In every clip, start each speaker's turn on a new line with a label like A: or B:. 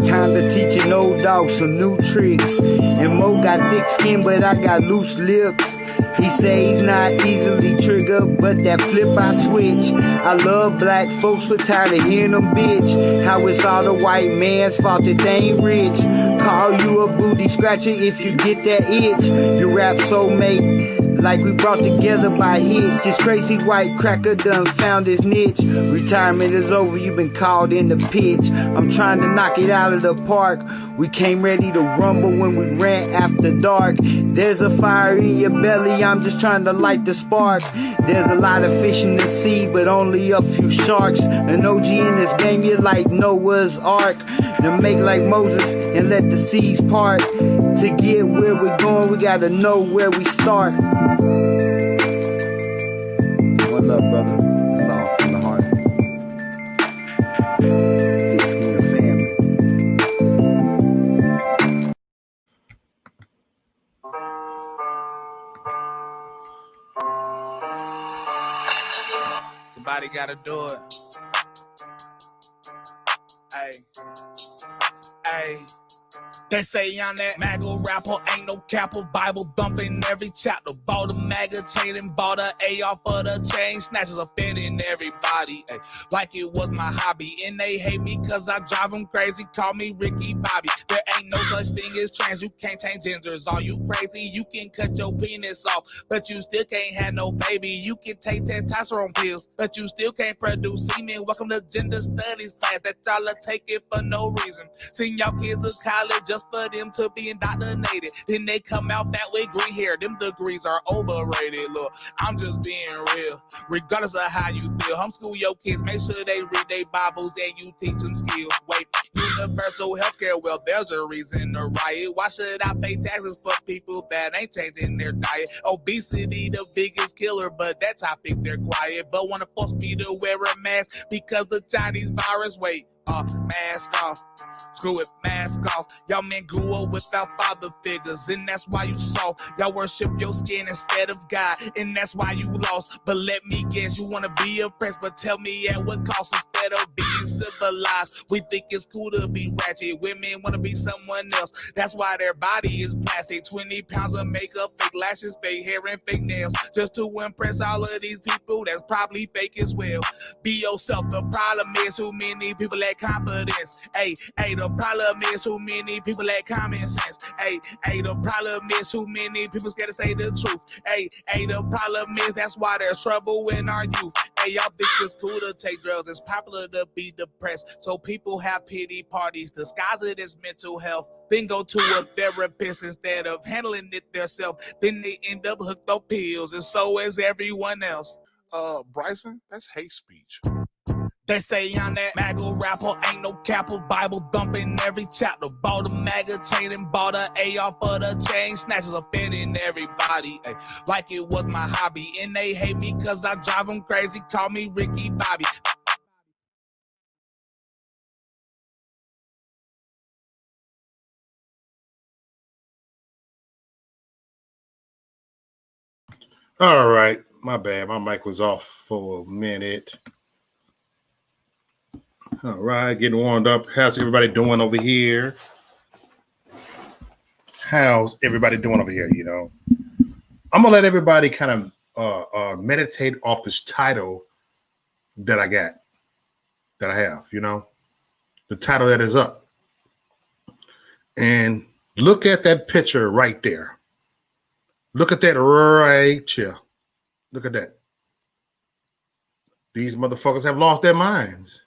A: Time to teach an old dog some new tricks. Your Mo got thick skin, but I got loose lips. He say he's not easily triggered, but that flip I switch. I love black folks, but tired of hearing them bitch. How it's all the white man's fault that they ain't rich. Call you a booty scratcher if you get that itch. You rap soulmate, like we brought together by hits. This crazy white cracker done found his niche. Retirement is over, you been called in the pitch. I'm trying to knock it out of the park. We came ready to rumble when we ran after dark. There's a fire in your belly, I'm just trying to light the spark. There's a lot of fish in the sea, but only a few sharks. An OG in this game, you're like Noah's Ark. To make like Moses and let the seas part. To get where we're going, we gotta know where we start. One love, brother. It's all from the heart. Thick Skin family.
B: Somebody gotta do it. Hey. Hey. They say I'm that MAGA rapper, ain't no capper, Bible thumping every chapter. Bought a MAGA chain and bought a AR for the chain snatchers, offending everybody, ay, like it was my hobby. And they hate me cause I drive them crazy, call me Ricky Bobby. There ain't no such thing as trans, you can't change genders. Are you crazy? You can cut your penis off, but you still can't have no baby. You can take testosterone pills, but you still can't produce semen. Welcome to gender studies class, that y'all are taking for no reason. Send y'all kids to college just for them to be indoctrinated. Then they come out that way, green hair. Them degrees are overrated. Look, I'm just being real. Regardless of how you feel, homeschool your kids. Make sure they read their Bibles and you teach them skills. Wait, universal healthcare, well, there's a reason to riot. Why should I pay taxes for people that ain't changing their diet? Obesity, the biggest killer, but that topic they're quiet. But wanna force me to wear a mask because the Chinese virus. Wait, mask off. Screw it, mask off. Y'all men grew up without father figures, and that's why you soft. Y'all worship your skin instead of God, and that's why you lost. But let me guess, you wanna be oppressed, but tell me at what cost instead of being civilized. We think it's cool to be ratchet. Women wanna be someone else. That's why their body is plastic. 20 pounds of makeup, fake lashes, fake hair, and fake nails. Just to impress all of these people that's probably fake as well. Be yourself. The problem is too many people lack confidence. Hey, the problem is too many people lack common sense. Hey, the problem is too many people scared to say the truth. Hey, the problem is that's why there's trouble in our youth. Hey, y'all think it's cool to take drugs. It's popular to be depressed. So people have pity parties, disguise it as mental health. Then go to a therapist instead of handling it themselves. Then they end up hooked on pills, and so is everyone else.
C: Bryson, that's hate speech.
B: They say I'm that MAGA rapper, ain't no capper, Bible thumping every chapter. Bought a MAGA chain and bought a AR for the chain snatchers, offending everybody, ay, like it was my hobby. And they hate me cause I drive them crazy, call me Ricky Bobby.
C: All right, my bad. My mic was off for a minute. All right, getting warmed up. How's everybody doing over here? How's everybody doing over here? You know, I'm gonna let everybody kind of meditate off this title that I got, that I have. You know, the title that is up, and look at that picture right there. Look at that right here. Look at that. These motherfuckers have lost their minds.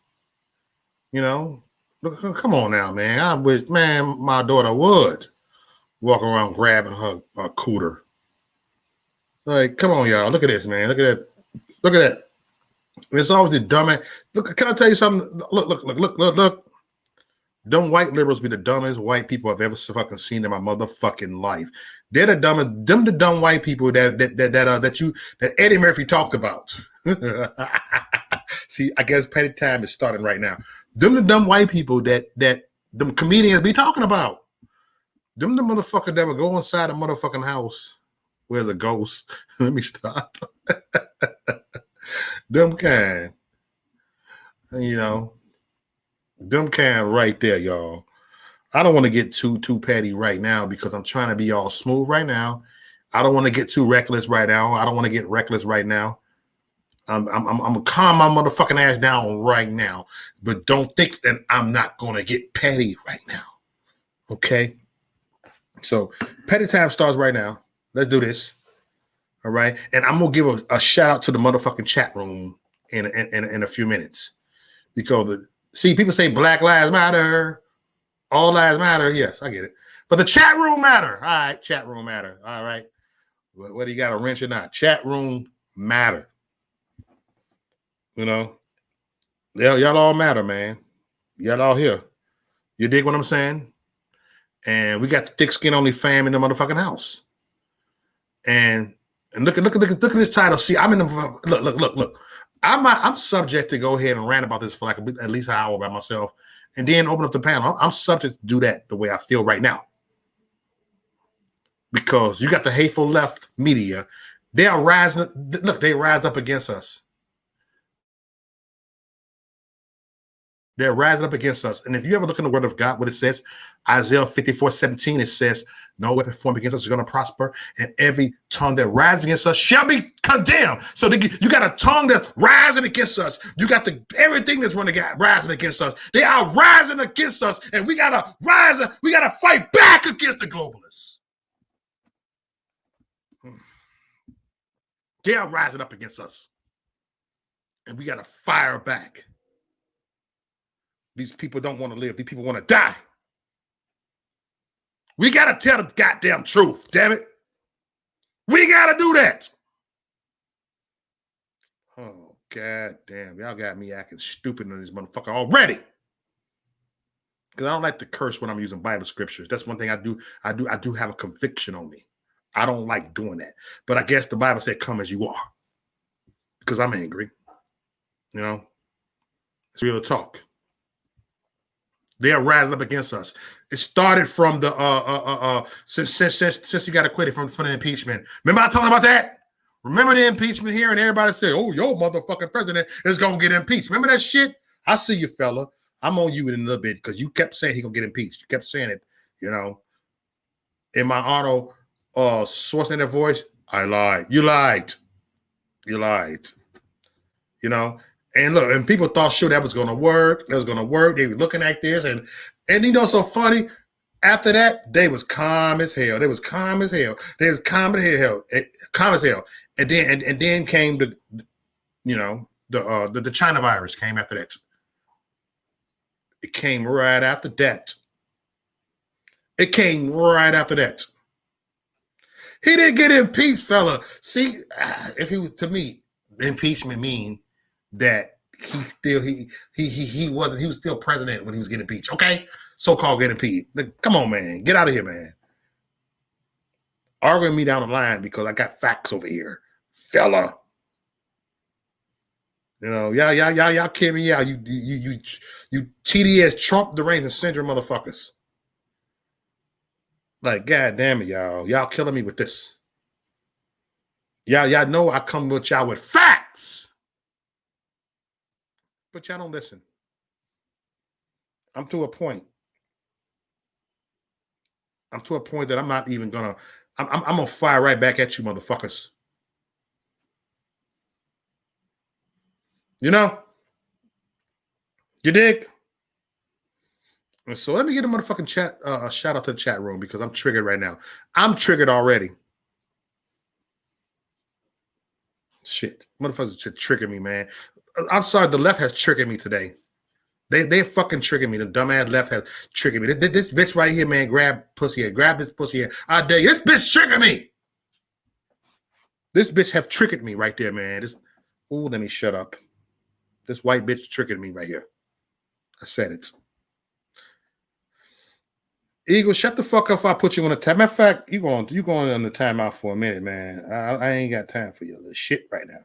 C: You know, look, come on now, man. I wish, man, my daughter would walk around grabbing her cooter. Like, come on, y'all. Look at this, man. Look at that. Look at that. It's always the dumbest. Look, can I tell you something? Look. Dumb white liberals be the dumbest white people I've ever fucking seen in my motherfucking life. They're the dumbest, the dumb white people that Eddie Murphy talked about. See, I guess petty time is starting right now. Them the dumb white people that them comedians be talking about. Them the motherfucker that would go inside a motherfucking house. Where's a ghost? Let me stop. Them kind. You know. Them kind right there, y'all. I don't want to get too petty right now because I'm trying to be all smooth right now. I don't want to get too reckless right now. I don't want to get reckless right now. I'm gonna calm my motherfucking ass down right now. But don't think that I'm not gonna get petty right now. Okay? So petty time starts right now. Let's do this. All right. And I'm gonna give a shout out to the motherfucking chat room in a few minutes. Because see, people say Black Lives Matter, all lives matter. Yes, I get it. But the chat room matter. All right, chat room matter. All right. Whether you got a wrench or not, chat room matter. You know, y'all all matter, man. Y'all all here. You dig what I'm saying? And we got the thick skin only fam in the motherfucking house. And look at this title. See, I'm in the look. I'm subject to go ahead and rant about this for like at least an hour by myself, and then open up the panel. I'm subject to do that the way I feel right now. Because you got the hateful left media. They are rising. Look, they rise up against us. They're rising up against us. And if you ever look in the word of God, what it says, Isaiah 54:17, it says, no weapon formed against us is going to prosper, and every tongue that rises against us shall be condemned. So you got a tongue that's rising against us. You got everything that's rising against us. They are rising against us, and we got to rise. We got to fight back against the globalists. They are rising up against us, and we got to fire back. These people don't want to live. These people want to die. We got to tell the goddamn truth, damn it. We got to do that. Oh, god damn. Y'all got me acting stupid on this motherfucker already. Because I don't like to curse when I'm using Bible scriptures. That's one thing I do. I do have a conviction on me. I don't like doing that. But I guess the Bible said, come as you are. Because I'm angry. You know? It's real talk. They are rising up against us. It started from the since you got acquitted from the impeachment. Remember I talking about that? Remember the impeachment here, and everybody said, "Oh, your motherfucking president is gonna get impeached." Remember that shit? I see you, fella. I'm on you in a little bit because you kept saying he gonna get impeached. You kept saying it. You know, in my auto source in their voice, I lied. You lied. You lied. You know. And look, and people thought, sure, that was going to work. That was going to work. They were looking at this. And you know, so funny, after that, they was calm as hell. They was calm as hell. They was calm as hell. Calm as hell. And then came the, you know, the China virus came after that. It came right after that. It came right after that. He didn't get impeached, fella. See, if he was, to me, impeachment mean that he was still president when he was getting impeached. Okay, so-called getting impeached. Come on, man, get out of here, man. Arguing me down the line because I got facts over here, fella. You know, y'all kidding me out. You TDS Trump deranged syndrome motherfuckers. Like, god damn it, y'all killing me with this. Y'all know I come with y'all with facts. But y'all don't listen. I'm to a point. I'm to a point that I'm not even gonna. I'm gonna fire right back at you, motherfuckers. You know. You dig? And so let me get a motherfucking chat. A shout out to the chat room because I'm triggered right now. I'm triggered already. Shit, motherfuckers should trigger me, man. I'm sorry, the left has triggered me today. They fucking triggered me. The dumbass left has triggered me. This bitch right here, man, grab pussy head. Grab this pussy head. I dare you. This bitch triggered me. This bitch have triggered me right there, man. Let me shut up. This white bitch triggered me right here. I said it. Eagle, shut the fuck up if I put you on the time. Matter of fact, you going on the timeout for a minute, man. I ain't got time for your little shit right now.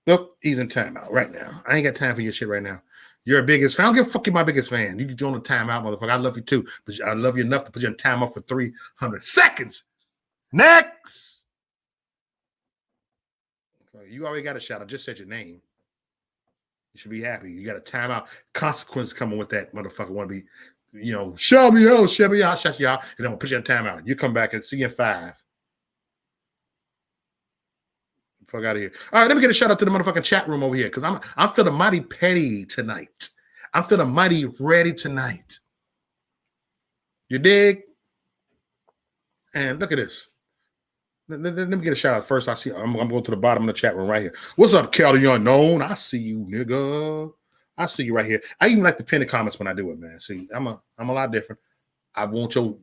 C: Nope, he's in timeout right now. I ain't got time for your shit right now. You're a biggest fan. I don't give a fuck, you're my biggest fan. You can do on the timeout, motherfucker. I love you too. But I love you enough to put you in timeout for 300 seconds. Next. You already got a shout. I just said your name. You should be happy. You got a timeout. Consequences coming with that motherfucker. Want to be show me out, shut you out, and then I'm gonna put you in timeout. You come back and see you in 5. Fuck out of here. All right, let me get a shout out to the motherfucking chat room over here because I'm feeling mighty petty tonight. I'm feeling mighty ready tonight. You dig? And look at this. Let me get a shout out first. I'm going to the bottom of the chat room right here. What's up, Kelly Unknown? I see you, nigga. I see you right here. I even like to pin the comments when I do it, man. See, I'm a lot different. I want I'll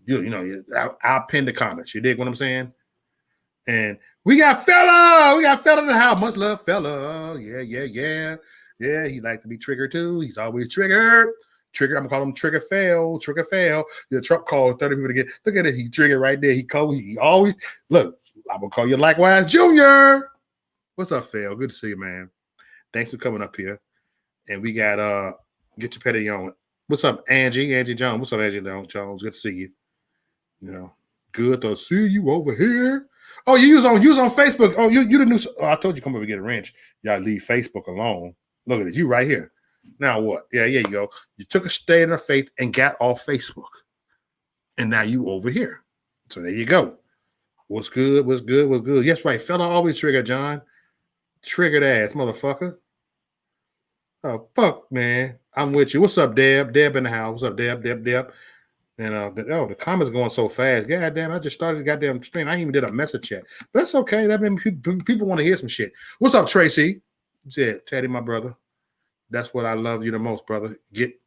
C: pin the comments. You dig what I'm saying? And we got fella in the house. Much love, fella. Yeah. He like to be triggered too. He's always triggered. Trigger, I'm gonna call him Trigger Fail. The truck called 30 people to get. Look at it. He triggered right there. He always look. I'm gonna call you Likewise Junior. What's up, Fail? Good to see you, man. Thanks for coming up here. And we got Get Your Petty On. What's up, Angie? Angie Jones. What's up, Angie Jones? Good to see you. Good to see you over here. Oh, you was on Facebook. Oh, you the new. Oh, I told you come over and get a wrench. Y'all leave Facebook alone. Look at it. You right here. Now what? Yeah, you go. You took a stand of faith and got off Facebook. And now you over here. So there you go. What's good? Yes, right. Fella always trigger, John. Triggered ass, motherfucker. Oh, fuck, man. I'm with you. What's up, Deb? Deb in the house. What's up, Deb? And the comments going so fast. God damn, I just started the goddamn stream. I ain't even did a message chat. But that's okay. That means people want to hear some shit. What's up, Tracy? Said Teddy, my brother. That's what I love you the most, brother. Get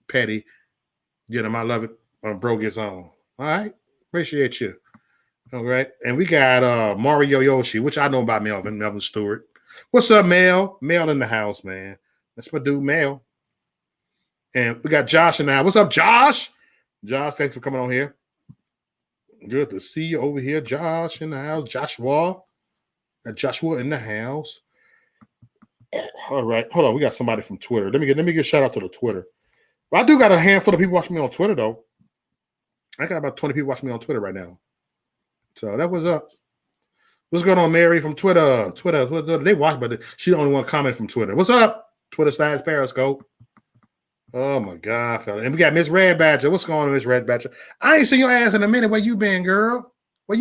C: petty. Get him. I love it when bro gets on. All right. Appreciate you. All right. And we got Mario Yoshi, which I know about Melvin Stewart. What's up, Mel? Mel in the house, man. That's my dude, Mel. And we got Josh in the house. What's up, Josh? Josh, thanks for coming on here. Good to see you over here. Josh in the house. Joshua in the house. All right. Hold on. We got somebody from Twitter. Let me get a shout out to the Twitter. Well, I do got a handful of people watching me on Twitter, though. I got about 20 people watching me on Twitter right now. So that was up. What's going on, Mary from Twitter? They watch, but she the only one comment from Twitter. What's up? Twitter / Periscope. Oh my God, fella. And we got Miss Red Badger. What's going on, Miss Red Badger? I ain't seen your ass in a minute. Where you been, girl? I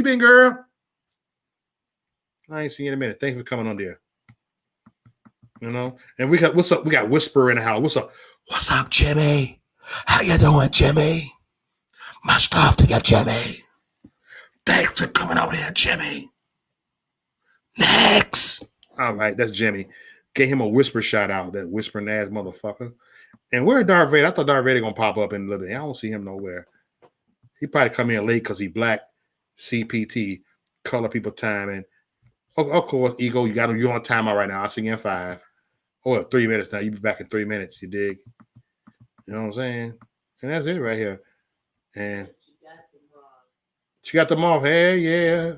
C: ain't seen you in a minute. Thanks for coming on there. And we got what's up? We got Whisper in the house. What's up? What's up, Jimmy? How you doing, Jimmy? Much love to you, Jimmy. Thanks for coming over here, Jimmy. Next. All right, that's Jimmy. Gave him a Whisper shout out, that whispering ass motherfucker. And where Darth Vader? I thought Darth Vader gonna pop up in a little bit. I don't see him nowhere. He probably come in late because he black. CPT, color people time. And of course, Ego, you on timeout right now. I'll see you in 5. 3 minutes now. You be back in 3 minutes. You dig? You know what I'm saying? And that's it right here. And she got them off. Hell yeah.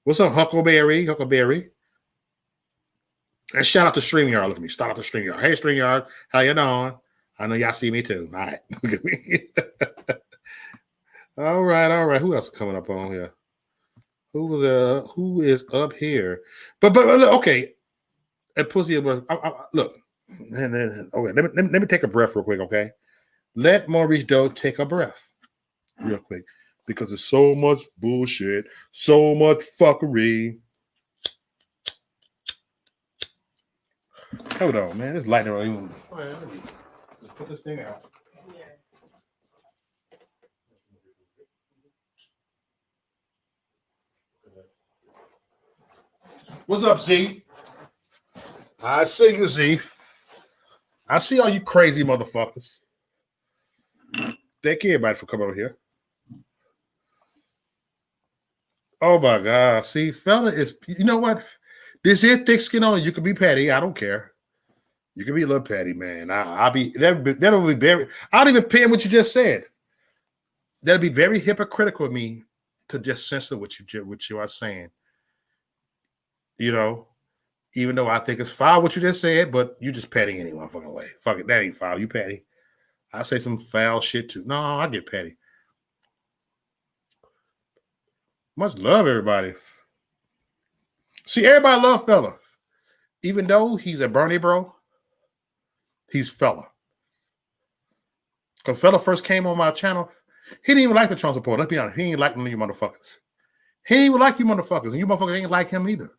C: What's up, Huckleberry? And shout out to StreamYard. Look at me. Shout out to StreamYard. Hey, StreamYard. How you doing? I know y'all see me too. All right. Look at me. All right. Who else is coming up on here? Who is up here? But okay. And pussy. Look. Okay. Let me take a breath real quick. Okay. Let Maurice Doe take a breath real quick because there's so much bullshit, so much fuckery. Hold on, man. This lightning don't even. Let me just put this thing out. What's up, Z? I see you, Z. I see all you crazy motherfuckers. Thank you, everybody, for coming over here. Oh, my God. See, fella is, you know what? This is thick skin on. You can be petty. I don't care. You can be a little petty, man. That'll be very, I don't even pay what you just said. That'll be very hypocritical of me to just censor what you are saying. Even though I think it's foul what you just said, but you just petty any motherfucking way. Fuck it. That ain't foul. You petty. I say some foul shit too. No, I get petty. Much love, everybody. See, everybody love fella. Even though he's a Bernie bro, He's Fella. Because Fella first came on my channel, he didn't even like the Trump supporter. Let's be honest. He ain't like none of you motherfuckers. He ain't even like you motherfuckers. And you motherfuckers ain't like him either.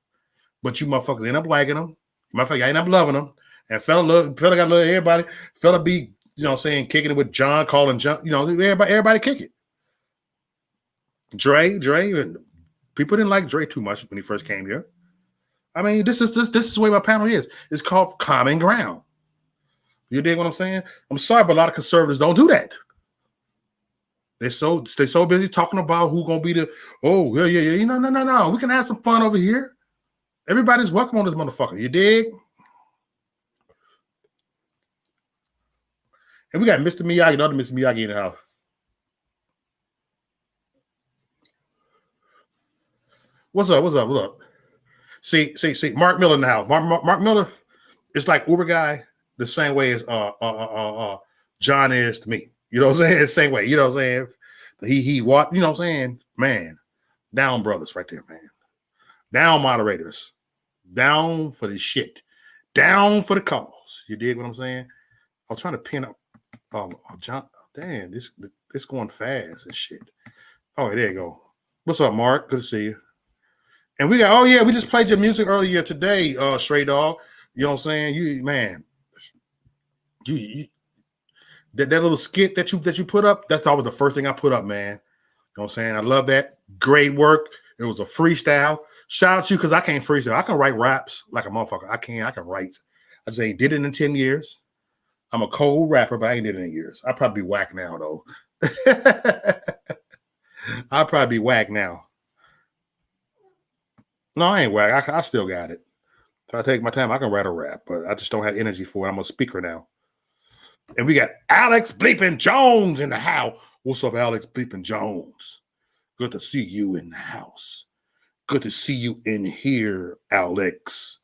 C: But you motherfuckers end up liking him. Motherfuckers end up loving him. And Fella got to love everybody. Fella be, you know what I'm saying, kicking it with John, calling John, you know, everybody kick it. Dre, people didn't like Dre too much when he first came here. I mean, this is the way my panel is. It's called common ground. You dig what I'm saying? I'm sorry, but a lot of conservatives don't do that. They're so busy talking about who's gonna be the yeah. No. We can have some fun over here. Everybody's welcome on this motherfucker. You dig? And we got Mr. Miyagi, the other Mr. Miyagi in the house. What's up? See, Mark Miller in the house. Mark Miller is like Uber guy the same way as John is to me. You know what I'm saying? Same way. You know what I'm saying? He what? You know what I'm saying? Man, down brothers right there, man. Down moderators. Down for the shit. Down for the cause. You dig what I'm saying? I was trying to pin up John. Damn, this going fast and shit. Oh, there you go. What's up, Mark? Good to see you. And we got, we just played your music earlier today, Stray Dog. You know what I'm saying? You that little skit that you put up, that's always the first thing I put up, man. You know what I'm saying? I love that. Great work. It was a freestyle. Shout out to you because I can't freestyle. I can write raps like a motherfucker. I can write. I just ain't did it in 10 years. I'm a cold rapper, but I ain't did it in years. I'll probably be whack now, though. I'll probably be whack now. No, I ain't whack. I still got it. If I take my time, I can write a rap, but I just don't have energy for it. I'm a speaker now. And we got Alex Bleeping Jones in the house. What's up, Alex Bleeping Jones? Good to see you in the house. Good to see you in here, Alex.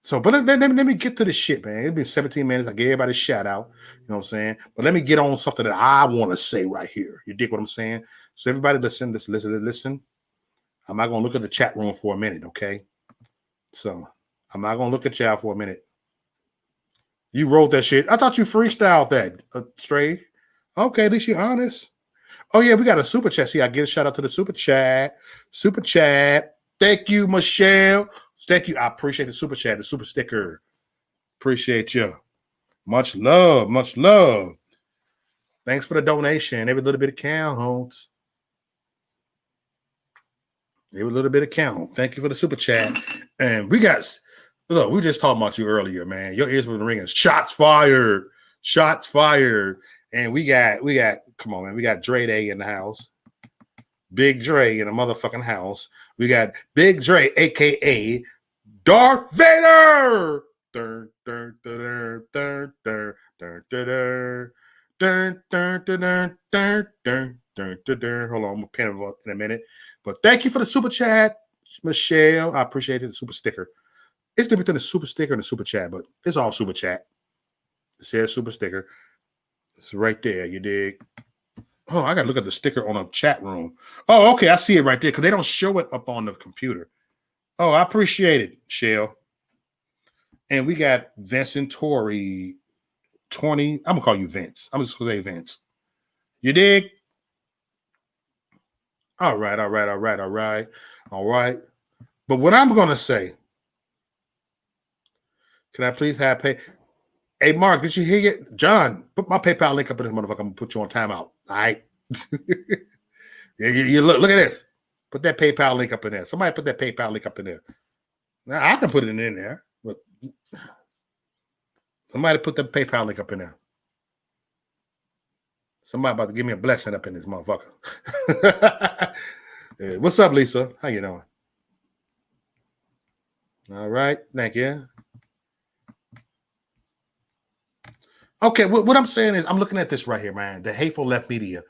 C: So, but let me get to the shit, man. It's been 17 minutes. I gave everybody a shout out. You know what I'm saying? But let me get on something that I want to say right here. You dig what I'm saying? So everybody listen. I'm not going to look at the chat room for a minute, okay? So I'm not going to look at y'all for a minute. You wrote that shit. I thought you freestyled that, Stray. Okay, at least you're honest. Oh, yeah, we got a super chat. See, I get a shout out to the super chat. Super chat. Thank you, Michelle. Thank you. I appreciate the super chat, the super sticker. Appreciate you. Much love. Much love. Thanks for the donation. Every little bit counts. Every little bit counts. Thank you for the super chat. And we were just talking about you earlier, man. Your ears were ringing. Shots fired. Shots fired. And we got, come on, man. We got Dre Day in the house. Big Dre in the motherfucking house. We got Big Dre, a.k.a. Darth Vader. Hold on, I'm going to pin it in a minute. But thank you for the super chat, Michelle. I appreciate it. The super sticker. It's different between the super sticker and the super chat, but it's all super chat. It says super sticker. It's right there. You dig? Oh, I got to look at the sticker on a chat room. Oh, okay. I see it right there because they don't show it up on the computer. Oh, I appreciate it, Michelle. And we got Vincent Torrey 20. I'm going to call you Vince. I'm just going to say Vince. You dig? All right. But what I'm going to say, can I please have pay? Hey, Mark, did you hear it? John, put my PayPal link up in this motherfucker. I'm going to put you on timeout. All right? you look at this. Put that PayPal link up in there. Somebody put that PayPal link up in there. Now, I can put it in there, but somebody put the PayPal link up in there. Somebody about to give me a blessing up in this motherfucker. What's up, Lisa? How you doing? All right. Thank you. Okay, what I'm saying is I'm looking at this right here, man. The hateful left media,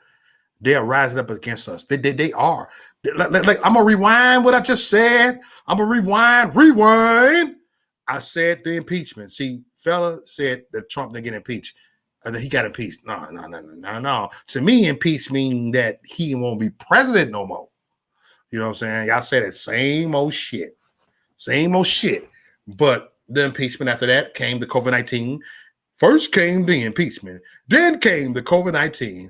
C: they are rising up against us. They are. I'm going to rewind what I just said. I'm going to rewind. I said the impeachment. See, fella said that Trump didn't get impeached. And he got impeached. No. To me, impeached means that he won't be president no more. You know what I'm saying? Y'all say that same old shit. But the impeachment after that came the COVID-19. First came the impeachment, then came the COVID-19,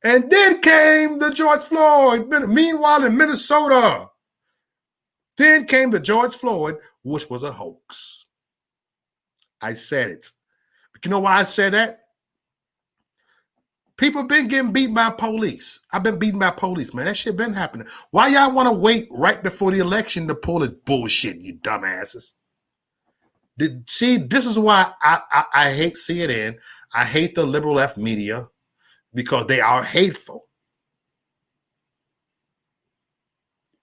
C: and then came the George Floyd. Meanwhile, in Minnesota, then came the George Floyd, which was a hoax. I said it. But you know why I said that? People been getting beat by police. I've been beaten by police, man. That shit been happening. Why y'all want to wait right before the election to pull this bullshit, you dumbasses? See, this is why I hate CNN. I hate the liberal left media because they are hateful.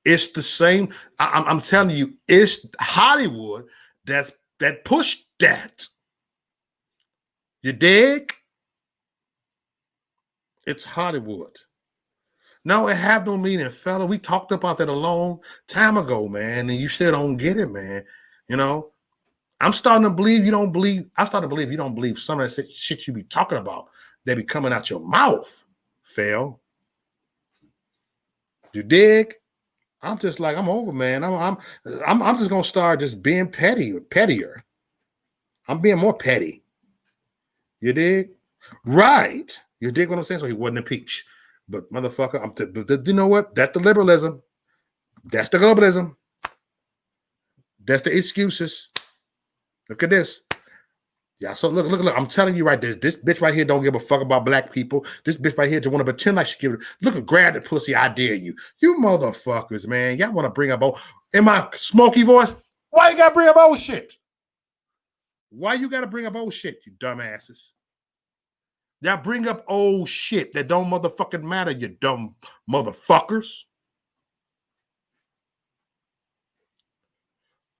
C: It's the same. I'm telling you, it's Hollywood that pushed that. You dig? It's Hollywood. No, it have no meaning, fella. We talked about that a long time ago, man, and you still don't get it, man. You know, I'm starting to believe you don't believe. I'm starting to believe you don't believe some of that shit you be talking about. They be coming out your mouth, Phil. You dig? I'm just like, I'm over, man. I'm just gonna start just being pettier. I'm being more petty. You dig? Right. You dig what I'm saying? So he wasn't impeached. But motherfucker, you know what? That's the liberalism. That's the globalism. That's the excuses. Look at this. Yeah, so look. I'm telling you right there. This bitch right here don't give a fuck about black people. This bitch right here just want to pretend like she give it. Look, grab the pussy. I dare you. You motherfuckers, man. Y'all want to bring up old, in my smoky voice? Why you got to bring up old shit? Why you got to bring up old shit, you dumbasses? Y'all bring up old shit that don't motherfucking matter, you dumb motherfuckers.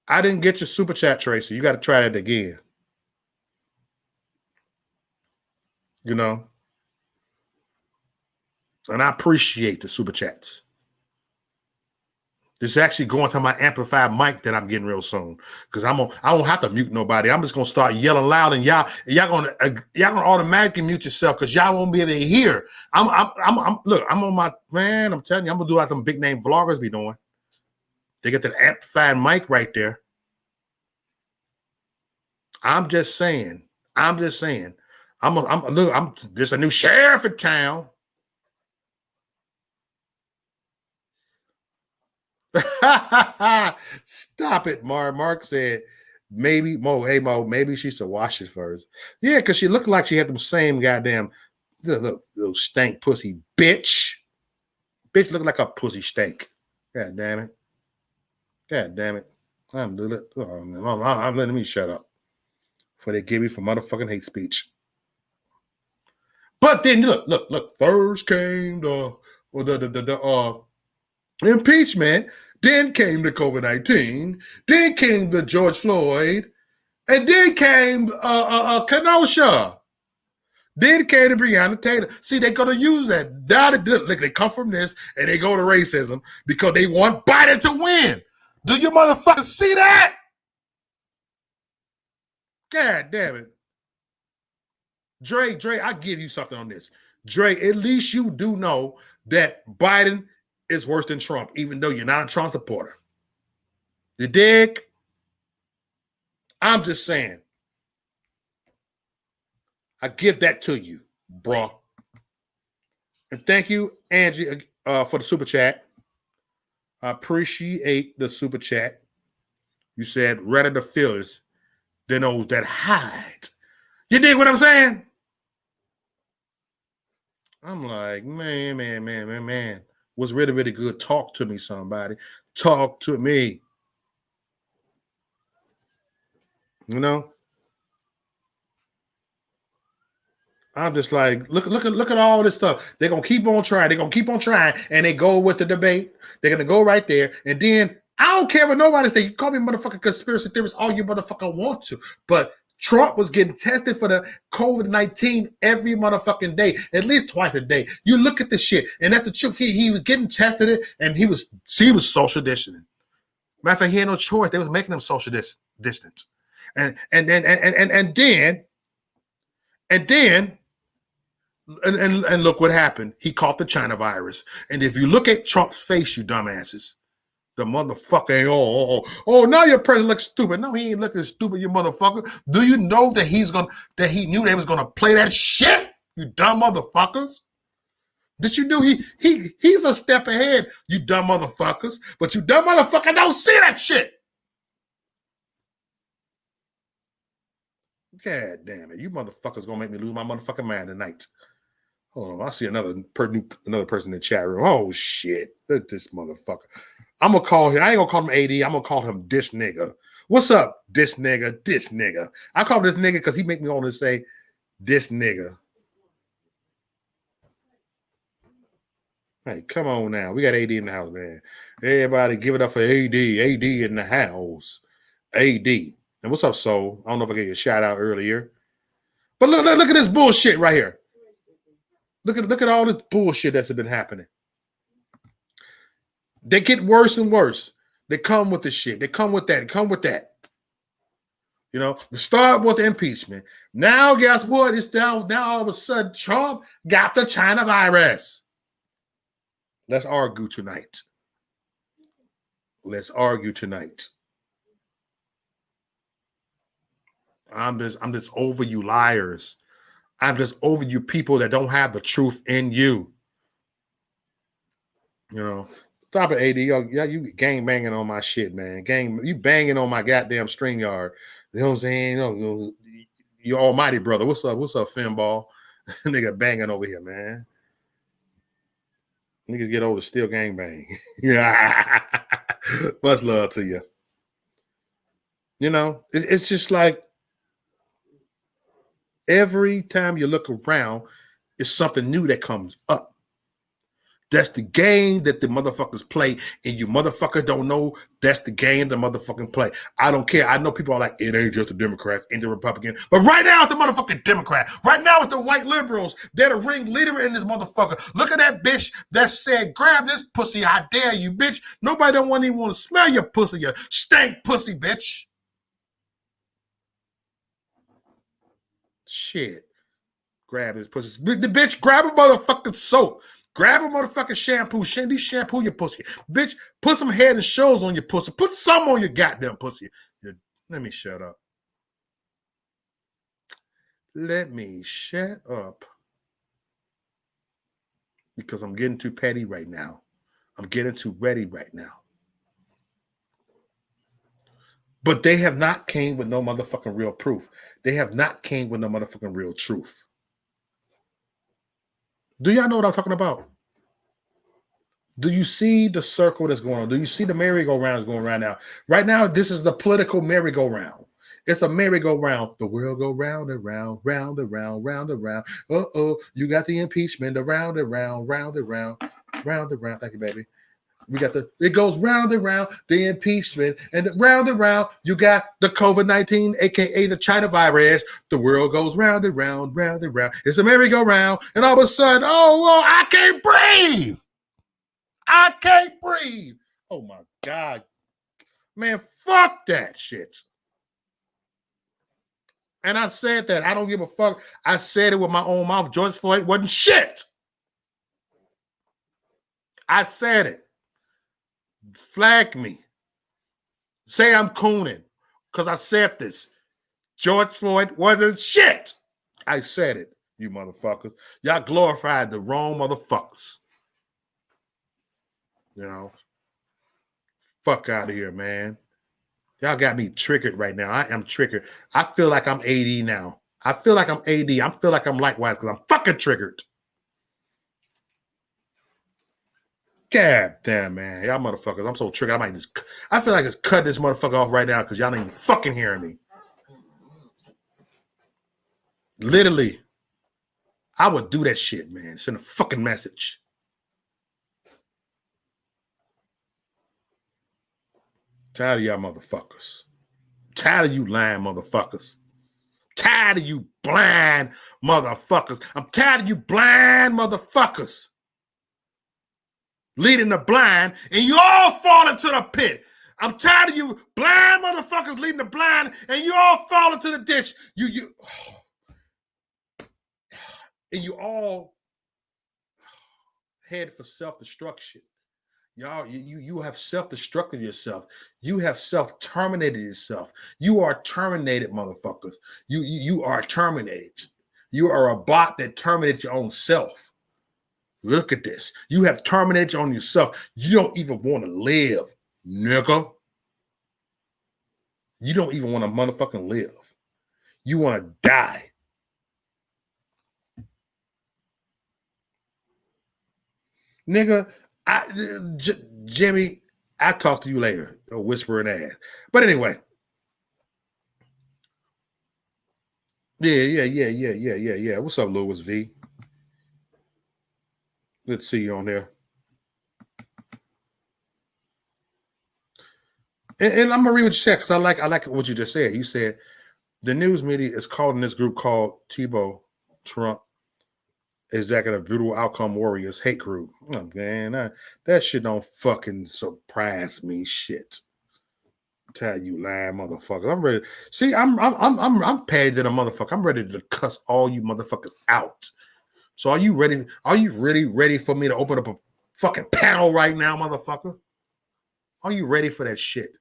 C: I didn't get your super chat, Tracy. You got to try that again. You know? And I appreciate the super chats. This is actually going to my amplified mic that I'm getting real soon. Because I don't have to mute nobody. I'm just gonna start yelling loud, and y'all gonna automatically mute yourself because y'all won't be able to hear. Look, I'm on my man. I'm telling you, I'm gonna do like some big name vloggers be doing. They get that amplified mic right there. I'm just saying. There's a new sheriff in town. Stop it, Mar. Mark said, maybe Mo. Hey Mo, maybe she should wash it first. Yeah, because she looked like she had them same goddamn little stank pussy bitch. Bitch looked like a pussy stank. God damn it. God damn it. I'm letting me shut up before they give me for motherfucking hate speech. But then look. First came the impeachment. Then came the COVID-19. Then came the George Floyd. And then came Kenosha. Then came to Breonna Taylor. See, they're going to use that. Look, they come from this and they go to racism because they want Biden to win. Do you motherfuckers see that? God damn it. Dre, I give you something on this. Dre, at least you do know that Biden is worse than Trump, even though you're not a Trump supporter. You dig? I'm just saying. I give that to you, bro. And thank you, Angie, for the super chat. I appreciate the super chat. You said rather the feelers than those that hide. You dig what I'm saying? I'm like, man. Was really, really good. Talk to me, somebody. Talk to me. You know? I'm just like, look at all this stuff. They're going to keep on trying. They're going to keep on trying. And they go with the debate. They're going to go right there. And then I don't care what nobody say. You call me motherfucking conspiracy theorist all you motherfucker want to. But Trump was getting tested for the COVID-19 every motherfucking day, at least twice a day. You look at the shit, and that's the truth. He was getting tested, and he was social distancing. Matter of fact, he had no choice. They was making him social distance, and look what happened. He caught the China virus, and if you look at Trump's face, you dumbasses, The motherfucker ain't oh, now your president looks stupid. No, he ain't looking stupid, you motherfucker. Do you know that he knew they was gonna play that shit? You dumb motherfuckers. Did you know he's a step ahead, you dumb motherfuckers? But you dumb motherfucker don't see that shit. God damn it. You motherfuckers gonna make me lose my motherfucking mind tonight. Hold on, I see another person in the chat room. Oh shit. Look at this motherfucker. I'm gonna call him. I ain't gonna call him AD. I'm gonna call him this nigga. What's up, this nigga? This nigga. I call him this nigga because he make me want to say this nigga. Hey, come on now. We got AD in the house, man. Everybody give it up for AD. AD in the house. AD. And what's up, Soul? I don't know if I gave you a shout out earlier. But look at this bullshit right here. Look at all this bullshit that's been happening. They get worse and worse. They come with the shit. They come with that. They come with that. You know, the start with the impeachment. Now, guess what? It's now all of a sudden Trump got the China virus. Let's argue tonight. Let's argue tonight. I'm just over you liars. I'm just over you people that don't have the truth in you. You know, stop it, AD. Yeah, you gang banging on my shit, man. You banging on my goddamn StreamYard. You know what I'm saying? You almighty brother. What's up? What's up, Finball? Nigga banging over here, man. Niggas get older, still gang bang. Yeah. Much love to you. You know, it's just like every time you look around, it's something new that comes up. That's the game that the motherfuckers play, and you motherfuckers don't know that's the game the motherfucking play. I don't care. I know people are like, it ain't just the Democrats, ain't the Republican. But right now it's the motherfucking Democrat. Right now it's the white liberals. They're the ringleader in this motherfucker. Look at that bitch that said, grab this pussy, I dare you, bitch. Nobody don't even want to smell your pussy, you stank pussy, bitch. Shit. Grab his pussy. The bitch, grab a motherfucking soap. Grab a motherfucking shampoo. Shandy shampoo your pussy. Bitch, put some Head and Shoulders on your pussy. Put some on your goddamn pussy. Let me shut up. Let me shut up. Because I'm getting too petty right now. I'm getting too ready right now. But they have not came with no motherfucking real proof. They have not came with no motherfucking real truth. Do y'all know what I'm talking about? Do you see the circle that's going on? Do you see the merry-go-round going right now? Right now, this is the political merry-go-round. It's a merry-go-round. The world go round and round, round and round, round and round. Uh-oh, you got the impeachment, the round and round, round and round, round and round. Thank you, baby. We got it goes round and round, the impeachment, and round, you got the COVID-19, aka the China virus. The world goes round and round, round and round. It's a merry-go-round, and all of a sudden, oh, I can't breathe. I can't breathe. Oh my God. Man, fuck that shit. And I said that. I don't give a fuck. I said it with my own mouth. George Floyd wasn't shit. I said it. Flag me. Say I'm cooning because I said this. George Floyd wasn't shit. I said it, you motherfuckers. Y'all glorified the wrong motherfuckers. You know, fuck out of here, man. Y'all got me triggered right now. I am triggered. I feel like I'm AD now. I feel like I'm AD. I feel like I'm likewise because I'm fucking triggered. God damn, man. Y'all motherfuckers. I'm so triggered. I feel like just cut this motherfucker off right now because y'all ain't even fucking hearing me. Literally. I would do that shit, man. Send a fucking message. Tired of y'all motherfuckers. Tired of you lying motherfuckers. Tired of you blind motherfuckers. I'm tired of you blind motherfuckers. Leading the blind, and you all fall into the pit. I'm tired of you blind motherfuckers leading the blind, and you all fall into the ditch. And you all head for self-destruction. Y'all, you have self-destructed yourself. You have self-terminated yourself. You are terminated, motherfuckers. You are terminated. You are a bot that terminates your own self. Look at this. You have terminated your own yourself. You don't even want to live, nigga. You don't even want to motherfucking live. You want to die. Nigga, Jimmy, I'll talk to you later. A whispering ass. But anyway. Yeah. What's up, Louis V? Good to see you on there. And I'm gonna read what you said because I like what you just said. You said the news media is calling this group called Tebow Trump executive brutal outcome warriors hate group. Oh, man, that shit don't fucking surprise me. Shit. Tell you lying motherfuckers. I'm ready. See, I'm paid than a motherfucker. I'm ready to cuss all you motherfuckers out. So are you ready? Are you really ready for me to open up a fucking panel right now, motherfucker? Are you ready for that shit?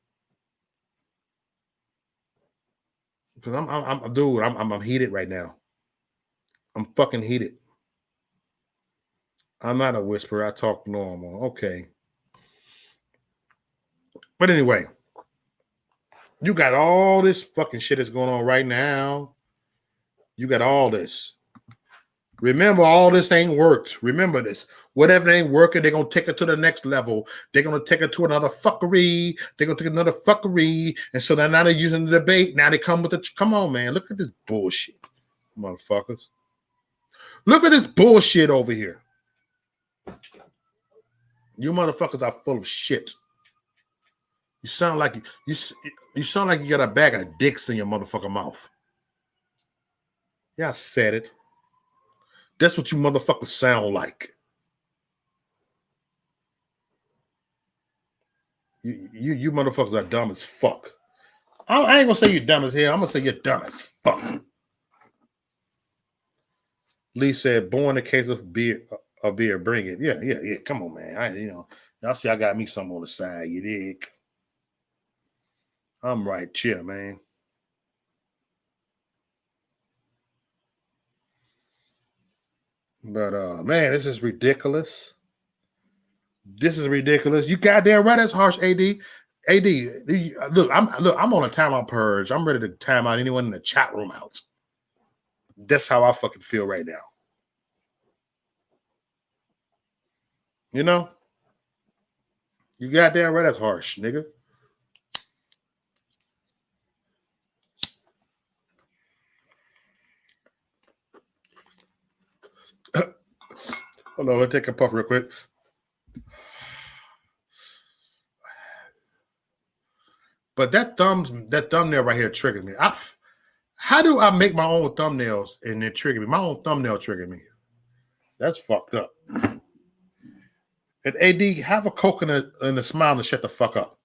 C: Because I'm heated right now. I'm fucking heated. I'm not a whisperer. I talk normal. Okay. But anyway, you got all this fucking shit that's going on right now. You got all this. Remember, all this ain't worked. Remember this. Whatever ain't working, they're going to take it to the next level. They're going to take it to another fuckery. They're going to take another fuckery. And so now they're using the debate. Now they come with the, come on, man. Look at this bullshit, motherfuckers. Look at this bullshit over here. You motherfuckers are full of shit. You sound like you sound like you got a bag of dicks in your motherfucking mouth. Yeah, I said it. That's what you motherfuckers sound like. You motherfuckers are dumb as fuck. I ain't gonna say you're dumb as hell. I'm gonna say you're dumb as fuck. Lee said, "Born a case of beer, bring it." Yeah. Come on, man. Y'all see, I got me something on the side. You dig? I'm right, chill, man. But man, this is ridiculous. This is ridiculous. You goddamn right, that's harsh, AD. Look, I'm on a timeout purge. I'm ready to time out anyone in the chat room out. That's how I fucking feel right now. You know? You goddamn right, that's harsh, nigga. Hold on, let's take a puff real quick. But that thumbnail right here triggered me. How do I make my own thumbnails and it trigger me? My own thumbnail triggered me. That's fucked up. And AD, have a coconut and a smile and shut the fuck up.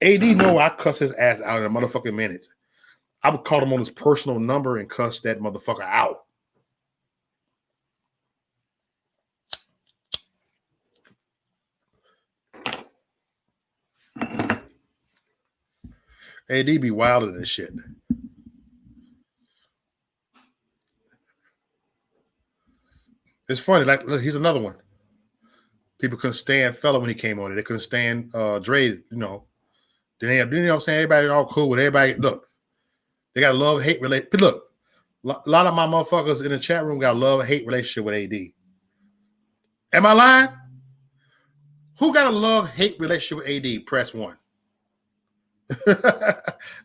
C: AD know I cuss his ass out in a motherfucking minute. I would call him on his personal number and cuss that motherfucker out. AD be wilder than this shit. It's funny, like he's another one. People couldn't stand Fella when he came on it. They couldn't stand Dre, you know. Then you know what I'm saying? Everybody all cool with everybody. Look, they got a love-hate relationship. Look, a lot of my motherfuckers in the chat room got a love-hate relationship with AD. Am I lying? Who got a love-hate relationship with AD? Press 1.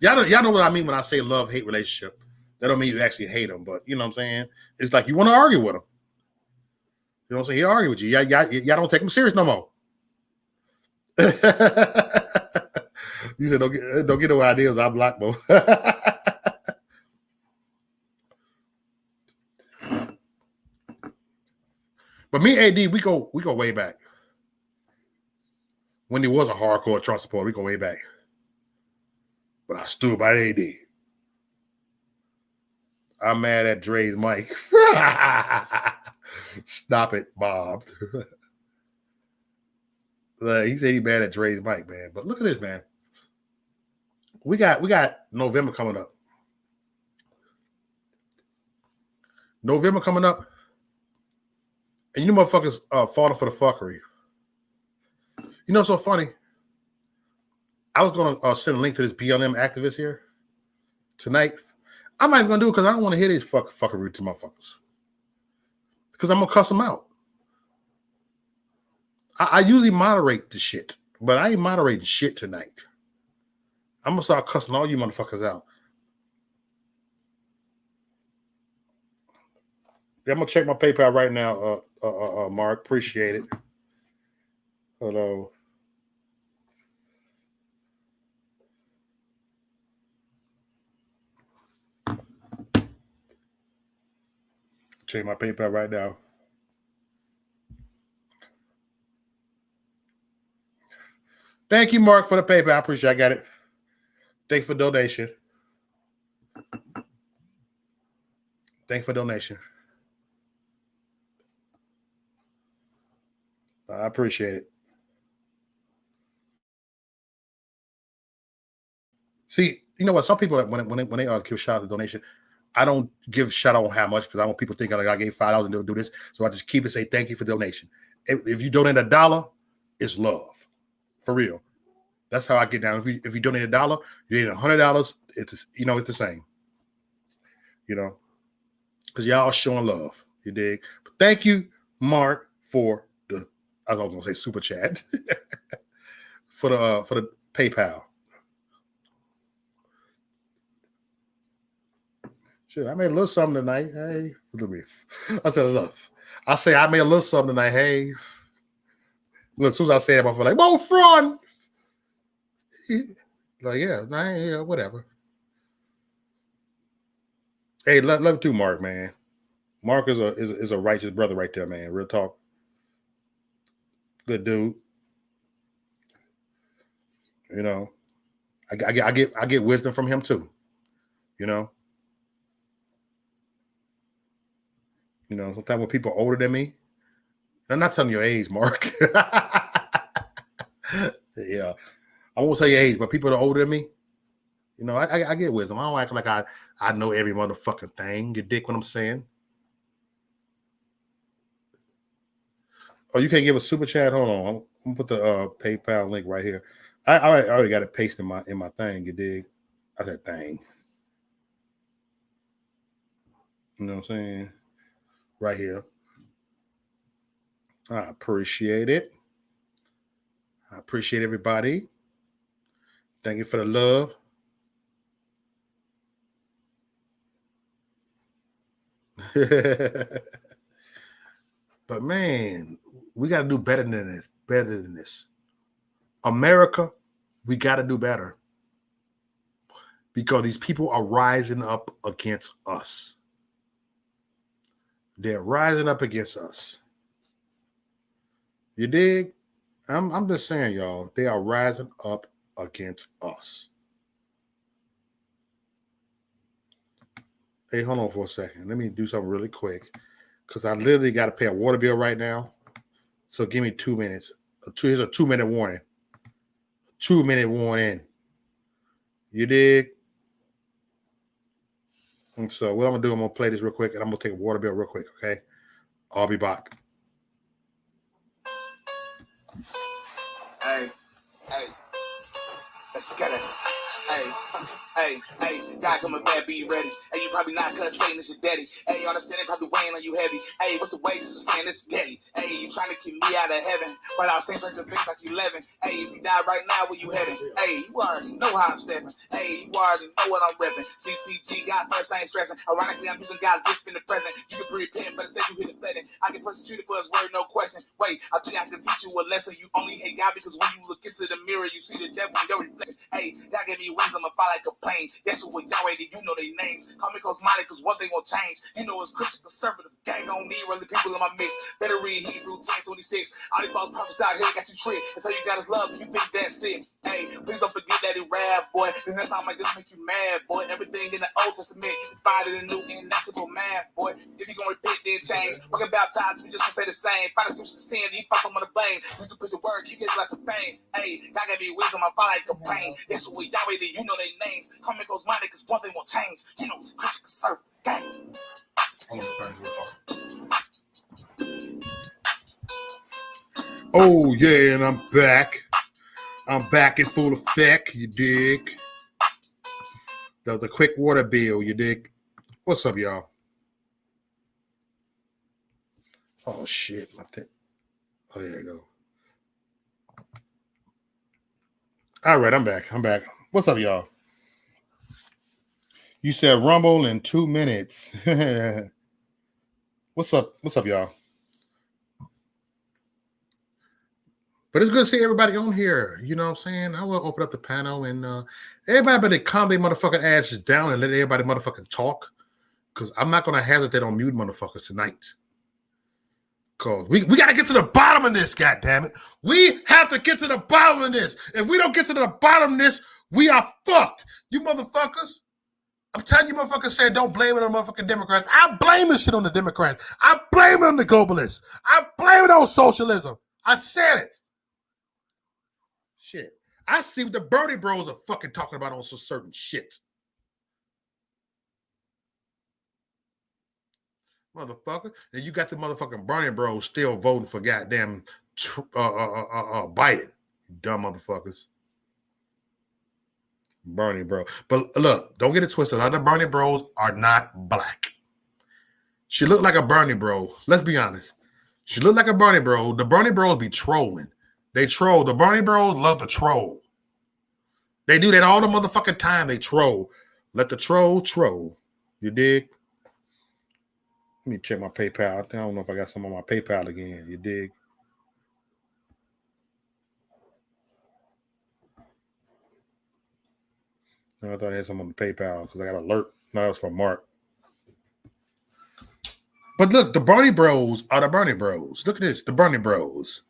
C: y'all know what I mean when I say love-hate relationship. That don't mean you actually hate him, but you know what I'm saying? It's like you want to argue with him. You know what I'm saying? He argue with you. Y'all don't take him serious no more. You said don't get no ideas. I'm black, bro. But me and AD, we go way back. When he was a hardcore Trump supporter, we go way back. But I stood by AD. I'm mad at Dre's mic. Stop it, Bob. He said he bad at Dre's mic, man. But look at this, man. We got November coming up. November coming up. And you motherfuckers falling for the fuckery. You know what's so funny? I was going to send a link to this BLM activist here tonight. I'm not even going to do it because I don't want to hear these fuckery to motherfuckers. Because I'm going to cuss them out. I usually moderate the shit, but I ain't moderating shit tonight. I'm going to start cussing all you motherfuckers out. Yeah, I'm going to check my PayPal right now, Mark. Appreciate it. Hello. Check my PayPal right now. Thank you, Mark, for the PayPal. I appreciate it. I got it. Thank you for donation. Thank you for donation. I appreciate it. See, you know what? Some people, when they give shout out to donation, I don't give shout out on how much because I want people thinking like I gave $5 and they'll do this. So I just keep it, say thank you for donation. If you donate $1, it's love. For real. That's how I get down. If you donate $1, you donate $100, it's it's the same. Because y'all showing love. You dig? But thank you, Mark, for the I was gonna say super chat. for the PayPal. Shit, I made a little something tonight. Hey, look at me. I said, look. I say I made a little something tonight. Hey. Look, as soon as I say it, I feel like, whoa, front. Like, yeah, whatever. Hey, love you too, Mark, man. Mark is a righteous brother right there, man. Real talk. Good dude. I get wisdom from him too. Sometimes when people are older than me, I'm not telling your age, Mark. Yeah. I won't tell your age, but people that are older than me, I get wisdom. I don't act like I know every motherfucking thing. You dig what I'm saying? Oh, you can't give a super chat? Hold on. I'm gonna put the PayPal link right here. I already got it pasted in my thing, you dig? I said thing. You know what I'm saying? Right here. I appreciate it. I appreciate everybody. Thank you for the love. But man, we got to do better than this. Better than this. America, we got to do better. Because these people are rising up against us. They're rising up against us. You dig? I'm just saying, y'all, they are rising up against us. Hey, hold on for a second. Let me do something really quick. Because I literally got to pay a water bill right now. So give me 2 minutes. Here's a 2-minute warning. 2-minute warning. You dig? And so what I'm going to do, I'm going to play this real quick, and I'm going to take a water bill real quick, okay? I'll be back.
B: Hey, let's get it. Hey, God come a bad, be ready. Hey, you probably not cause Satan is your daddy. Hey, understanding probably weighing on you heavy. Hey, what's the wages of saying this daddy? Hey, you trying to keep me out of heaven, but I'll say like the bitch like 11. Hey, if you die right now, where you heading? Hey, you already know how I'm stepping. Hey, you already know what I'm repping. CCG got first, I ain't stressing. Ironically, I'm using God's gift in the present. You can repent, but instead you hit a flatting. I get persecuted for his word, no question. Wait, I think I can teach you a lesson. You only hate God because when you look into the mirror, you see the devil in your reflection. Hey, God gave me your wings, I'ma fly like a plane. Yeshua, Yahweh, you know their names. Call me Cosmotic, cause one thing won't change. You know it's Christian conservative. Gang don't need really people in my mix. Better read Hebrew 10:26. All these false prophets out here got you tricked. That's how you got his love, you think that's it. Hey, please don't forget that he rap, boy. The next time I just make you mad, boy. Everything in the Old Testament, you can find it in the New, and that's simple math, boy. If you gonna repent, then change. Fucking baptized, we just gonna say the same. Find the scriptures to sin, he fuck someone to blame. You can put your word, you get it like the fame. Hey, God got me wisdom, I fly like a plane. That's what Yahweh did, you know their names. Come and goes money, cause one thing won't change. You know it's Christian conservative. Gang.
C: Oh yeah, and I'm back. I'm back in full effect, you dig? The quick water bill, you dig? What's up, y'all? Oh shit, my thing. Oh, there you go. All right, I'm back. What's up, y'all? You said Rumble in 2 minutes. What's up, y'all? But it's good to see everybody on here. You know what I'm saying? I will open up the panel and everybody better calm their motherfucking asses down and let everybody motherfucking talk. Because I'm not going to hesitate on mute motherfuckers tonight. Because we got to get to the bottom of this, goddammit. We have to get to the bottom of this. If we don't get to the bottom of this, we are fucked. You motherfuckers. I'm telling you, motherfuckers said don't blame it on motherfucking Democrats. I blame this shit on the Democrats. I blame it on the globalists. I blame it on socialism. I said it. Shit. I see what the Bernie bros are fucking talking about on some certain shit. Motherfucker. And you got the motherfucking Bernie bros still voting for goddamn Biden. You dumb motherfuckers. Bernie bro. But look, don't get it twisted. A lot of Bernie bros are not black. She looked like a Bernie bro. Let's be honest. She looked like a Bernie bro. The Bernie bros be trolling. They troll. The Bernie bros love to troll. They do that all the motherfucking time. They troll. Let the troll troll. You dig? Let me check my PayPal. I don't know if I got some on my PayPal again. You dig? No, I thought I had some on the PayPal because I got an alert. No, that was from Mark. But look, the Bernie bros are the Bernie bros. Look at this. The Bernie bros.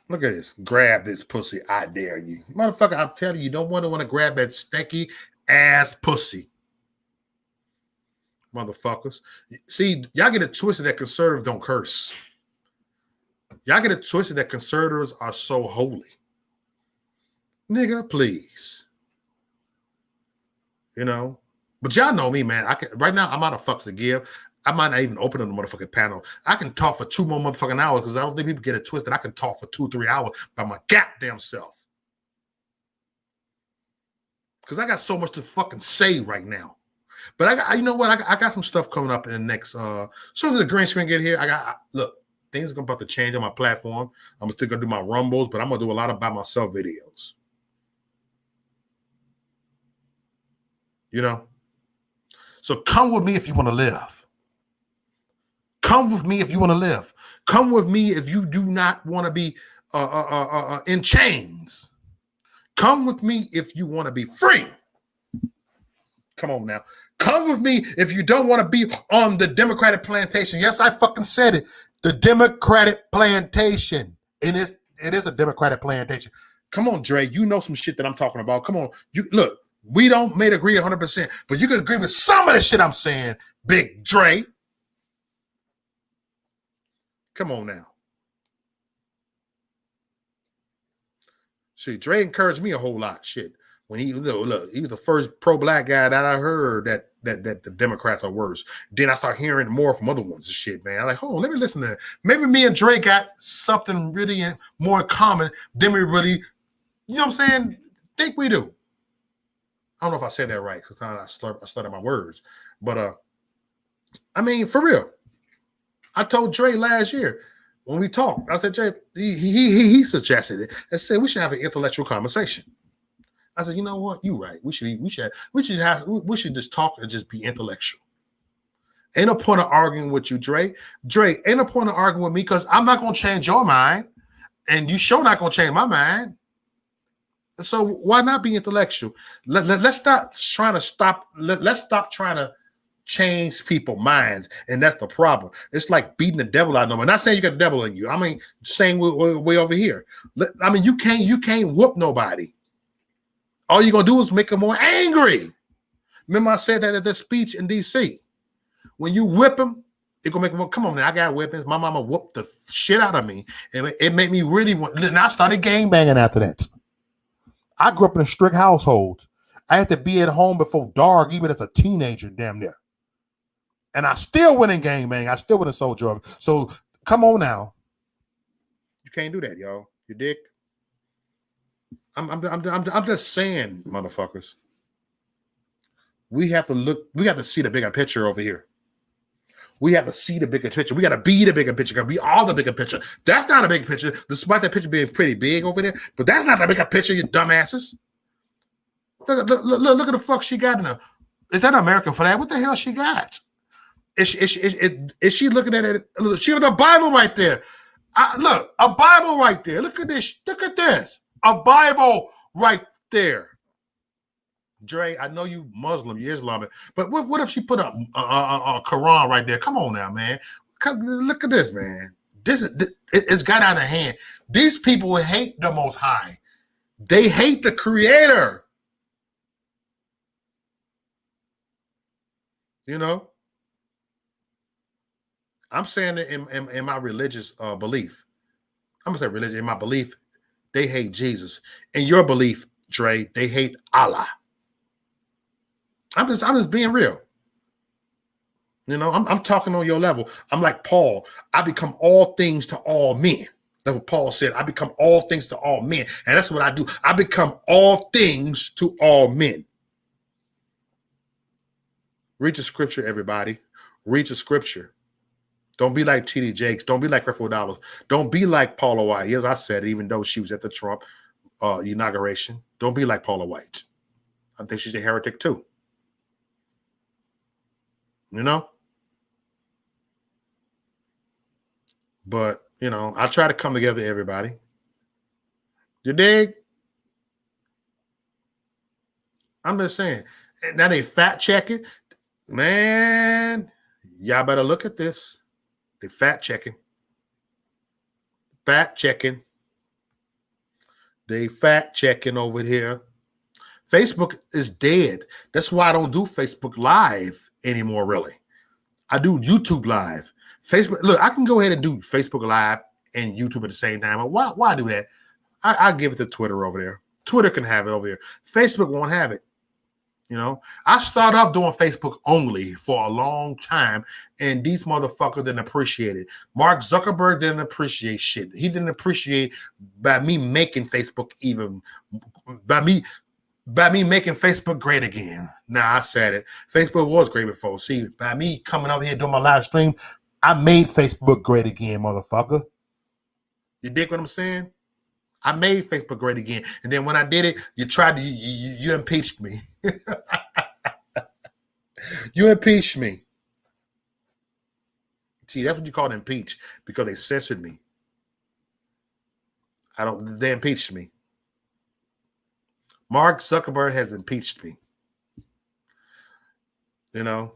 C: Look at this. Grab this pussy. I dare you. Motherfucker, I'm telling you, you don't want to grab that stinky ass pussy. Motherfuckers. See, y'all get it twisted that conservatives don't curse. Y'all get it twisted that conservatives are so holy. Nigga, please. You know? But y'all know me, man. Right now, I'm out of fucks to give. I might not even open up the motherfucking panel. I can talk for 2 more motherfucking hours because I don't think people get it twisted. I can talk for 2-3 hours by my goddamn self. Because I got so much to fucking say right now. But you know what? I got some stuff coming up in the next. Soon as the green screen get here, look, things are about to change on my platform. I'm still gonna do my rumbles, but I'm gonna do a lot of by myself videos. You know. So come with me if you want to live. Come with me if you want to live. Come with me if you do not want to be in chains. Come with me if you want to be free. Come on now. Come with me if you don't want to be on the Democratic plantation. Yes, I fucking said it. The Democratic plantation. It is a Democratic plantation. Come on, Dre. You know some shit that I'm talking about. Come on. Look, we don't may agree 100%, but you can agree with some of the shit I'm saying, Big Dre. Come on now. See, Dre encouraged me a whole lot. Shit. When he was the first pro-black guy that I heard that the Democrats are worse. Then I start hearing more from other ones and shit, man. I'm like, let me listen to that. Maybe me and Dre got something really more in common than we really, you know what I'm saying, think we do. I don't know if I said that right because I stuttered my words. But, I mean, for real. I told Dre last year when we talked, I said, Dre, he suggested it and said we should have an intellectual conversation. I said, you know what? You're right. We should just talk and just be intellectual. Ain't no point of arguing with you, Dre. Dre, ain't no point of arguing with me because I'm not gonna change your mind, and you sure not gonna change my mind. So why not be intellectual? Let's stop trying to stop. Let's stop trying to change people's minds, and that's the problem. It's like beating the devil out of them. I'm not saying you got the devil in you. I mean, same way over here. I mean, you can't whoop nobody. All you're gonna do is make them more angry. Remember, I said that at the speech in DC. When you whip them, it's gonna make them come on now. I got whippings. My mama whooped the shit out of me, and it made me really want. And I started gang banging after that. I grew up in a strict household. I had to be at home before dark, even as a teenager, damn near. And I still went in gang bang. I still went in sold drugs. So come on now. You can't do that, y'all. You dick. I'm just saying, motherfuckers. We have to look. We have to see the bigger picture over here. We have to see the bigger picture. We got to be the bigger picture. Got to be all the bigger picture. That's not a big picture, despite that picture being pretty big over there. But that's not the bigger picture, you dumbasses. Look at the fuck she got in there. Is that an American flag? What the hell she got? Is she looking at it? She got a Bible right there. Look, a Bible right there. Look at this. Look at this. A Bible right there. Dre, I know you Muslim, you Islamic, but what if she put a Quran right there? Come on now, man. Look at this, man. It's got out of hand. These people hate the Most High. They hate the Creator. You know? I'm saying it in my religious belief. I'm going to say religion. In my belief, they hate Jesus. In your belief, Dre, they hate Allah. I'm just being real. You know, I'm talking on your level. I'm like Paul. I become all things to all men. That's what Paul said. I become all things to all men. And that's what I do. I become all things to all men. Read the scripture, everybody. Read the scripture. Don't be like T.D. Jakes. Don't be like Creflo Dollar. Don't be like Paula White. Yes, I said it, even though she was at the Trump inauguration. Don't be like Paula White. I think she's a heretic too. You know? But, you know, I try to come together, everybody. You dig? I'm just saying. Now they fact checking. Man, y'all better look at this. They fact checking. Fact checking. They fact checking over here. Facebook is dead. That's why I don't do Facebook Live anymore, really. I do YouTube Live. Facebook, look, I can go ahead and do Facebook Live and YouTube at the same time. But why do that? I give it to Twitter over there. Twitter can have it over here. Facebook won't have it. You know, I started off doing Facebook only for a long time, and these motherfuckers didn't appreciate it. Mark Zuckerberg didn't appreciate shit. He didn't appreciate by me making Facebook by me making Facebook great again. Now I said it. Facebook was great before. See, by me coming over here doing my live stream, I made Facebook great again, motherfucker. You dig what I'm saying? I made Facebook great again. And then when I did it, you impeached me. You impeached me. See, that's what you call impeach, because they censored me. They impeached me. Mark Zuckerberg has impeached me. You know,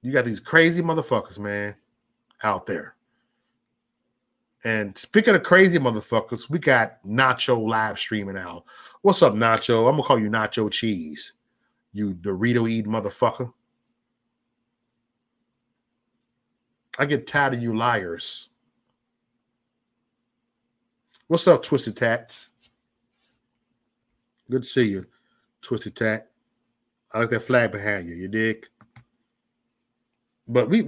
C: you got these crazy motherfuckers, man, out there. And speaking of crazy motherfuckers, we got Nacho live streaming out. What's up, Nacho? I'm going to call you Nacho Cheese. You Dorito-eating motherfucker. I get tired of you liars. What's up, Twisted Tats? Good to see you, Twisted Tat. I like that flag behind you. You dig? But we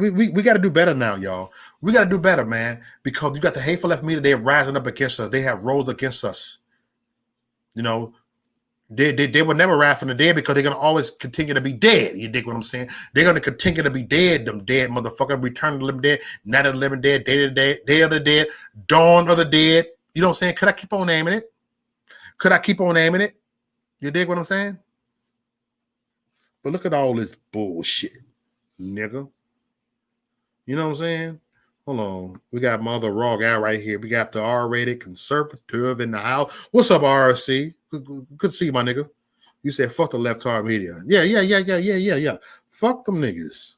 C: got to do better now, y'all. We got to do better, man, because you got the hateful left media. They're rising up against us. They have rose against us. You know, they will never rise from the dead, because they're going to always continue to be dead. You dig what I'm saying? They're going to continue to be dead, them dead motherfucker. Return of the living dead, night of the living dead, day of the dead, day of the dead, dawn of the dead. You know what I'm saying? Could I keep on naming it? Could I keep on naming it? You dig what I'm saying? But look at all this bullshit, nigga. You know what I'm saying? Hold on. We got Mother Raw guy right here. We got the R-rated conservative in the house. What's up, RC? Good to see you, my nigga. You said fuck the left hard media. Yeah. Fuck them niggas.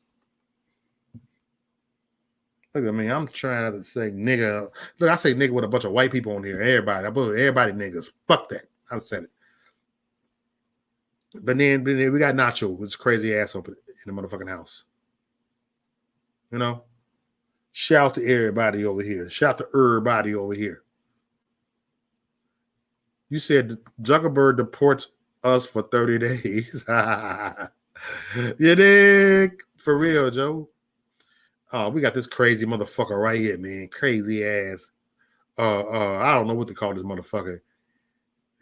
C: Look at me. I'm trying not to say nigga. Look, I say nigga with a bunch of white people on here. Everybody. I put everybody niggas. Fuck that. I said it. But then we got Nacho with his crazy ass up in the motherfucking house. You know? Shout out to everybody over here. Shout out to everybody over here. You said Zuckerberg deports us for 30 days. You dig? For real, Joe. Oh, we got this crazy motherfucker right here, man. Crazy ass. I don't know what to call this motherfucker.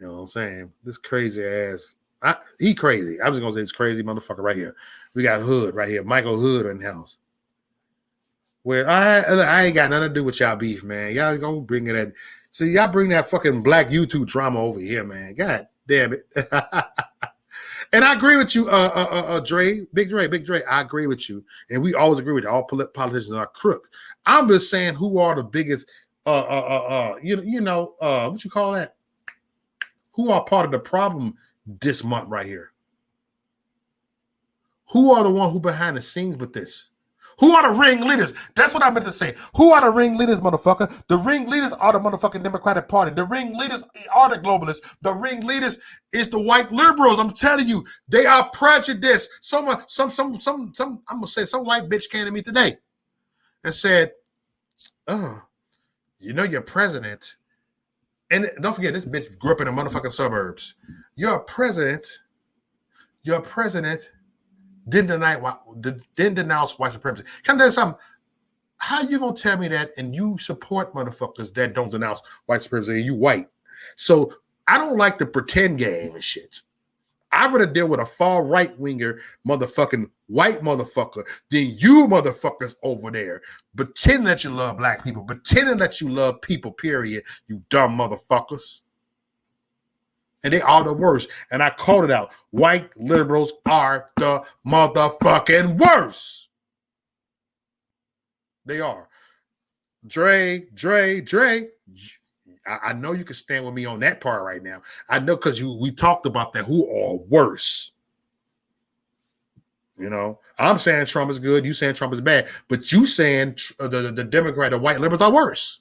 C: You know what I'm saying? This crazy ass. He crazy. I was gonna say this crazy motherfucker right here. We got Hood right here. Michael Hood in the house. Where I ain't got nothing to do with y'all beef, man. Y'all gonna bring it at. So y'all bring that fucking black YouTube drama over here, man. God damn it. And I agree with you, Big Dre. I agree with you. And we always agree with you. All politicians are crooks. I'm just saying who are the biggest, what you call that? Who are part of the problem this month right here? Who are the one who behind the scenes with this? Who are the ringleaders? That's what I meant to say. Who are the ringleaders, motherfucker? The ringleaders are the motherfucking Democratic Party. The ringleaders are the globalists. The ringleaders is the white liberals. I'm telling you, they are prejudiced. I'm gonna say some white bitch came to me today and said, "Oh, you know your president." And don't forget, this bitch grew up in the motherfucking suburbs. Your president didn't denounce white supremacy. Can I tell you something? How you gonna tell me that and you support motherfuckers that don't denounce white supremacy and you white? So I don't like the pretend game and shit. I'd rather deal with a far right-winger motherfucking white motherfucker than you motherfuckers over there. Pretend that you love black people. Pretending that you love people, period, you dumb motherfuckers. And they are the worst. And I called it out. White liberals are the motherfucking worst. They are. Dre. I know you can stand with me on that part right now. I know because we talked about that. Who are worse? You know, I'm saying Trump is good. You saying Trump is bad. But you saying the Democrat, the white liberals are worse.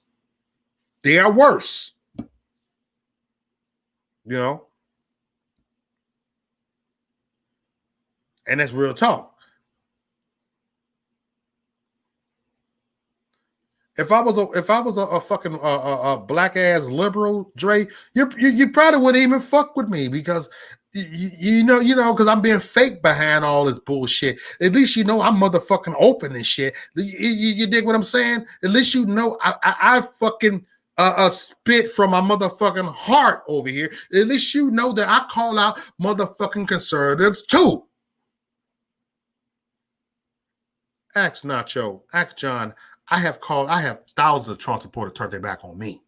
C: They are worse. You know, and that's real talk. If I was a fucking black ass liberal, Dre, you probably wouldn't even fuck with me because you know because I'm being fake behind all this bullshit. At least you know I'm motherfucking open and shit. You dig what I'm saying? At least you know I fucking. Spit from my motherfucking heart over here. At least you know that I call out motherfucking conservatives too. Ask Nacho, ask John. I have thousands of Trump supporters turn their back on me.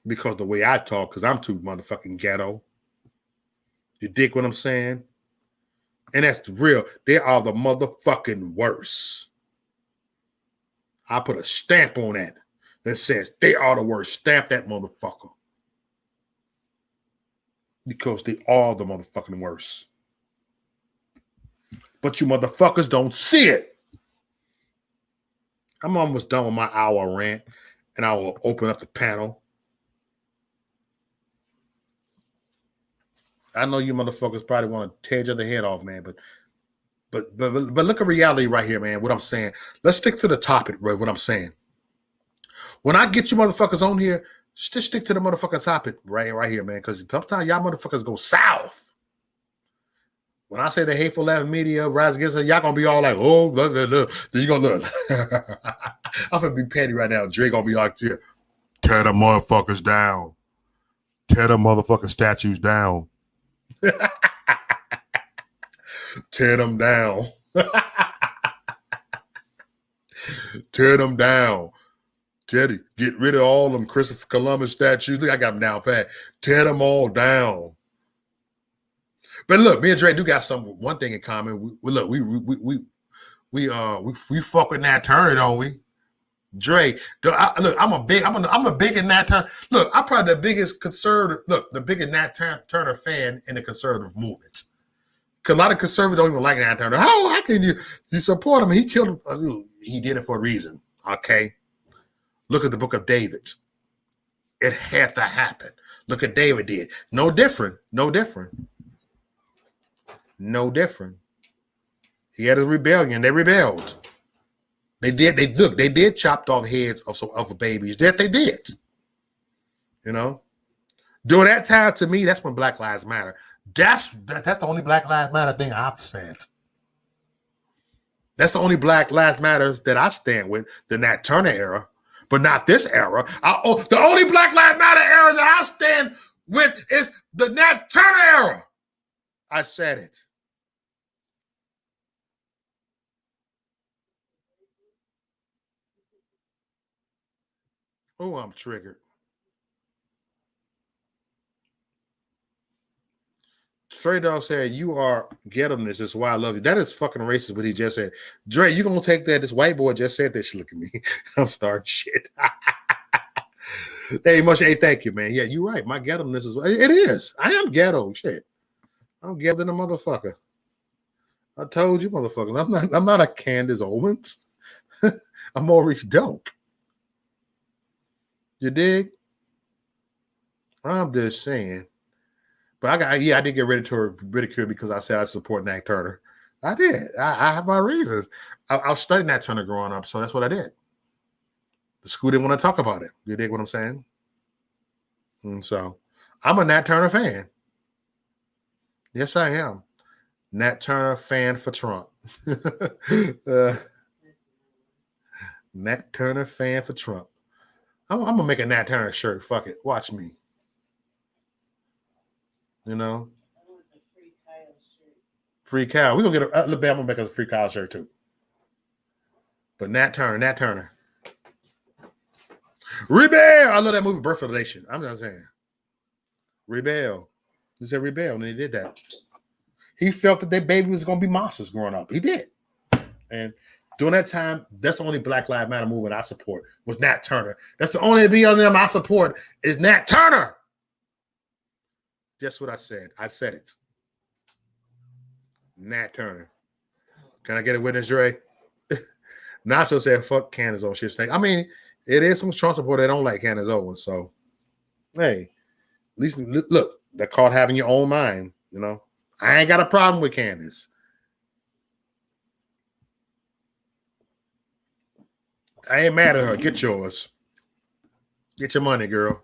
C: Because the way I talk, because I'm too motherfucking ghetto. You dig what I'm saying? And that's the real. They are the motherfucking worst. I put a stamp on that says they are the worst. Stamp that motherfucker. Because they are the motherfucking worst. But you motherfuckers don't see it. I'm almost done with my hour rant, and I will open up the panel. I know you motherfuckers probably want to tear each other head off, man, But look at reality right here, man. What I'm saying. Let's stick to the topic, bro. What I'm saying. When I get you motherfuckers on here, just stick to the motherfucking topic right here, man. Because sometimes y'all motherfuckers go south. When I say the hateful left media rise against it, y'all gonna be all like, oh, look. Then you gonna look. I'm gonna be petty right now. Dre gonna be like, tear the motherfuckers down. Tear the motherfucking statues down. Tear them down. Tear them down. Teddy, get rid of all them Christopher Columbus statues. Look, I got them down pat. Tear them all down. But look, me and Dre do got one thing in common. We fuck with Nat Turner, don't we? Dre, look, I'm a big Nat Turner. Look, I'm probably the biggest conservative. Look, the biggest Nat Turner fan in the conservative movement. Because a lot of conservatives don't even like Nat Turner. How can you support him? He killed him. He did it for a reason. Okay, look at the Book of David. It had to happen. Look at David did. No different. He had a rebellion. They rebelled. They did chopped off heads of babies. That they did. You know? During that time, to me, that's when Black Lives Matter. That's the only Black Lives Matter thing I've said. That's the only Black Lives Matter that I stand with, the Nat Turner era, but not this era. The only Black Lives Matter era that I stand with is the Nat Turner era. I said it. Oh, I'm triggered. Straight Dog said, "You are ghetto. This is why I love you." That is fucking racist, what he just said. Dre, you gonna take that? This white boy just said this. Look at me. I'm starting shit. Hey, Musha, hey, thank you, man. Yeah, you're right. My ghetto-ness is it is. I am ghetto. Shit. I'm ghetto than a motherfucker. I told you, motherfuckers. I'm not a Candace Owens. I'm Maurice Doak. You dig? I'm just saying. But I did get ridiculed because I said I support Nat Turner. I did. I have my reasons. I was studying Nat Turner growing up, so that's what I did. The school didn't want to talk about it. You dig what I'm saying? And so I'm a Nat Turner fan. Yes, I am. Nat Turner fan for Trump. Nat Turner fan for Trump. I'm gonna make a Nat Turner shirt. Fuck it. Watch me. You know. Free Kyle. We're gonna get I'm gonna make a Free Kyle shirt too. But Nat Turner. Rebel. I love that movie, Birth of a Nation. I'm not saying. Rebel. He said rebel, and he did that. He felt that their baby was gonna be monsters growing up. He did. And during that time, that's the only Black Lives Matter movement I support was Nat Turner. That's the only BLM I support is Nat Turner. Guess what I said? I said it. Nat Turner. Can I get a witness, Dre? Nacho said, fuck Candace Owens. Shit. I mean, it is some Trump supporters that don't like Candace Owens. So, hey, at least, look, they're called having your own mind, you know. I ain't got a problem with Candace. I ain't mad at her. Get yours. Get your money, girl.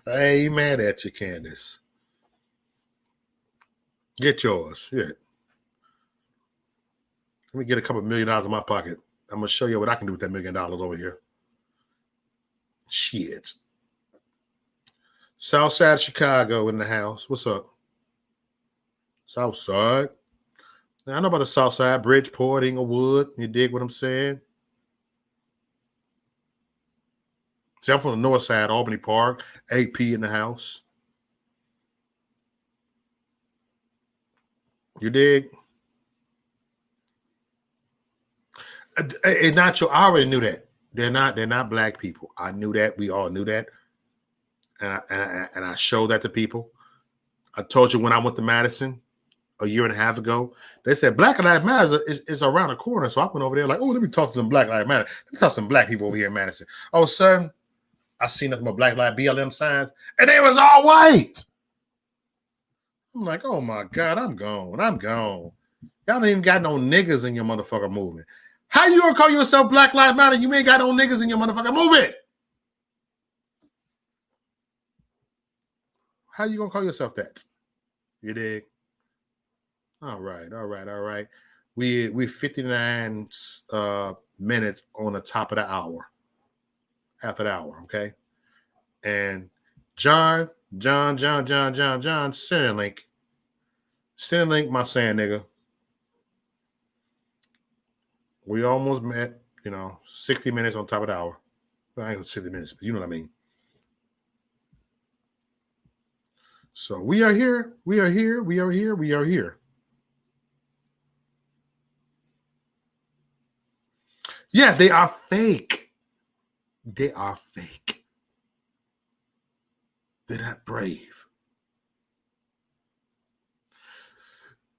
C: I ain't mad at you, Candace. Get yours. Yeah. Let me get a couple $1 million in my pocket. I'm going to show you what I can do with that $1 million over here. Shit. Southside Chicago in the house. What's up? Southside. Now, I know about the Southside, Bridgeport, Inglewood. You dig what I'm saying? See, I'm from the north side, Albany Park, AP in the house. You dig? And Nacho, I already knew that. They're not black people. I knew that. We all knew that. And I showed that to people. I told you when I went to Madison a year and a half ago, they said Black Lives Matter is around the corner. So I went over there like, oh, let me talk to some Black Lives Matter. Let me talk to some black people over here in Madison. All of a sudden, I seen nothing but Black Lives BLM signs, and they was all white. I'm like, oh my God, I'm gone. Y'all don't even got no niggas in your motherfucker movement. How you gonna call yourself Black Lives Matter? You ain't got no niggas in your motherfucker movement. How you gonna call yourself that? You dig? All right. We're 59 minutes on the top of the hour. After the hour, okay? And John, send a link. Send a link, my saying nigga. We almost met, 60 minutes on top of the hour. Well, I ain't 60 minutes, but you know what I mean. So we are here. Yeah, they are fake. They are fake. They're not brave.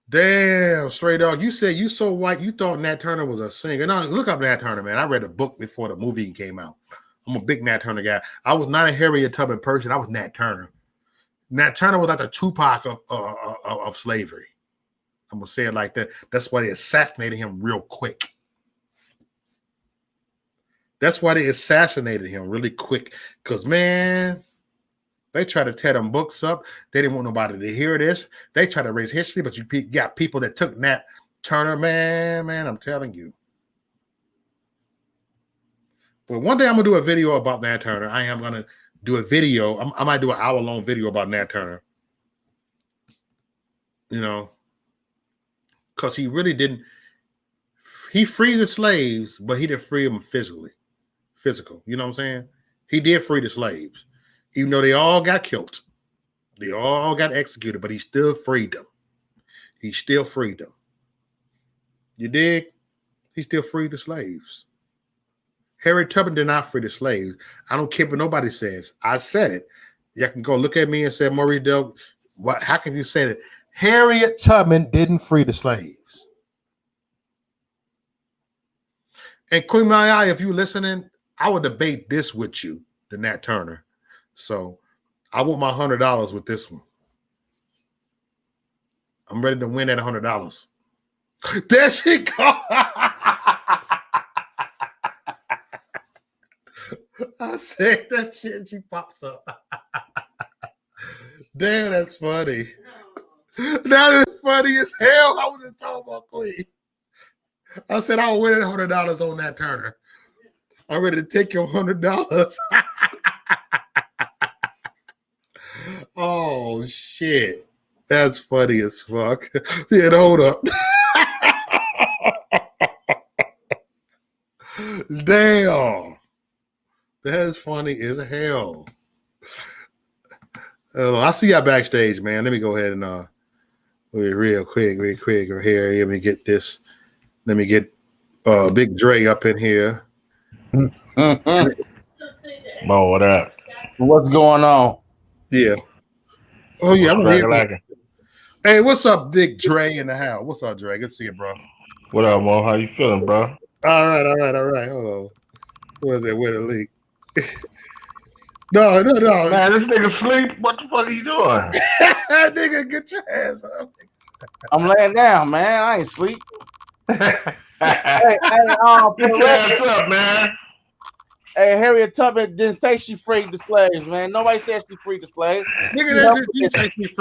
C: Damn, Stray Dog. You said you so white, you thought Nat Turner was a singer. No, look up Nat Turner, man. I read a book before the movie came out. I'm a big Nat Turner guy. I was not a Harriet Tubman person. I was Nat Turner. Nat Turner was like the Tupac of slavery. I'm going to say it like that. That's why they assassinated him real quick. That's why they assassinated him really quick. Because, man, they try to tear them books up. They didn't want nobody to hear this. They try to erase history, but you got people that took Nat Turner, man, I'm telling you. But one day I'm going to do a video about Nat Turner. I am going to do a video. I might do an hour-long video about Nat Turner. You know, because he really didn't. He freed the slaves, but he didn't free them physically. Physical. You know what I'm saying? He did free the slaves. Even though they all got killed. They all got executed, but he still freed them. He still freed them. You dig? He still freed the slaves. Harriet Tubman did not free the slaves. I don't care what nobody says. I said it. You can go look at me and say, Maurice Del, what? How can you say that? Harriet Tubman didn't free the slaves. And Queen Maya, if you're listening, I would debate this with you, the Nat Turner. So I want my $100 with this one. I'm ready to win that $100. There she go. I said that shit and she pops up. Damn, that's funny. That is funny as hell. I was just talking about Queen. I said I'll win $100 on Nat Turner. I'm ready to take your $100. Oh shit. That's funny as fuck. Yeah, hold up. Damn. That's funny as hell. I see y'all backstage, man. Let me go ahead and real quick right here. Let me get this. Let me get Big Dre up in here.
D: Mo, what up? What's going on?
C: Yeah. Oh yeah, I'm here. Hey, what's up, Big Dre in the house? What's up, Dre? Good to see you, bro.
D: What up, Mo? How you feeling, bro?
C: All right. Hold on. Where's that? Where the leak? No.
D: Man, this nigga sleep. What the fuck are you doing?
C: Nigga, get your ass up.
E: I'm laying down, man. I ain't sleep.
D: Get your ass up, man.
E: Hey, Harriet Tubman didn't say she freed the slaves, man. Nobody said she freed the slaves.
C: Nigga,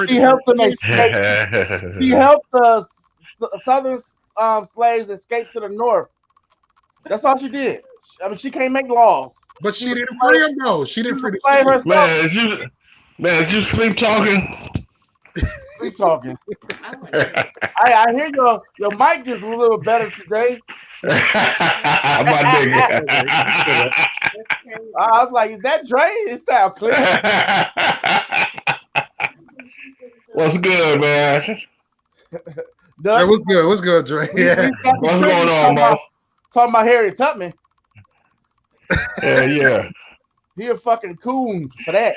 E: she helped them escape. She helped the southern slaves escape to the north. That's all she did. I mean, she can't make laws.
C: But she didn't free them, though. She didn't free the
E: slaves.
D: Man, you sleep talking?
E: Sleep talking. I hear your mic is a little better today.
D: My nigga.
E: I was like, is that Dre? It sounds clear.
D: What's good, man?
C: Hey, what's good? What's good, Dre? Yeah.
D: What's going on, bro?
E: Talking about Harriet Tubman.
D: Yeah.
E: He a fucking coon for that.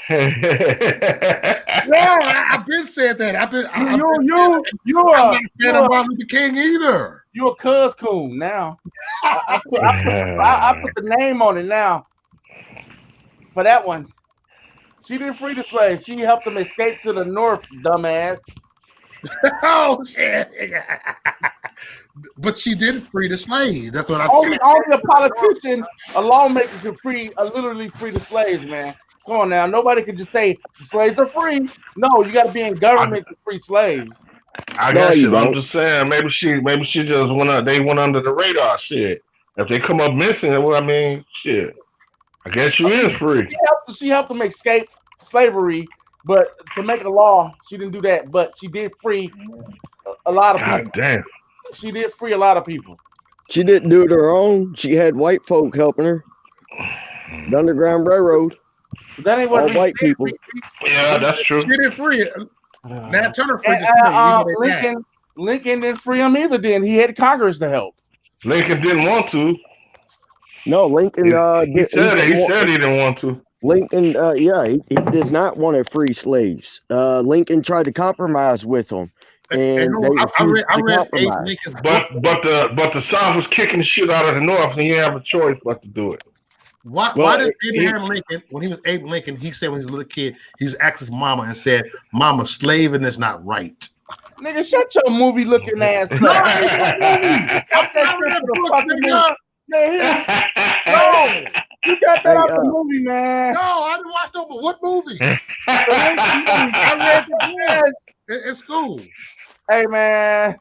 C: No, I've been saying that. I'm not a fan of Martin Luther King either.
E: You a cuz coon now. I put the name on it now. For that one. She didn't free the slaves. She helped them escape to the north, dumbass.
C: Oh shit. But she didn't free the slaves. That's what I'm saying.
E: Only a politician, a lawmaker can literally free the slaves, man. Come on now. Nobody can just say the slaves are free. No, you gotta be in government to free slaves.
D: I guess I'm just saying maybe she just went under the radar. Shit. If they come up missing, well, I mean, shit. I guess she is free.
E: She helped them escape slavery, but to make a law, she didn't do that. But she did free a lot of people.
D: God damn.
E: She did free a lot of people.
F: She didn't do it her own. She had white folk helping her. The Underground Railroad.
E: That ain't what
F: all white people.
D: Yeah, that's true.
C: She didn't free it. Nat Turner freed
E: Lincoln didn't free him either. Then he had Congress to help.
D: Lincoln didn't want to.
F: No, Lincoln.
D: He said he didn't want to.
F: Lincoln, he did not want to free slaves. Lincoln tried to compromise with them, and
C: I read Abe Lincoln's book.
D: But the South was kicking the shit out of the North, and he didn't have a choice but to do it.
C: Why did Abraham Lincoln, when he was Abe Lincoln, he said when he was a little kid, he's asked his mama and said, "Mama, slaving is not right."
E: Nigga, shut your movie looking ass up. No, you got that out the movie, man.
C: No, I didn't watch no. But what movie?
E: I read the
C: in school.
E: Hey, man,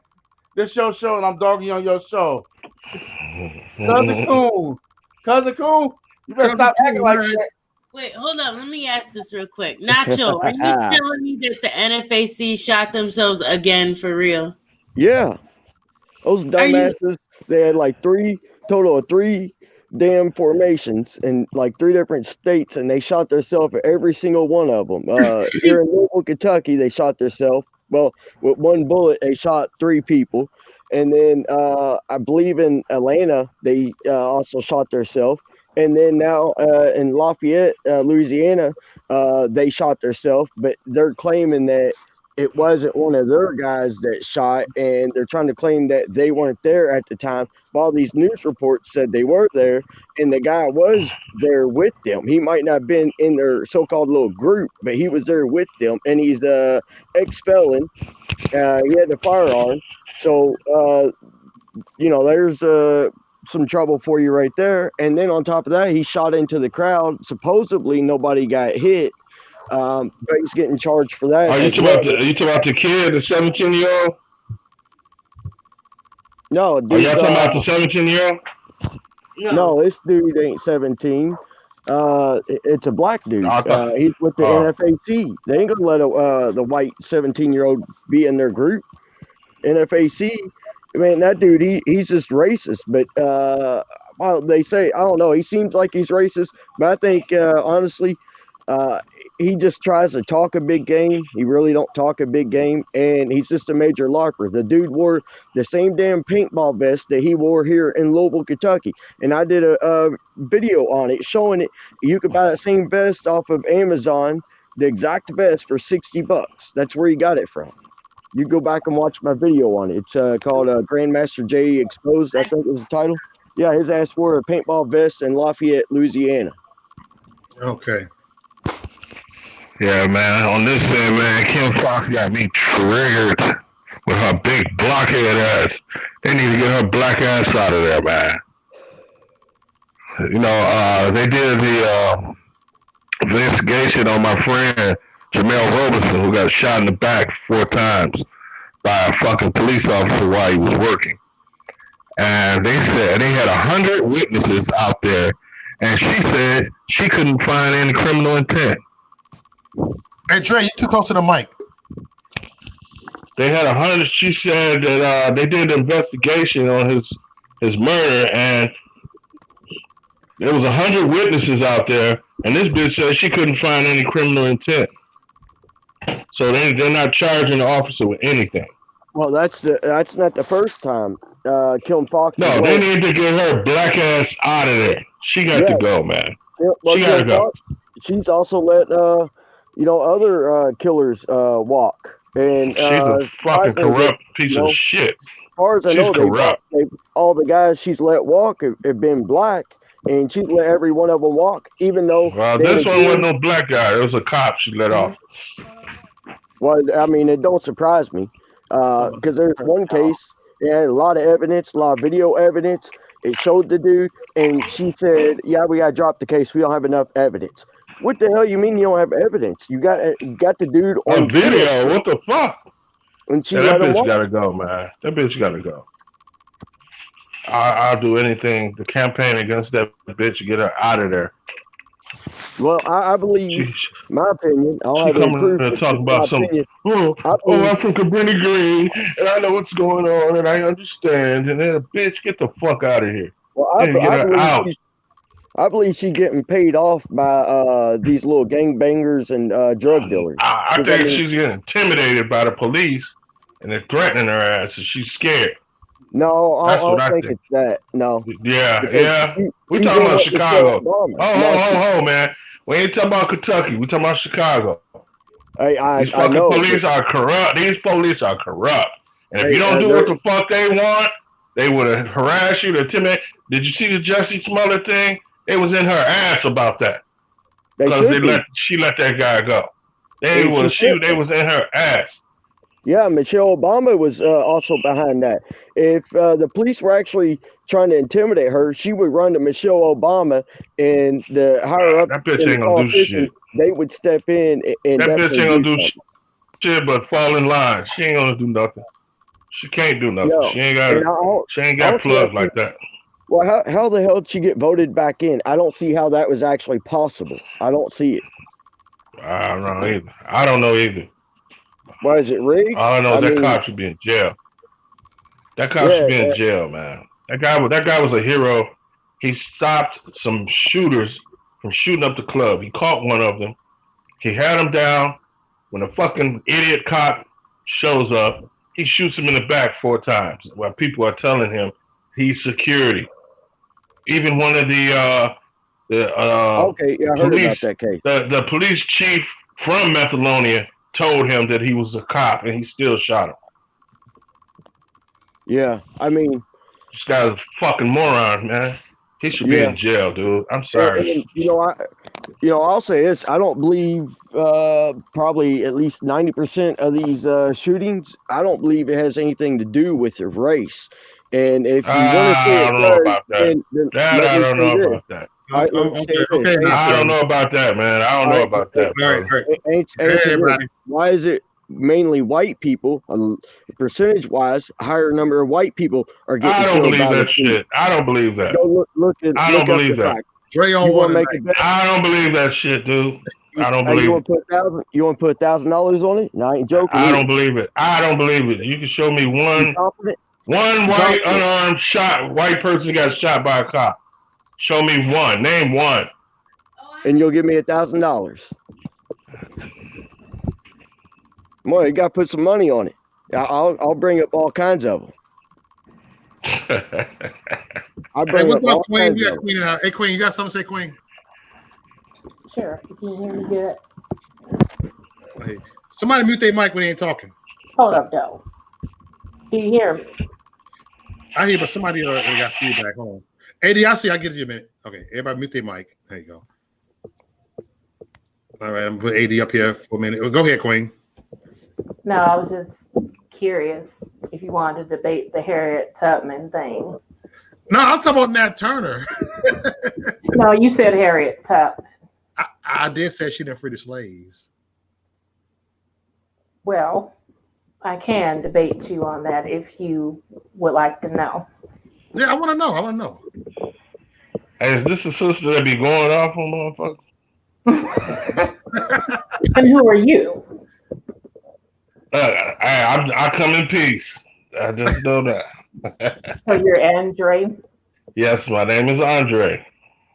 E: this your show, and I'm dogging on your show. Cousin Coon, you better stop acting like that.
G: Wait, hold up. Let me ask this real quick. Nacho, are you telling me that the NFAC shot themselves again for real?
F: Yeah. Those dumbasses, they had like total of three damn formations in like 3 different states, and they shot themselves at every single one of them. Here in Louisville, Kentucky, they shot themselves. Well, with one bullet, they shot 3 people. And then I believe in Atlanta, they also shot themselves. And then now in Lafayette, Louisiana, they shot themselves, but they're claiming that it wasn't one of their guys that shot, and they're trying to claim that they weren't there at the time. While these news reports said they were there, and the guy was there with them. He might not have been in their so-called little group, but he was there with them, and he's the ex-felon. He had the firearm. So, there's some trouble for you right there. And then on top of that, he shot into the crowd. Supposedly nobody got hit, but he's getting charged for that.
D: Are you talking about the kid, the 17-year-old?
F: No, dude,
D: are y'all talking about the 17-year-old?
F: No, this dude ain't 17. It's a black dude. He's with the NFAC. They ain't gonna let the white 17-year-old be in their group. NFAC, man, that dude, he's just racist. But well, they say, I don't know, he seems like he's racist, but I think honestly, he just tries to talk a big game. He really don't talk a big game, and he's just a major larper. The dude wore the same damn paintball vest that he wore here in Louisville, Kentucky, and I did a video on it showing it. You could buy that same vest off of Amazon, the exact vest, for $60. That's where he got it from. You go back and watch my video on it. It's called Grandmaster J Exposed, I think is the title. Yeah, his ass wore a paintball vest in Lafayette, Louisiana.
C: Okay.
D: Yeah, man. On this end, man, Kim Fox got me triggered with her big blockhead ass. They need to get her black ass out of there, man. They did the investigation on my friend Jamel Roberson, who got shot in the back 4 times by a fucking police officer while he was working. And they said they had 100 witnesses out there, and she said she couldn't find any criminal intent.
C: Hey, Dre, you too close to the mic.
D: They had 100. She said that they did an investigation on his murder, and there was 100 witnesses out there, and this bitch said she couldn't find any criminal intent. So they're not charging the officer with anything.
F: Well, that's not the first time Kim Fox.
D: No, they need to get her black ass out of there. She got to go, man. Yeah, well, she got to go.
F: She's also let other killers walk, and
D: she's a fucking corrupt piece of shit.
F: As far as I know, all the guys she's let walk have been black, and she let every one of them walk, even though.
D: Well, this one wasn't no black guy. It was a cop she let off.
F: Well, I mean, it don't surprise me, because there's one case, it had a lot of evidence, a lot of video evidence. It showed the dude, and she said, "Yeah, we gotta drop the case. We don't have enough evidence." What the hell you mean you don't have evidence? You got the dude on
D: video. What the fuck?
F: And she
D: that bitch gotta go, man. That bitch gotta go. I'll do anything to campaign against that bitch to get her out of there.
F: Well, I believe, my opinion.
D: She coming to talk about some. I'm from Cabrini Green, and I know what's going on, and I understand. And then, bitch, get the fuck out of here.
F: Well, I believe she's getting paid off by these little gangbangers and drug dealers.
D: I think she's getting intimidated by the police, and they're threatening her ass, and she's scared.
F: No, I
D: That's what
F: don't
D: I
F: think
D: think.
F: it's that. No.
D: Yeah,
F: Because
D: yeah. We
F: she
D: talking
F: went
D: about
F: up to
D: Chicago.
F: Obama.
D: Oh, man. We ain't talking about Kentucky. We talking about Chicago. These
F: I
D: fucking
F: know.
D: police are corrupt. These police are corrupt. And if
F: Hey,
D: you don't do what the fuck they want, they would have harassed you. Intimidate. Did you see the Jussie Smollett thing? It was in her ass about that because she let that guy go. They was in her ass.
F: Yeah, Michelle Obama was also behind that. If the police were actually trying to intimidate her, she would run to Michelle Obama, and the higher up
D: that bitch
F: in
D: ain't
F: the
D: gonna do
F: politicians,
D: shit.
F: they would step in and
D: That bitch
F: definitely
D: ain't gonna
F: do
D: do shit but fall in line. She ain't gonna do nothing. She can't do nothing.
F: No,
D: She ain't got plugged like that.
F: Well, how the hell did she get voted back in? I don't see how that was actually possible. I don't see it.
D: I don't know either.
F: Why is it rigged?
D: All I know is that cop should be in jail. That cop should be in jail, man. That guy was a hero. He stopped some shooters from shooting up the club. He caught one of them. He had him down. When a fucking idiot cop shows up, he shoots him in the back 4 times while people are telling him he's security. Even one of the
F: okay, yeah, I heard about that case.
D: The police chief from Methalonia told him that he was a cop, and he still shot him.
F: Yeah, I mean,
D: this guy's a fucking moron, man. He should be in jail, dude. I'm sorry.
F: And, I'll say this: I don't believe probably at least 90% of these shootings. I don't believe it has anything to do with your race. And if you want to say
D: I don't know about that. I don't know about that.
C: Okay,
D: I don't know about that, man. I don't know about that.
F: Everybody. Why is it mainly white people, percentage-wise, a higher number of white people are getting killed?
D: I don't believe that shit. I don't believe that.
F: I don't believe that.
D: I don't believe that shit, dude. I don't believe it.
F: You want to put $1,000 on it? No, I ain't joking.
D: I don't believe it. I don't believe it. You can show me one white unarmed white person got shot by a cop. Show me one. Name one.
F: And you'll give me $1,000. Come on, you got to put some money on it. I'll bring up all kinds of them.
C: What's up, Queen? Hey, Queen, you got something to say, Queen?
H: Sure. Can you hear me good?
C: Hey, somebody mute their mic when they ain't talking.
H: Hold up, though. Do you hear me?
C: I hear, but somebody got feedback. Hold on. AD, I see. I'll give you a minute. Okay, everybody mute their mic. There you go. All right, I'm going to put AD up here for a minute. Go ahead, Queen.
H: No, I was just curious if you wanted to debate the Harriet Tubman thing.
C: No, I'm talking about Nat Turner.
H: No, you said Harriet Tubman.
C: I did say she didn't free the slaves.
H: Well, I can debate you on that if you would like to know.
C: Yeah, I want to know.
D: Hey, is this the sister that be going off on motherfuckers?
H: And who are you?
D: I come in peace. I just know that.
H: So you're Andre?
D: Yes, my name is Andre.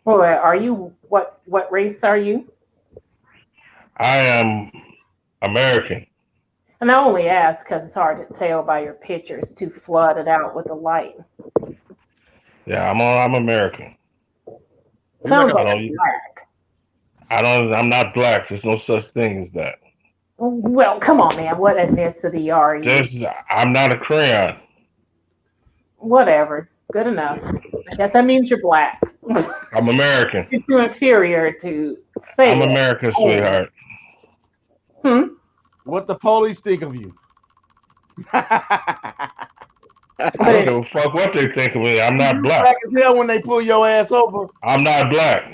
H: Well, are you what race are you?
D: I am American.
H: And I only ask because it's hard to tell by your pictures, too flooded out with the light.
D: Yeah, I'm American.
H: Sounds like black.
D: I'm not black. There's no such thing as that.
H: Well, come on, man. What ethnicity are you?
D: I'm not a crayon.
H: Whatever. Good enough. I guess that means you're black.
D: I'm American.
H: You're too inferior to say
D: I'm American, sweetheart.
E: What the police think of you?
D: I don't give a fuck what they think of me. I'm not black.
E: Black as hell when they pull your ass over.
D: I'm not black.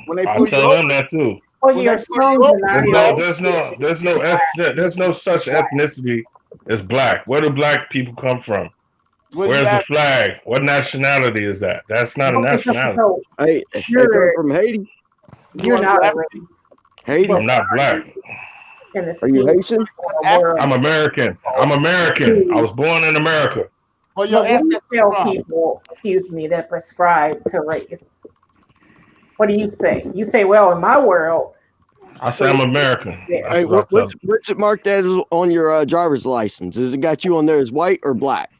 E: When they
D: I'll tell them that too.
H: Well, you're strong.
D: There's no such ethnicity as black. Where do black people come from? Where's the flag? What nationality is that? That's not a nationality.
F: Hey, they come from Haiti.
H: You're not a race.
F: Haiti.
D: I'm not black.
F: Are you Haitian?
D: I'm American. I'm American. I was born in America.
H: Well, you tell people, that prescribe to race. What do you say? You say, well, in my world.
D: I say I'm American.
F: Hey, what's it marked as on your driver's license? Has it got you on there as white or black?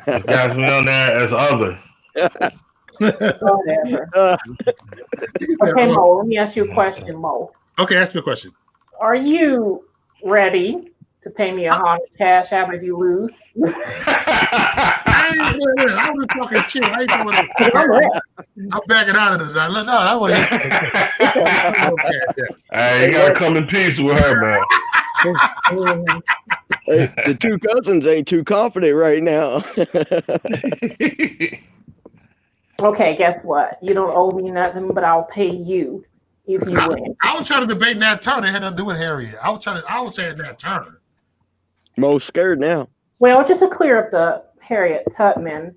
D: It got me on there as other.
H: Whatever. Okay, Mo, let me ask you a question, Mo.
C: Okay, ask me a question.
H: Are you ready to pay me $100 cash out if you lose?
C: I was talking shit. I ain't doing it. I'm backing out of this. No, I want to.
D: Hey, you gotta come in peace with her, man.
F: Hey, the two cousins ain't too confident right now.
H: Okay, guess what? You don't owe me nothing, but I'll pay you if you win.
C: I was trying to debate Nat Turner. It had nothing to do with Harriet. I was saying Nat Turner.
F: Most scared now.
H: Well, just to clear up the Harriet Tubman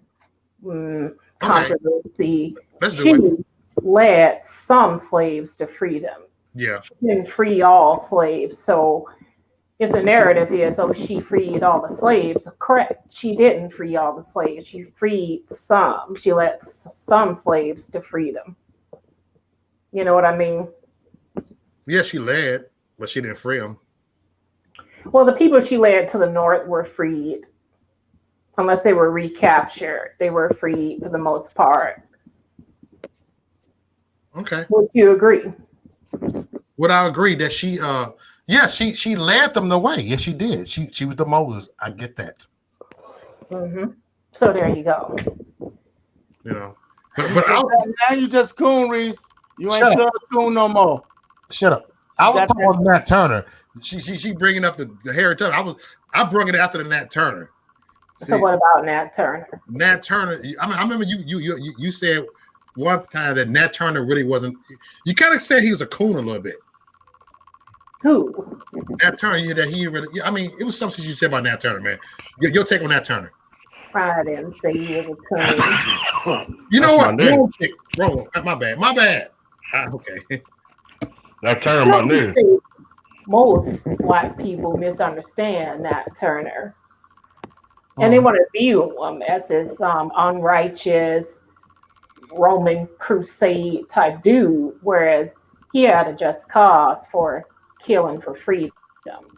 H: controversy, she led some slaves to freedom.
C: Yeah.
H: She didn't free all slaves. So if the narrative is, oh, she freed all the slaves, correct. She didn't free all the slaves. She freed some. She led some slaves to freedom. You know what I mean?
C: Yeah, she led, but she didn't free them.
H: Well, the people she led to the north were freed. Unless they were recaptured, they were freed for the most part.
C: Okay.
H: Would you agree?
C: Would I agree that she she led them the way? Yes, she did. She was the Moses. I get that.
H: Mm-hmm. So there you go.
C: You know, but
E: now you just coon, Reese. You ain't still coon no more.
C: Shut up. I was talking about Nat Turner. She bringing up the Harriet Tubman. I brought it after the Nat Turner.
H: So what about Nat Turner?
C: Nat Turner. I remember you said one time that Nat Turner really wasn't. You kind of said he was a coon a little bit.
H: Who?
C: Nat Turner. That he really. I mean, it was something you said about Nat Turner, man. Your take on Nat Turner.
H: I didn't say he was a coon.
C: You know what? Wrong. My bad. Okay.
D: Nat Turner, my nigga.
H: Most Black people misunderstand Nat Turner. And they want to view him as this unrighteous Roman crusade type dude, whereas he had a just cause for killing for freedom.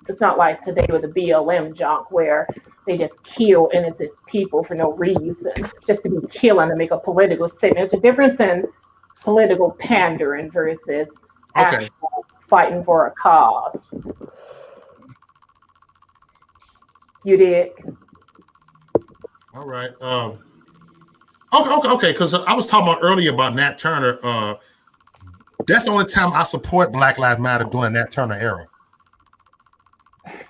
H: It's not like today with the BLM junk where they just kill innocent people for no reason, just to be killing to make a political statement. There's a difference in political pandering versus actual fighting for a cause. You did.
C: All right. Okay. Because I was talking about earlier about Nat Turner. That's the only time I support Black Lives Matter during Nat Turner era.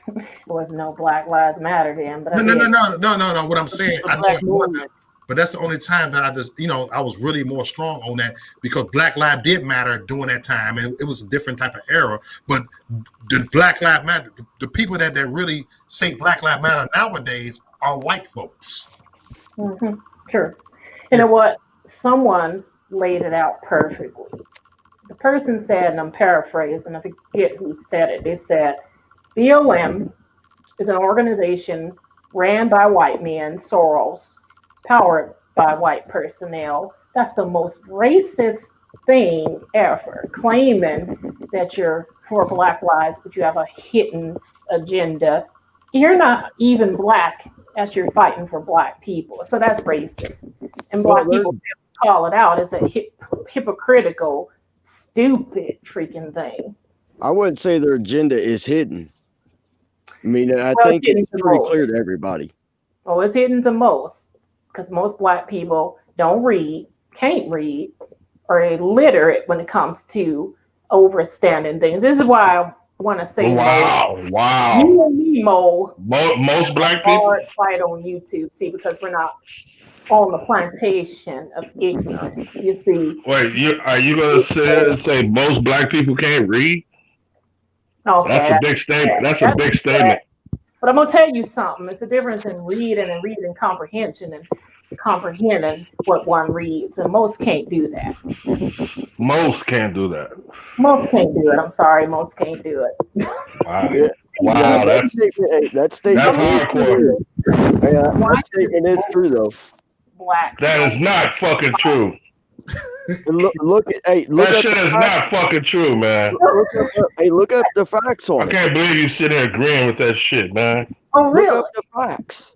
H: There was no Black Lives Matter then, but
C: no. What I'm saying, I know it wasn't, but that's the only time that I just, I was really more strong on that because Black Lives did matter during that time, and it was a different type of era. But the Black Lives Matter, the people that really say Black Lives Matter nowadays are white folks.
H: Mm-hmm. Sure. You know what? Someone laid it out perfectly. The person said, and I'm paraphrasing, I forget who said it. They said, BLM is an organization ran by white men, Soros, powered by white personnel. That's the most racist thing ever, claiming that you're for Black lives, but you have a hidden agenda. You're not even Black as you're fighting for Black people. So that's racist. And Black people call it out as a hypocritical, stupid freaking thing.
F: I wouldn't say their agenda is hidden. I mean, I think it's pretty clear to everybody.
H: Oh, it's hidden to most, because most Black people don't read, can't read, or illiterate when it comes to overstanding things. This is why I want to say,
D: wow,
H: you and me, Mo,
D: most Black people
H: hard fight on YouTube. See, because we're not on the plantation of ignorance. You see.
D: Wait, are you going to say most Black people can't read?
H: Okay,
D: that's a big statement. That's a big statement.
H: But I'm gonna tell you something. It's a difference in reading and reading comprehension and comprehending what one reads, and most can't do that.
D: Most can't do that.
H: Most can't do it. I'm sorry, most can't do it.
D: Wow, that's
F: hardcore. Yeah, that statement is true though.
H: Black.
D: That is not fucking true.
F: Look
D: that shit is not fucking true, man.
F: Look up the facts on it.
D: I can't believe you sitting there agreeing with that shit, man.
H: Oh, really?
F: Look up the facts.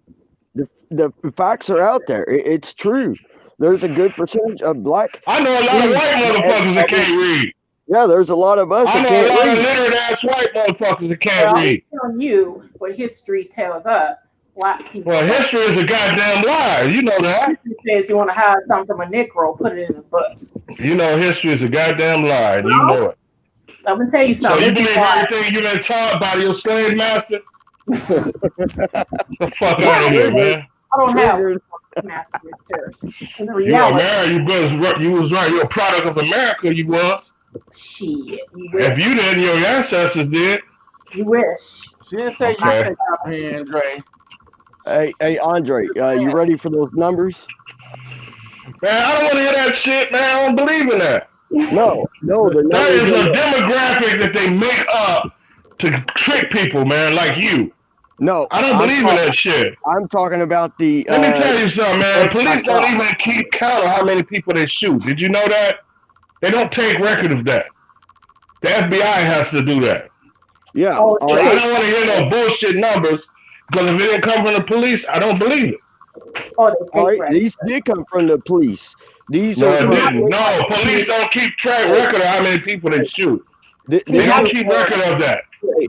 F: the facts are out there. It's true. There's a good percentage of black.
D: I know a lot of white motherfuckers that can't read.
F: Yeah, there's a lot of us.
D: I
F: that
D: know
F: can't
D: a lot
F: read.
D: of literate ass white motherfuckers that can't read.
H: I'm telling you what history tells us. Black people.
D: Well, history is a goddamn lie. You know that.
H: History says you want to hide something from a Negro, put it in a book.
D: You know history is a goddamn lie, and you know it.
H: I'm gonna tell you
D: So
H: something.
D: you believe everything you've been taught by your slave master? The fuck out of here, man.
H: I don't have a master, sir. In
D: You
H: reality,
D: American, you was right. You're a product of America, you was.
H: shit. You wish.
D: If you didn't, your ancestors did.
H: You wish.
E: She didn't say
D: Okay.
E: you said out here, Andre.
F: Hey, Andre, you ready for those numbers?
D: Man, I don't want to hear that shit, man. I don't believe in that.
F: No, the
D: That is a
F: numbers.
D: demographic that they make up to trick people, man, like you.
F: No,
D: I don't believe in that shit.
F: I'm talking about the.
D: Let me tell you something, man. Police don't
F: God.
D: even keep count of how many people they shoot. Did you know that? They don't take record of that. The FBI has to do that.
F: Yeah.
H: Oh,
F: all
D: I
F: right.
D: don't want to hear no bullshit numbers, because if it didn't come from the police, I don't believe it.
H: Oh, they
F: All
H: take
F: right.
H: record.
F: These did come from the police. These
D: No,
F: are.
D: it didn't. No, police don't keep track record of how many people they shoot. They don't keep record of that.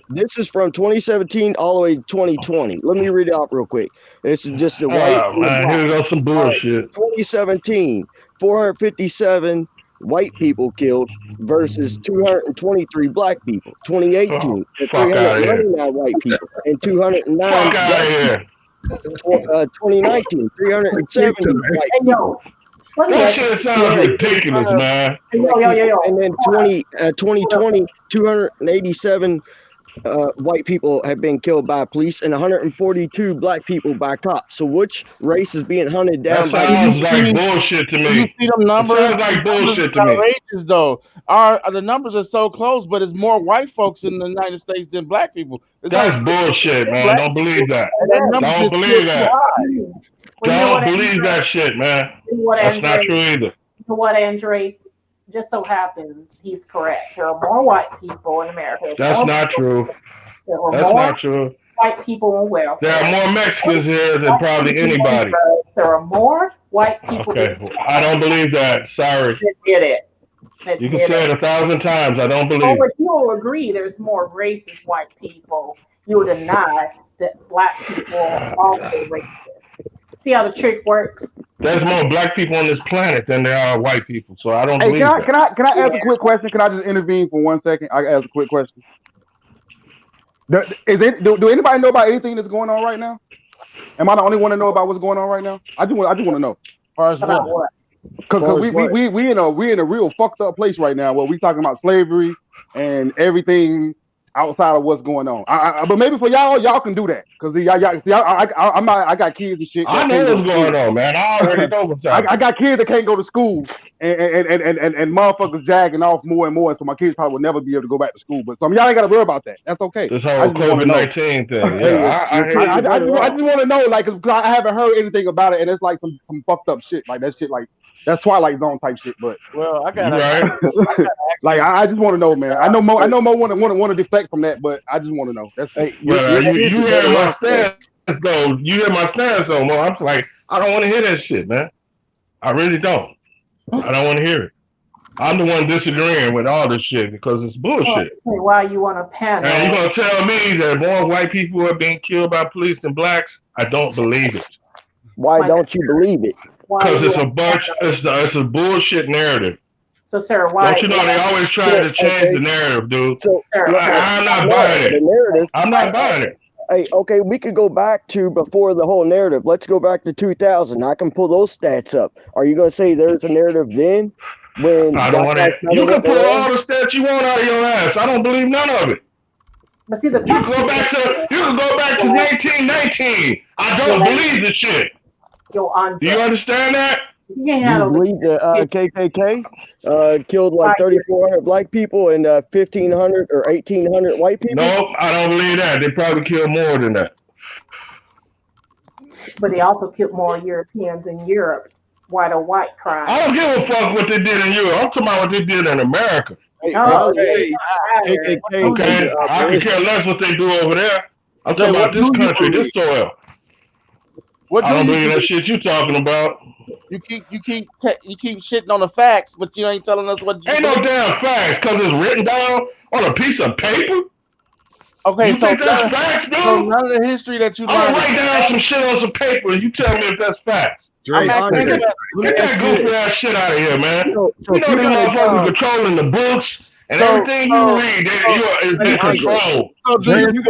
F: This is from 2017 all the way to 2020. Let me read it out real quick. This is just the white.
D: Oh, man, here goes some bullshit.
F: 2017, 457 white people killed versus 223 black people. 2018,
D: Fuck outta here.
F: 399 white people and 209
D: Fuck
F: black
D: out of here.
F: people. 2019, 370 white
H: Hey, yo. Let me
D: That
H: ask you-
D: shit sounds ridiculous, man.
H: Yo.
F: And then 2020, 287 white people have been killed by police and 142 black people by cops. So which race is being hunted down
D: That
F: by
D: sounds like bullshit to
E: You
D: me.
E: see them numbers?
D: Sounds like bullshit to me.
E: Outrageous, though. The numbers are so close, but it's more white folks in the United States than black people. It's
D: That's
E: like-
D: bullshit, man. Don't believe that.
E: and that number
D: Don't
E: just
D: believe
E: gets
D: that.
H: Well, you know
D: Don't
H: what,
D: believe
H: Andre?
D: that shit, man.
H: You know what,
D: That's not
H: Andre?
D: true either.
H: You know what, Andre? Just so happens he's correct. There are more white people in America.
D: That's not true.
H: There are
D: That's
H: more
D: not true.
H: white people on welfare.
D: There are more Mexicans here than probably anybody.
H: There are more white people.
D: Okay, I don't believe that. Sorry.
H: Admit it.
D: You can say it 1,000 times. I don't
H: Oh,
D: believe
H: but
D: it.
H: you will agree there's more racist white people. You will deny that black people are also racist. See how the trick works?
D: There's more black people on this planet than there are white people, so I don't
I: Hey,
D: believe that.
I: can I ask a quick question? Can I just intervene for 1 second? I ask a quick question. Do anybody know about anything that's going on right now? Am I the only one to know about what's going on right now? I just want to know.
E: As far as
H: About
E: what?
H: what?
I: Because we in a real fucked up place right now where we talking about slavery and everything outside of what's going on. But maybe for y'all can do that because I got kids and shit.
D: I know what's going on, man. I already know what's happening.
I: I got kids that can't go to school and motherfuckers jagging off more and more, so my kids probably will never be able to go back to school. But some of y'all ain't got to worry about that. That's okay.
D: This
I: I
D: whole
I: just wanna know.
D: COVID-19 thing. Yeah, I hear
I: I
D: you.
I: just want to know, like, 'cause I haven't heard anything about it, and it's like some fucked up shit, like that shit, like that's Twilight Zone type shit. But
E: Well, I
D: You
E: got
D: right?
I: like, I just want to know, man. I know Mo want to deflect from that, but I just want to know. That's
D: Well, you hear my stance, though. You hear my stance, though, Mo. I'm like, I don't want to hear that shit, man. I really don't. I don't want to hear it. I'm the one disagreeing with all this shit because it's bullshit.
H: Why you want to panic?
D: And you're going to tell me that more white people are being killed by police than blacks? I don't believe it.
F: Why don't you believe it?
D: Because it's a bunch, it's a bullshit narrative.
H: So, sir, why?
D: Don't you know they always try to change the narrative, dude?
F: So
D: I'm not buying
F: the
D: it.
F: narrative.
D: I'm not buying it.
F: Hey, okay, we could go back to before the whole narrative. Let's go back to 2000. I can pull those stats up. Are you going to say there's a narrative then? When
D: I don't want
F: Black
D: to.
F: Lives
D: You
F: Matter
D: can
F: went
D: pull
F: down?
D: all the stats you want out of your ass. I don't believe none of it.
H: But see, the
D: You can go back to 1919. I don't believe the shit.
H: Yo,
D: Do you understand that?
H: You can't
F: Do you
H: handle
F: believe the KKK killed like 3,400 black people and 1,500 or 1,800 white people?
D: Nope, I don't believe that. They probably killed more than that.
H: But they also killed more Europeans in Europe. Why the white crime?
D: I don't give a fuck what they did in Europe. I'm talking about what they did in America.
H: Oh,
F: KKK.
D: Okay, I can care less what they do over there. I'm talking about this country, this soil.
E: What
D: I don't believe that shit you talking about.
E: You keep shitting on the facts, but you ain't telling us what.
D: Ain't no damn facts because it's written down on a piece of paper.
E: Okay,
D: you
E: so
D: think that's facts, dude?
E: So none of the history that you
D: I'm
E: learned.
D: gonna write down some shit on some paper, and you tell me if that's facts.
C: Dre,
D: get that goofy ass shit out of here, man. You know these motherfuckers controlling the books and everything you read is been controlled. Everything you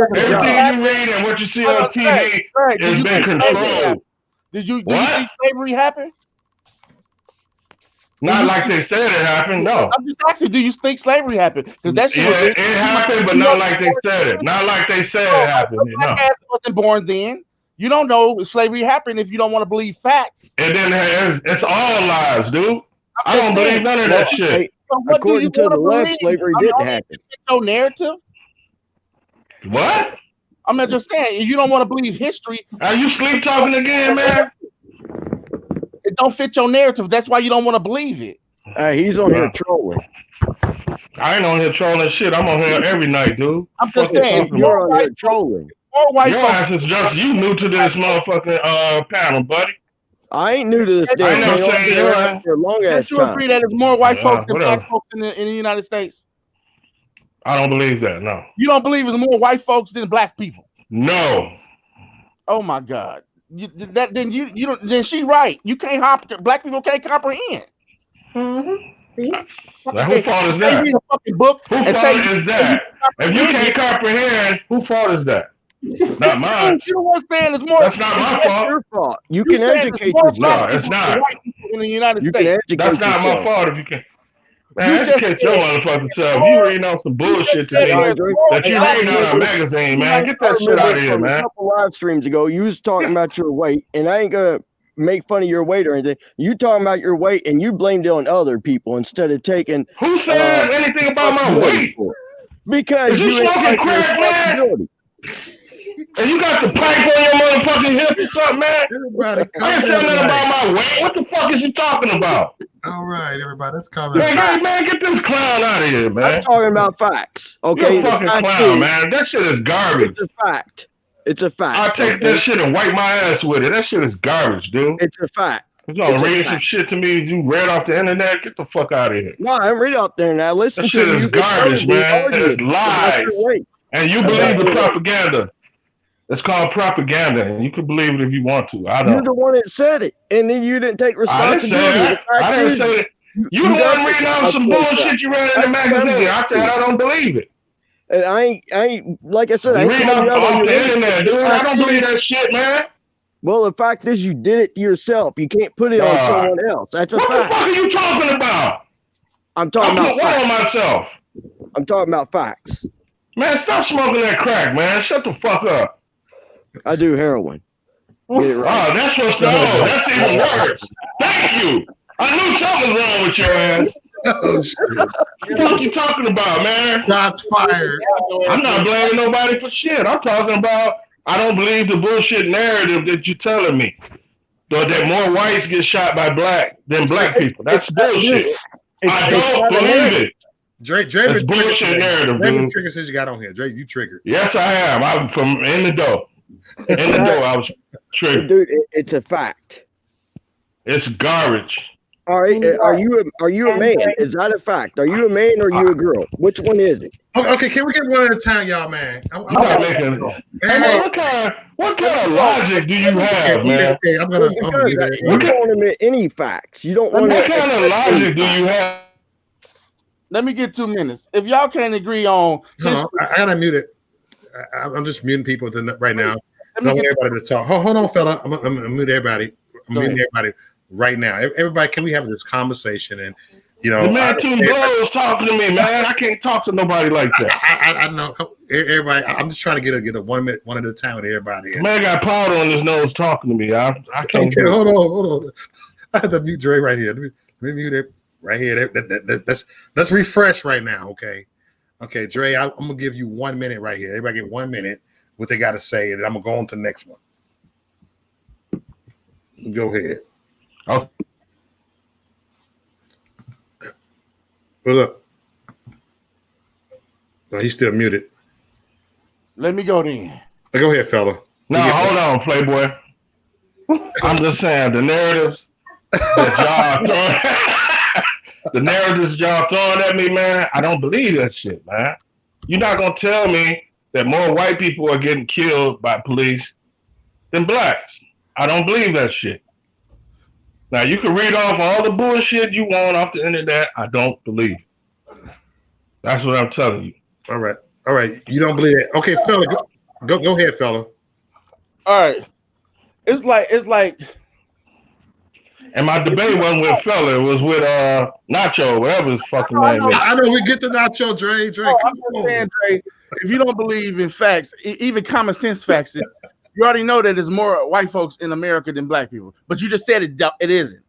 D: read and what you see on TV has been controlled.
E: Did you see slavery happen?
D: Not like they said it happened. No.
E: I'm just asking, do you think slavery happened? Because that shit
D: it happened, but not like they said it. Not like they said it happened.
E: No. Ass wasn't born then. You don't know if slavery happened if you don't want to believe facts.
D: It's all lies, dude. I don't believe none of that shit.
E: So
F: according to the left, slavery didn't happen.
E: No narrative.
D: What?
E: I'm not just saying. If you don't want to believe history,
D: are you sleep talking again, man?
E: It don't fit your narrative. That's why you don't want to believe it.
F: He's on here trolling.
D: I ain't on here trolling shit. I'm on here every night, dude.
E: I'm just saying,
F: you're on here trolling.
D: Your ass is just you new to this motherfucking panel, buddy.
F: I ain't new to this damn thing. I've been around for a long ass time.
E: You agree that there's more white folks than black folks in the United States?
D: I don't believe that. No.
E: You don't believe there's more white folks than black people?
D: No.
E: Oh my God. Then she right. You can't black people can't comprehend.
H: Mm-hmm. See?
D: Now, who fault is that?
E: Read a fucking book
D: who fault is that? If you can't comprehend, who fault is that? Not mine.
E: You know what I'm saying? It's more.
D: That's not my fault.
F: Your fault. You can educate yourself.
D: No, it's not.
E: In the United States.
D: That's not my fault if you can. Man, educate your motherfucking self. You reading on some bullshit to me that you reading on a magazine, man. Get that shit out of here, man.
F: A couple live streams ago, you was talking about your weight, and I ain't gonna make fun of your weight or anything. You talking about your weight, and you blamed it on other people instead of taking.
D: Who said anything about my weight?
F: Because
D: you smoking crack, man. And you got the pipe on your motherfucking hip or something, man? I ain't saying nothing about my weight. What the fuck is you talking about?
C: All right, everybody, let's comment.
D: Man, get this clown out of here, man.
F: I'm talking about facts. Okay,
D: you're a fucking clown, man. That shit is garbage.
F: It's a fact. It's a fact.
D: I take that shit and wipe my ass with it. That shit is garbage, dude.
F: It's a fact.
D: You gonna read some shit to me you read off the internet? Get the fuck out of here.
F: No, I read off there now. Listen
D: that shit is garbage, man. It's lies. And you believe the propaganda. It's called propaganda, and you can believe it if you want to. I don't.
F: You're the one that said it, and then you didn't take responsibility.
D: I didn't say it. You the one reading out some bullshit you read in the magazine. I said I don't believe it.
F: And I ain't like I said. I
D: read off the internet, dude. I don't believe that shit, man.
F: Well, the fact is, you did it yourself. You can't put it on someone else. That's a fact.
D: What the fuck are you talking about?
F: I'm talking about
D: facts. On myself.
F: I'm talking about facts.
D: Man, stop smoking that crack, man. Shut the fuck up.
F: I do heroin. Get it right.
D: Oh, that's what's that's even worse. Thank you. I knew something was wrong with your ass. Oh, shit. What the fuck you talking about, man?
C: Shots fired.
D: I'm not blaming nobody for shit. I'm talking about I don't believe the bullshit narrative that you're telling me. That more whites get shot by black than black people. That's bullshit. I don't believe it.
C: Dre,
D: that's bullshit narrative, dude.
C: Trigger since you got on here. Dre, you triggered.
D: Yes, I am. I'm from in the door. In the door, I was triggered.
F: Dude, it's a fact.
D: It's garbage.
F: All right, are you a man? Is that a fact? Are you a man or are you a girl? Which one is it?
C: Okay, can we get one at a time, y'all, man?
D: What kind of logic do you have, man?
F: You don't want to admit any facts. You don't want.
D: What kind of logic do you have?
E: Let me get 2 minutes. If y'all can't agree on,
C: I gotta mute it. I'm just muting people right now. I don't want everybody to talk. Hold on, fella. I'm gonna mute everybody. I'm muting everybody right now. Everybody, can we have this conversation? And
D: the man two bros talking to me, man. I can't talk to nobody like that.
C: I know everybody. I'm just trying to get a 1 minute, one at a time with everybody.
D: Man got powder on his nose talking to me. I can't.
C: Okay, hold on. I have to mute Dre right here. Let me mute it right here. Let's refresh right now. Okay, Dre. I'm gonna give you 1 minute right here. Everybody get 1 minute. What they got to say, and I'm gonna go on to the next one. Go ahead.
D: Oh.
C: What's up? Oh, he's still muted.
E: Let me go then.
C: Go ahead, fella.
D: No, hold on, Playboy. I'm just saying the narratives that y'all throwing at me, man. I don't believe that shit, man. You're not gonna tell me that more white people are getting killed by police than blacks. I don't believe that shit. Now you can read off all the bullshit you want off the internet. I don't believe. That's what I'm telling you.
C: All right. You don't believe it? Okay, fella, go ahead, fella.
E: All right. It's like.
D: And my debate wasn't with fella. It was with Nacho, whatever his fucking name is.
C: I know we get the Nacho, Dre.
E: I'm just saying, Dre. If you don't believe in facts, even common sense facts, you already know that there's more white folks in America than black people. But you just said it isn't.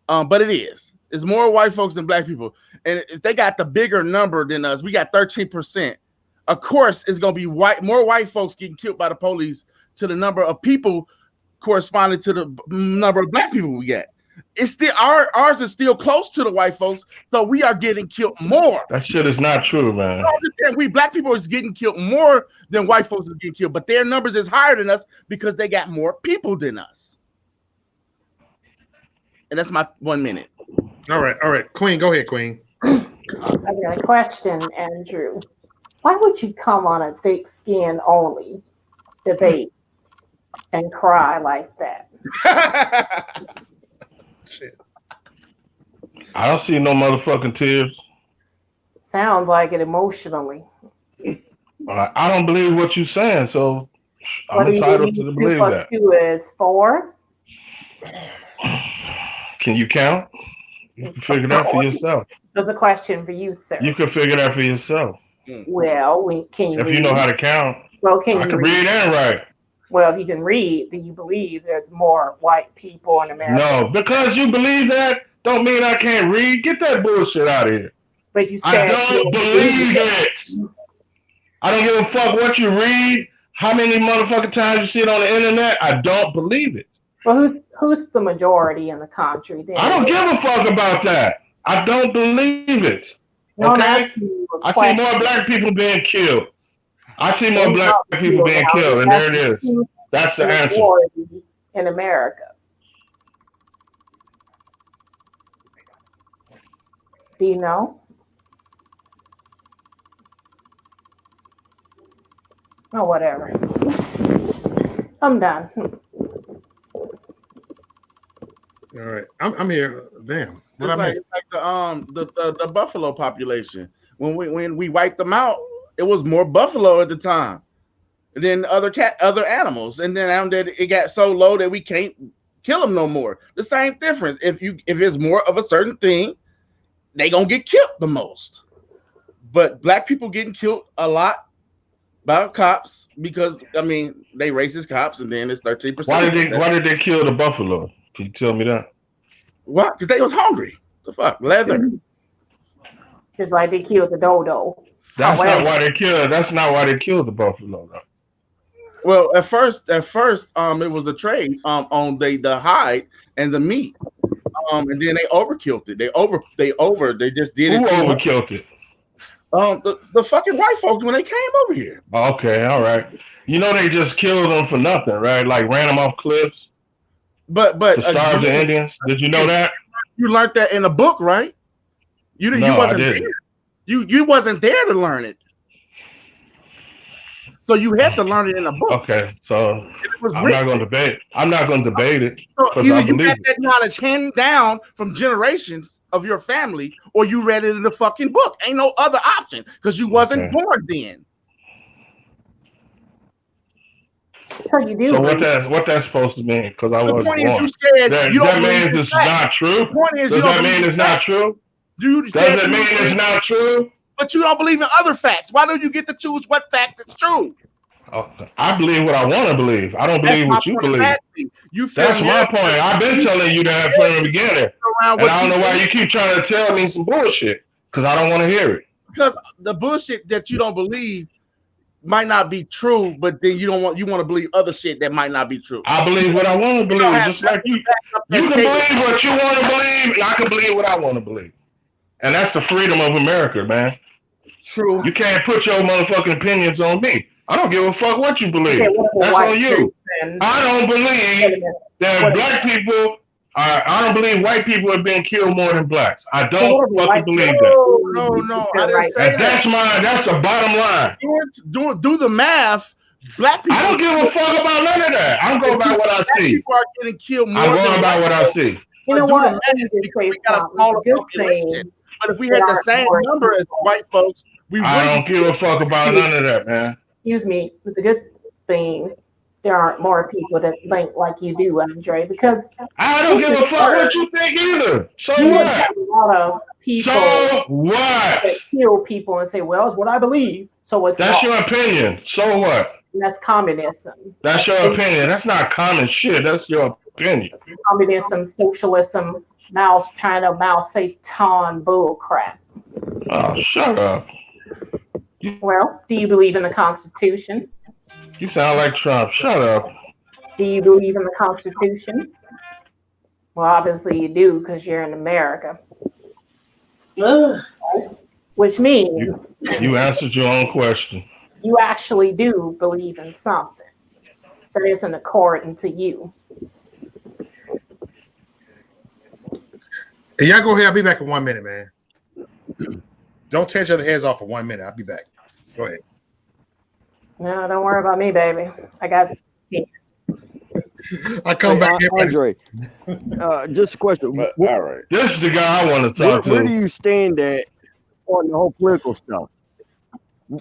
E: But it is. It's more white folks than black people. And if they got the bigger number than us, we got 13%. Of course, it's gonna be more white folks getting killed by the police to the number of people corresponding to the number of black people we got. It's still ours is still close to the white folks, so we are getting killed more.
D: That shit is not true, man.
E: I'm just saying we black people is getting killed more than white folks is getting killed, but their numbers is higher than us because they got more people than us. And that's my 1 minute.
C: All right. Queen, go ahead, Queen.
H: I got a question, Andrew. Why would you come on a thick skin only debate and cry like that?
C: Shit.
D: I don't see no motherfucking tears.
H: Sounds like it emotionally.
D: I don't believe what you're saying, so
H: What
D: I'm entitled to believe that.
H: 2 is 4?
D: Can you count? You can figure it out for yourself.
H: That's a question for you, sir.
D: You can figure it out for yourself.
H: Well, can you
D: If
H: read?
D: you know how to count,
H: Well,
D: I can read and write.
H: Well, if you can read, then you believe there's more white people in America.
D: No, because you believe that don't mean I can't read. Get that bullshit out of here.
H: But you
D: I
H: said
D: don't believe it. I don't give a fuck what you read, how many motherfucking times you see it on the internet. I don't believe it.
H: Well, who's the majority in the country? Then?
D: I don't give a fuck about that. I don't believe it.
H: No,
D: Okay? I see more black people being killed. I see more black people being killed, and there it is. That's the answer.
H: In America. Do you know? Oh, whatever. I'm done.
C: All right, I'm here. Damn, what I
E: It's like the buffalo population. When we wiped them out, it was more buffalo at the time than other animals, and then now that it got so low that we can't kill them no more. The same difference. If it's more of a certain thing, they gonna get killed the most. But black people getting killed a lot by cops because they racist cops, and then it's 13%.
D: Why did they kill the buffalo? Can you tell me that?
E: What? Because they was hungry. The fuck, leather.
H: Just like they killed the dodo.
D: That's not why they killed. That's not why they killed the buffalo, though.
E: Well, at first, it was a trade on the hide and the meat, and then they overkilled it. They just did it.
D: Who overkilled it?
E: The fucking white folks when they came over here.
D: Okay, all right. You know they just killed them for nothing, right? Like ran them off cliffs.
E: But
D: to starve the Indians. Did you know that?
E: You learned that in a book, right? You wasn't there. You wasn't there to learn it. So you had to learn it in a book.
D: Okay, so I'm not going to debate. I'm not going to debate it.
E: So either you got that knowledge handed down from generations of your family, or you read it in the fucking book. Ain't no other option because you wasn't born then.
H: So you do.
D: So what that's supposed to mean? Because I wasn't born.
E: The point is, you said
D: that means it's not true. Does that mean it's not true? Does it mean it's not true?
E: But you don't believe in other facts. Why don't you get to choose what facts it's true?
D: I believe what I want to believe. I don't believe what you believe. That's my point. I've been telling you that from the beginning. And I don't know why you keep trying to tell me some bullshit, because I don't want to hear it.
E: Because the bullshit that you don't believe might not be true, but then you want to believe other shit that might not be true.
D: I believe what I want to believe, just like you. You can believe what you want to believe, and I can believe what I want to believe. And that's the freedom of America, man.
E: True.
D: You can't put your motherfucking opinions on me. I don't give a fuck what you believe. That's on you. I don't believe that black people I don't believe white people are being killed more than blacks. I don't fucking believe that.
E: No. I didn't say that.
D: That's the bottom line.
E: Do the math. Black people.
D: I don't give a fuck about none of that. I'm going by what I see.
E: People are getting killed more.
D: I'm going by what I see.
H: You know what?
E: We got a smaller population. But if we had the same number as white folks,
D: I don't give a fuck about none of that, man.
H: Excuse me. It's a good thing there aren't more people that think like you do, Andre, because
D: I don't give a fuck what you think either. So what?
H: Have a lot of people
D: that
H: kill people and say, well, it's what I believe. So it's
D: that's your opinion. So what?
H: And that's communism.
D: That's your opinion. That's not common shit. That's your opinion.
H: That's communism, socialism, China, Mao Zedong bull crap.
D: Oh, shut up.
H: Well, do you believe in the Constitution?
D: You sound like Trump. Shut up.
H: Do you believe in the Constitution? Well, obviously you do because you're in America. Which means
D: you answered your own question.
H: You actually do believe in something that isn't according to you.
C: Hey, y'all go ahead. I'll be back in 1 minute, man. Don't tear each other heads off for 1 minute. I'll be back. Go ahead.
H: No, don't worry about me, baby. I got
C: I come back.
F: Andre, just a question.
D: All right. This is the guy I want to talk to.
F: Where do you stand at on the whole political stuff?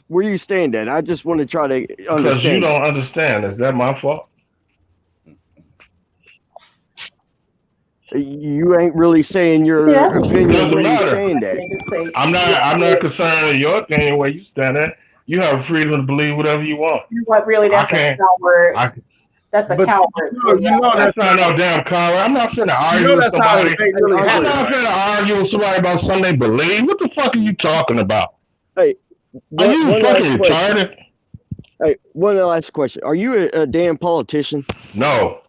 F: Where do you stand at? I just want to try to understand.
D: Because you don't understand. Is that my fault?
F: You ain't really saying your opinion.
D: Doesn't matter.
F: That.
D: I'm not concerned with your opinion where you stand at. You have freedom to believe whatever you want.
H: What really? That's a coward. That's a coward.
D: That's not no damn coward. I'm not finna argue with somebody. I'm not finna argue with somebody about something they believe. What the fuck are you talking about?
F: Hey,
D: are you fucking retarded?
F: Hey, one last question. Are you a damn politician?
D: No.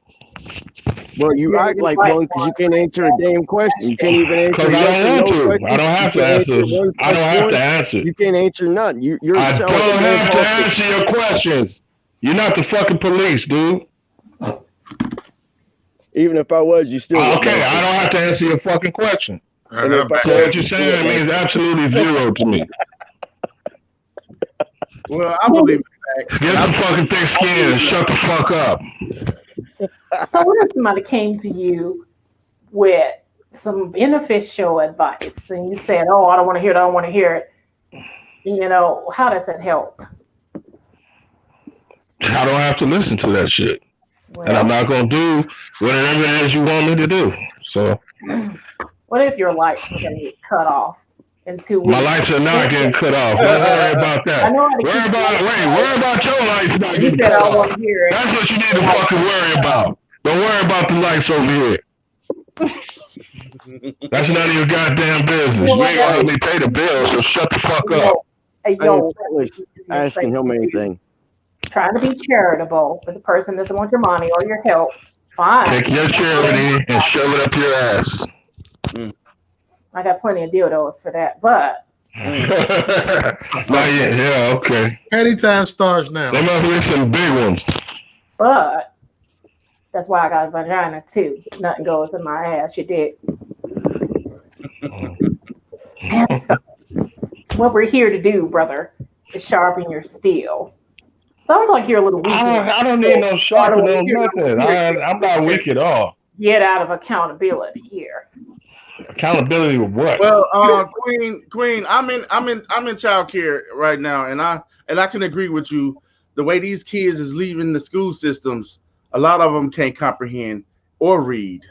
F: Well, you act like one because you can't answer a damn question. You can't even answer.
D: Because I don't want to. I don't have to answer. I don't have to answer.
F: You can't answer none. I
D: don't have to answer your questions. You're not the fucking police, dude.
F: Even if I was, you still.
D: Okay, I don't have to answer your fucking question. So what you're saying means absolutely zero to me.
E: Well, I believe
D: that. Get some fucking thick skin and shut the fuck up.
H: So what if somebody came to you with some beneficial advice and you said, oh, I don't want to hear it, I don't want to hear it. You know, how does it help?
D: I don't have to listen to that shit. Well, and I'm not going to do whatever it is you want me to do. So
H: what if your lights are going to get cut off in 2 weeks?
D: My lights are not getting cut off. Don't worry about that. Worry about your lights not getting cut off. That's what you need to fucking worry about. Don't worry about the lights over here. That's none of your goddamn business. You ain't gonna help me pay the bills, so shut the fuck up.
H: Hey, yo,
F: asking him anything.
H: Trying to be charitable, but the person doesn't want your money or your help. Fine.
D: Take your charity and shove it up your ass.
H: I got plenty of dildos for that, but.
D: Yeah, okay.
C: Anytime starts now.
D: There must be some big ones.
H: But that's why I got a vagina too. Nothing goes in my ass, you dig? So, what we're here to do, brother, is sharpen your steel. Sounds like you're a little weak.
D: I don't need no sharpening, no nothing. I'm not weak at all.
H: Get out of accountability here.
D: Accountability with what?
E: Well, Queen, I'm in child care right now, and I can agree with you. The way these kids is leaving the school systems, a lot of them can't comprehend or read.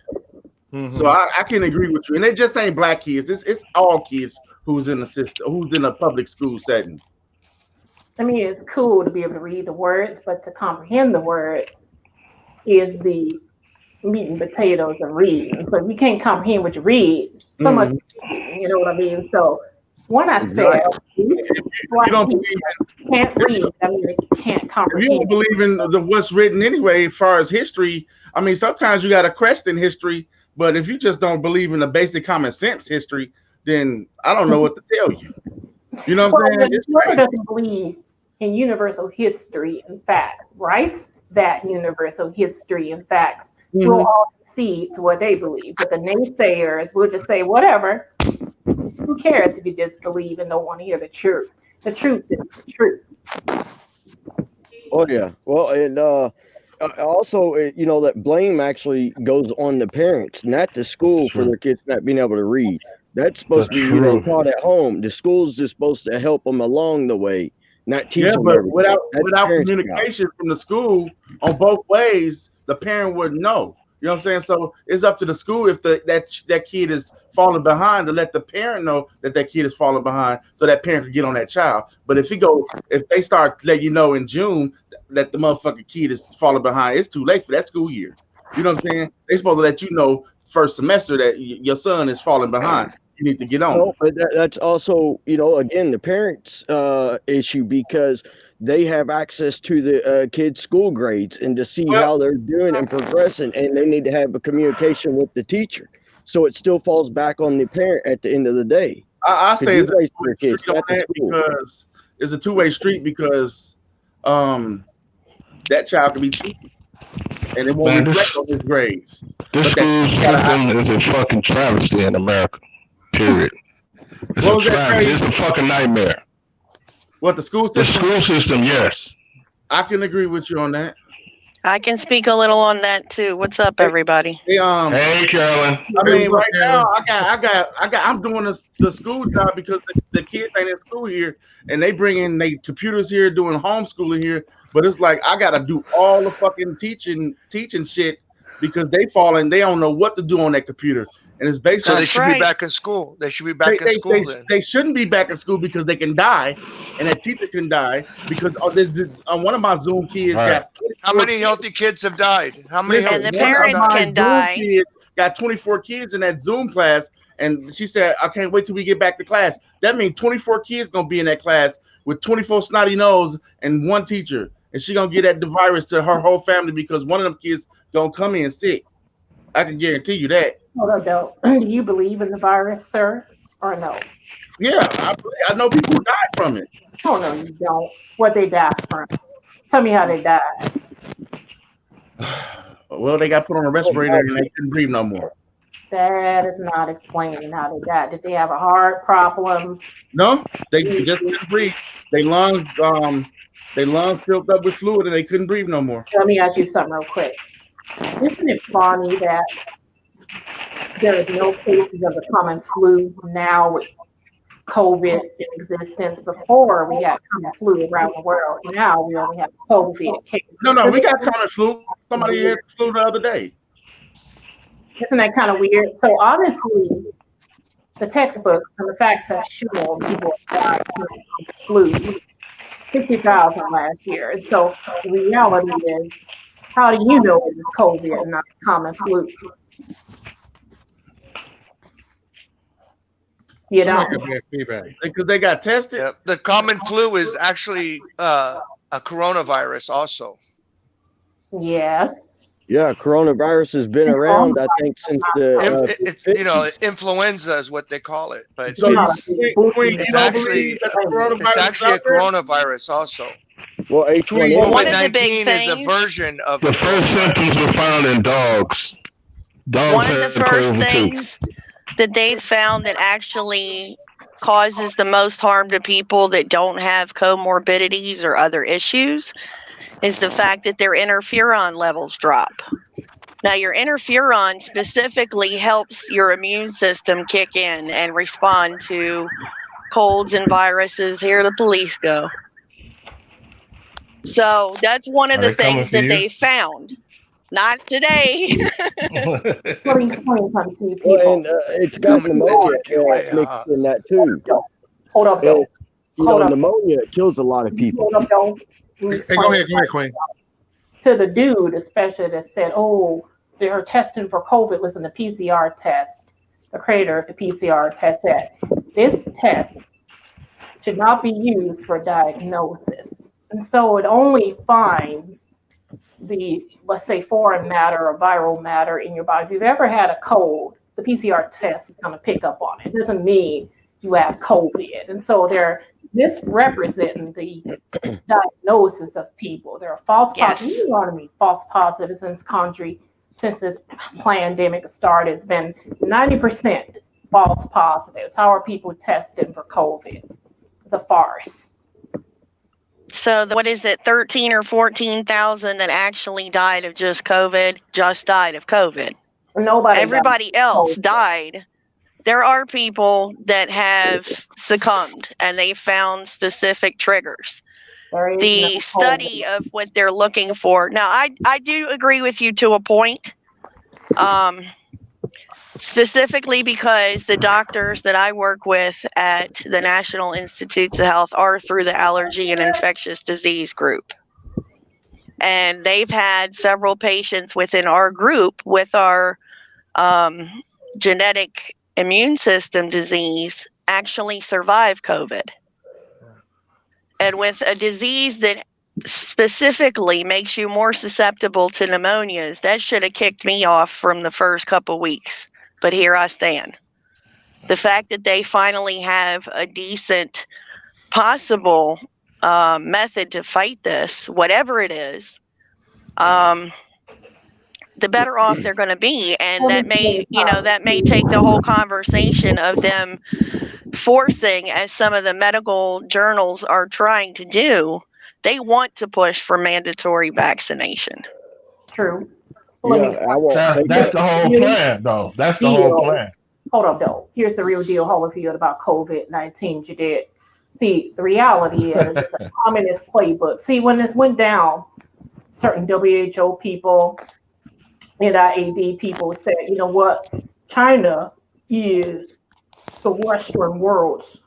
E: Mm-hmm. So I can agree with you, and it just ain't black kids. It's all kids who's in the system, who's in a public school setting.
H: I mean, it's cool to be able to read the words, but to comprehend the words is the meat and potatoes of reading. So if you can't comprehend what you read, so much, you know what I mean? So when I say you don't believe can't read, I mean, you can't comprehend.
E: You don't believe in what's written anyway, as far as history. I mean, sometimes you got to question history, but if you just don't believe in the basic common sense history, then I don't know what to tell you. You know what I'm saying?
H: Whoever doesn't believe in universal history and facts, right? that universal history and facts. We'll all concede to what they believe, but the naysayers will just say whatever. Who cares if you disbelieve and don't want to hear the truth? The truth is the truth.
F: Oh yeah. Well, and also, that blame actually goes on the parents, not the school, for their kids not being able to read. That's supposed to be, taught at home. The school's just supposed to help them along the way, not teach them.
E: But without communication from the school on both ways, the parent wouldn't know. You know what I'm saying? So it's up to the school if that kid is falling behind to let the parent know that kid is falling behind, so that parent can get on that child. But if they start letting you know in June that the motherfucking kid is falling behind, it's too late for that school year. You know what I'm saying? They're supposed to let you know first semester that your son is falling behind. You need to get on.
F: No, but that's also, again, the parents' issue, because they have access to the kids' school grades and to see how they're doing and progressing, and they need to have a communication with the teacher. So it still falls back on the parent at the end of the day.
E: I say it's a two-way street because that child can be cheated, and it won't reflect on his grades.
D: This school system is a fucking travesty in America. Period. It's a travesty. It's a fucking nightmare.
E: What, the school system?
D: The school system, yes.
E: I can agree with you on that.
J: I can speak a little on that too. What's up, everybody?
E: Hey,
D: Carolyn.
E: I mean, right now, I'm doing the school job because the kids ain't in school here, and they bring in their computers here, doing homeschooling here. But it's like I gotta do all the fucking teaching shit because they don't know what to do on that computer. And it's basically
K: so they should be back in school. They should be back in school.
E: They shouldn't be back in school because they can die, and that teacher can die because one of my Zoom kids got.
K: How many healthy kids have died? How many?
J: And the parents can die.
E: Kids got 24 kids in that Zoom class, and she said, "I can't wait till we get back to class." That means 24 kids gonna be in that class with 24 snotty nose and one teacher, and she gonna get that virus to her whole family because one of them kids gonna come in sick. I can guarantee you that.
H: Hold on, do you believe in the virus, sir, or no?
E: Yeah, I know people who died from it.
H: Oh, no, you don't. What they died from? Tell me how they died.
E: Well, they got put on a respirator and they couldn't breathe no more.
H: That is not explaining how they died. Did they have a heart problem?
E: No, they just couldn't breathe. Their lungs filled up with fluid and they couldn't breathe no more.
H: Let me ask you something real quick. Isn't it funny that there is no cases of the common flu now with COVID in existence? Before we had common flu around the world. Now we only have COVID cases.
E: No, we got common flu. Somebody had flu the other day.
H: Isn't that kind of weird? So honestly, the textbooks and the facts have shown people died from flu, 50,000 last year. And so the reality is, how do you know it was COVID and not common flu? You know,
E: because they got tested.
K: Yeah, the common flu is actually a coronavirus also.
H: Yeah.
F: Yeah, coronavirus has been around, I think, since the
K: influenza is what they call it, but
E: so
K: it's actually a coronavirus also.
F: Well,
K: COVID-19 is a version of
D: the first symptoms were found in dogs.
J: One of the first things that they found that actually causes the most harm to people that don't have comorbidities or other issues is the fact that their interferon levels drop. Now, your interferon specifically helps your immune system kick in and respond to colds and viruses. Here the police go. So that's one of the things that they found. Not today.
F: Well, and it's got pneumonia mixed in that too.
H: Hold up,
F: Bill. Pneumonia kills a lot of people.
C: Hey, go ahead, Queen.
H: To the dude, especially that said, "Oh, they're testing for COVID." Listen, the PCR test. The creator of the PCR test said, "This test should not be used for diagnosis," and so it only finds the, let's say, foreign matter or viral matter in your body. If you've ever had a cold, the PCR test is going to pick up on it. It doesn't mean you have COVID. And so they're misrepresenting the diagnosis of people. There are false positives. You know what I mean? False positives in this country since this pandemic started. It's been 90% false positives. How are people testing for COVID? It's a farce.
J: So what is it, 13 or 14,000 that actually died of just COVID, just died of COVID?
H: Nobody.
J: Everybody else died. There are people that have succumbed and they found specific triggers. The study of what they're looking for. Now, I do agree with you to a point. Specifically because the doctors that I work with at the National Institutes of Health are through the Allergy and Infectious Disease group. And they've had several patients within our group with our genetic immune system disease actually survive COVID. And with a disease that specifically makes you more susceptible to pneumonias, that should have kicked me off from the first couple weeks. But here I stand. The fact that they finally have a decent possible method to fight this, whatever it is, the better off they're going to be. And that may take the whole conversation of them forcing, as some of the medical journals are trying to do, they want to push for mandatory vaccination.
H: True.
L: That's the whole plan, though. That's the whole plan.
H: Hold up, though. Here's the real deal, Holyfield, about COVID-19, Judith. See, the reality is the communist playbook. See, when this went down, certain WHO people and IAD people said, you know what? China is the Western world's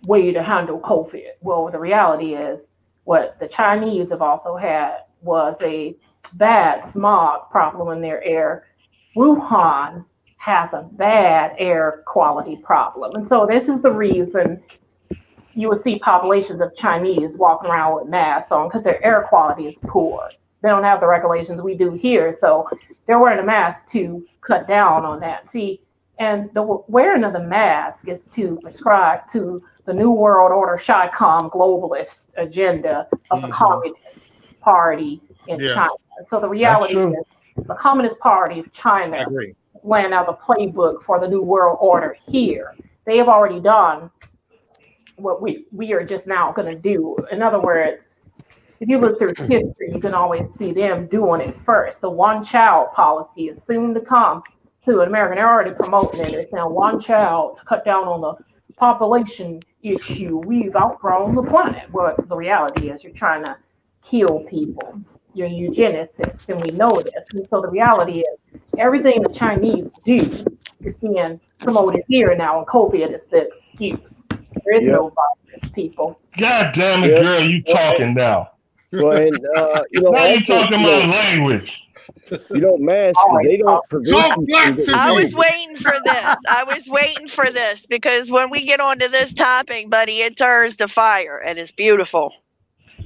H: way to handle COVID. Well, the reality is what the Chinese have also had was a bad smog problem in their air. Wuhan has a bad air quality problem. And so this is the reason you will see populations of Chinese walking around with masks on, because their air quality is poor. They don't have the regulations we do here. So they're wearing a mask to cut down on that. See, and the wearing of the mask is to prescribe to the New World Order, Chi-Com globalist agenda of the Communist Party in China. So the reality is the Communist Party of China laying out the playbook for the New World Order here. They have already done what we are just now going to do. In other words, if you look through history, you can always see them doing it first. The one-child policy is soon to come to America. They're already promoting it. It's now one child to cut down on the population issue. We've outgrown the planet. Well, the reality is you're trying to kill people. You're a eugenicist, and we know this. And so the reality is everything the Chinese do is being promoted here now, and COVID is the excuse. There is no virus, people.
L: God damn it, girl, you talking now.
F: Well, and,
L: now you talking my language.
F: You don't mask, they don't prevent you.
J: I was waiting for this. I was waiting for this because when we get onto this topic, buddy, it turns to fire, and it's beautiful.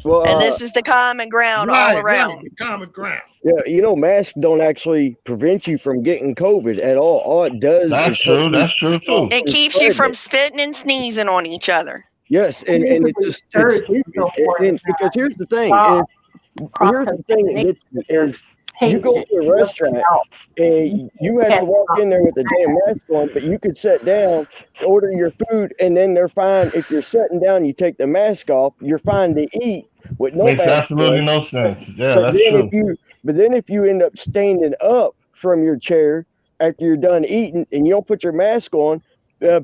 F: Well,
J: and this is the common ground all around.
C: The common ground.
F: Yeah, masks don't actually prevent you from getting COVID at all. All it does
L: That's true too.
J: It keeps you from spitting and sneezing on each other.
F: Yes, and it's just it's stupid. Because here's the thing. Is you go to a restaurant and you have to walk in there with a damn mask on, but you could sit down, order your food, and then they're fine. If you're sitting down, you take the mask off, you're fine to eat with no mask.
L: Makes absolutely no sense. Yeah, that's true.
F: But then if you end up standing up from your chair after you're done eating and you don't put your mask on,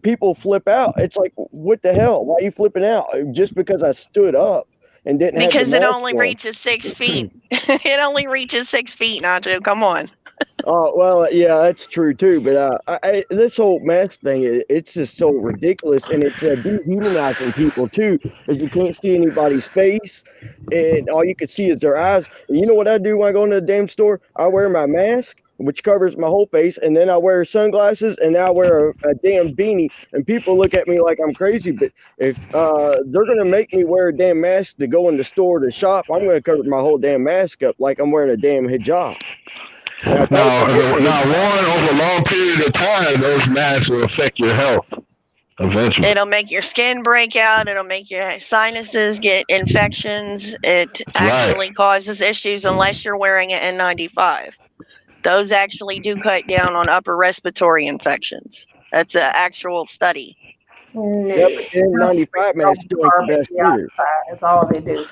F: people flip out. It's like, what the hell? Why are you flipping out? Just because I stood up and didn't have the mask on.
J: Because it only reaches 6 feet. It only reaches 6 feet, Nacho. Come on.
F: Oh, well, yeah, that's true too. But this whole mask thing, it's just so ridiculous, and it's dehumanizing people too, as you can't see anybody's face, and all you can see is their eyes. And you know what I do when I go into the damn store? I wear my mask, which covers my whole face, and then I wear sunglasses, and then I wear a damn beanie, and people look at me like I'm crazy. But if they're gonna make me wear a damn mask to go in the store to shop, I'm gonna cover my whole damn mask up like I'm wearing a damn hijab.
D: Now, Warren, over a long period of time, those masks will affect your health. Eventually.
J: It'll make your skin break out. It'll make your sinuses get infections. It actually causes issues unless you're wearing an N95. Those actually do cut down on upper respiratory infections. That's an actual study.
F: Yeah, but N95 man still ain't the best either.
H: That's all they do.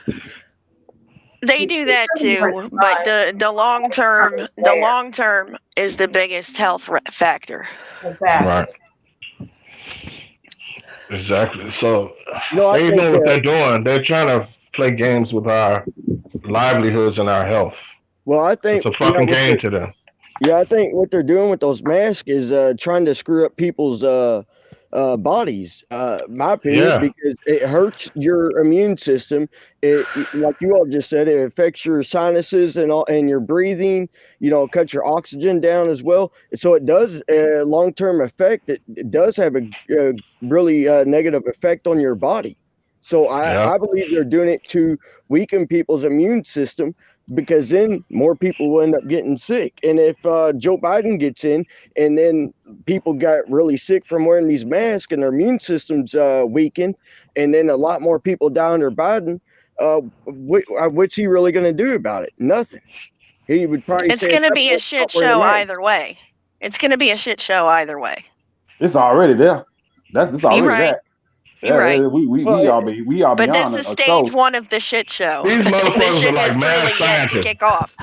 J: They do that too, but the long term is the biggest health factor.
H: Exactly.
D: Right. Exactly. So
F: No,
D: they know what they're doing. They're trying to play games with our livelihoods and our health.
F: Well, I think
D: It's a fucking game to them.
F: Yeah, I think what they're doing with those masks is trying to screw up people's bodies. My opinion, because it hurts your immune system. It, like you all just said, it affects your sinuses and your breathing. You know, cuts your oxygen down as well. So it does a long-term effect. It does have a really negative effect on your body. So I believe they're doing it to weaken people's immune system, because then more people will end up getting sick. And if Joe Biden gets in and then people got really sick from wearing these masks and their immune system's weakened, and then a lot more people die under Biden, what's he really going to do about it? Nothing. He would probably
J: It's going to be a shit show either way. It's going to be a shit show either way.
I: It's already there. It's already there.
J: You're right.
I: We all
J: But
I: beyond
J: this is stage one of the shit show.
D: These
J: the
D: motherfuckers
J: shit
D: are like
J: is
D: mad
J: really yet to
D: scientists.
J: kick off.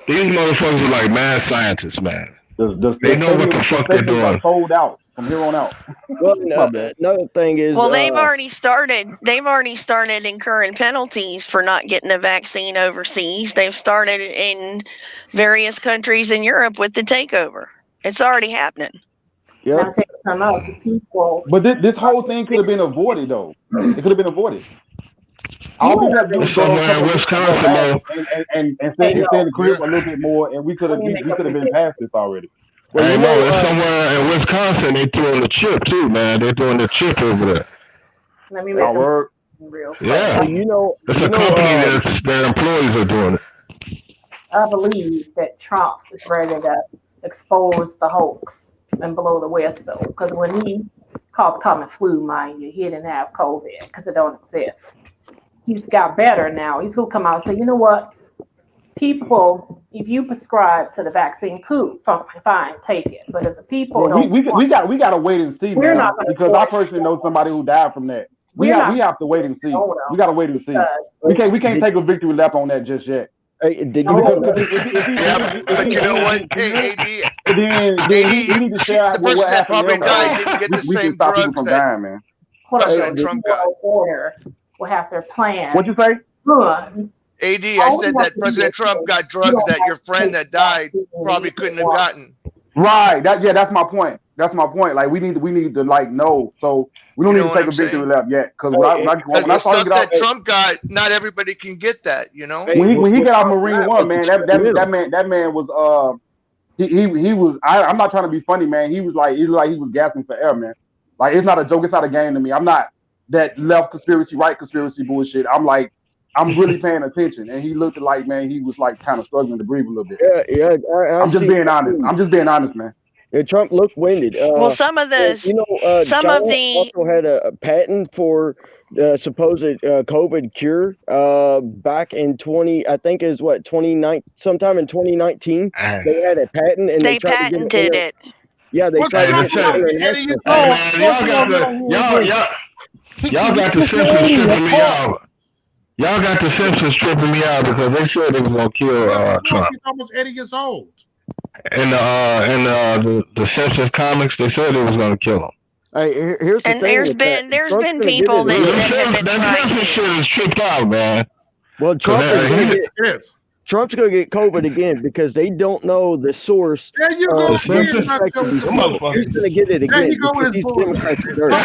D: These motherfuckers are like mad scientists, man.
I: The
D: They know what the fuck they're doing.
I: Sold out from here on out.
F: Well, another thing is,
J: Well, they've already started incurring penalties for not getting the vaccine overseas. They've started in various countries in Europe with the takeover. It's already happening.
H: Now take some out the people.
I: But this whole thing could have been avoided, though. It could have been avoided. All we got to do is go
D: somewhere in Wisconsin, though.
I: and stay in the crib a little bit more, and we could have been past this already.
D: Well, I know it's somewhere in Wisconsin. They doing the chip too, man. They're doing the chip over there.
H: Let me make them real quick.
D: Yeah, it's a company that's their employees are doing it.
H: I believe that Trump is ready to expose the hoax and blow the whistle, because when he caught the common flu, mind you, he didn't have COVID because it don't exist. He's got better now. He's gonna come out and say, you know what, people, if you prescribe to the vaccine, cool, fine, take it. But if the people
I: we got to wait and see,
H: We're
I: man,
H: not gonna
I: because I personally know somebody who died from that. We have to wait and see. We got to wait and see. We can't take a victory lap on that just yet.
F: Hey, did
K: But you know what? Hey, AD,
I: we need to share
K: the person that probably died didn't get the same drugs
I: from
K: that
I: dying, man.
K: President Trump got.
H: Order will have their plan.
I: What'd you say?
H: Good.
K: AD, I said that President Trump got drugs that your friend that died probably couldn't have gotten.
I: Right. That's my point. That's my point. Like we need to like know. So we don't need to take a victory lap yet. Because when I saw him get
K: that
I: out,
K: Trump got, not everybody can get that. You know.
I: When he got out Marine One, man, that man was he was. I'm not trying to be funny, man. He was like he was gasping for air, man. Like it's not a joke. It's not a game to me. I'm not that left conspiracy, right conspiracy bullshit. I'm really paying attention, and he looked like, man, he was like kind of struggling to breathe a little bit.
F: Yeah.
I: I'm just being honest. I'm just being honest, man.
F: Yeah, Trump looked winded.
J: Well, some of the
F: China also had a patent for supposed COVID cure back in 2019, sometime in 2019. They had a patent and they tried
J: patented
F: to
J: it.
F: Yeah, they tried to get it.
D: Y'all got the Simpsons tripping me out. Y'all got the Simpsons tripping me out because they said they was gonna kill Trump.
C: He's almost 80 years old.
D: In the Simpsons comics, they said they was gonna kill him.
F: Hey, here's the thing.
J: There's been people that have been
D: that Simpsons shit is tripped out, man.
F: Well, Trump's going to get COVID again because they don't know the source.
C: There you go.
F: He's going to get it again.
C: There you go with
F: these
C: his
F: Democrats are dirty.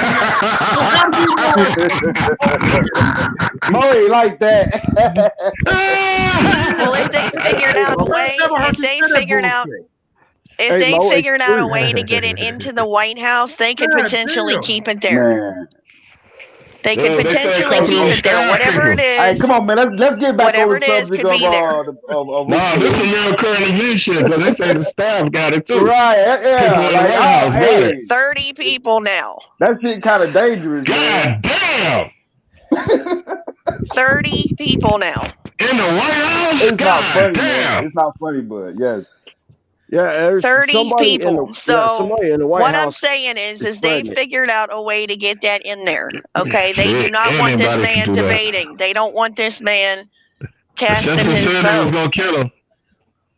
I: Murray like that.
J: Well, if they figured out a way, if they figured out a way to get it into the White House, they could potentially keep it there.
I: Man.
J: They could potentially keep it there. Whatever it is.
I: Hey, come on, man. Let's get back
J: Whatever
I: on the
J: it is
I: subject
J: could be there.
D: No, this is real current event shit because they say the staff got it too.
I: Right? Yeah.
D: People in the White House got it.
J: 30 people now.
I: That shit kind of dangerous.
D: God damn.
J: 30 people now.
D: In the White House?
I: It's
D: God
I: not funny,
D: damn.
I: man. It's not funny, but yes.
F: Yeah, there's
J: 30 people.
F: somebody in the White
J: what
F: House
J: I'm saying is they
F: pregnant.
J: figured out a way to get that in there. Okay, they do not want this
D: Anybody
J: man
D: can do that.
J: debating. They don't want this man
D: The
J: casting
D: Simpsons
J: his
D: said they was
J: vote.
D: gonna kill him.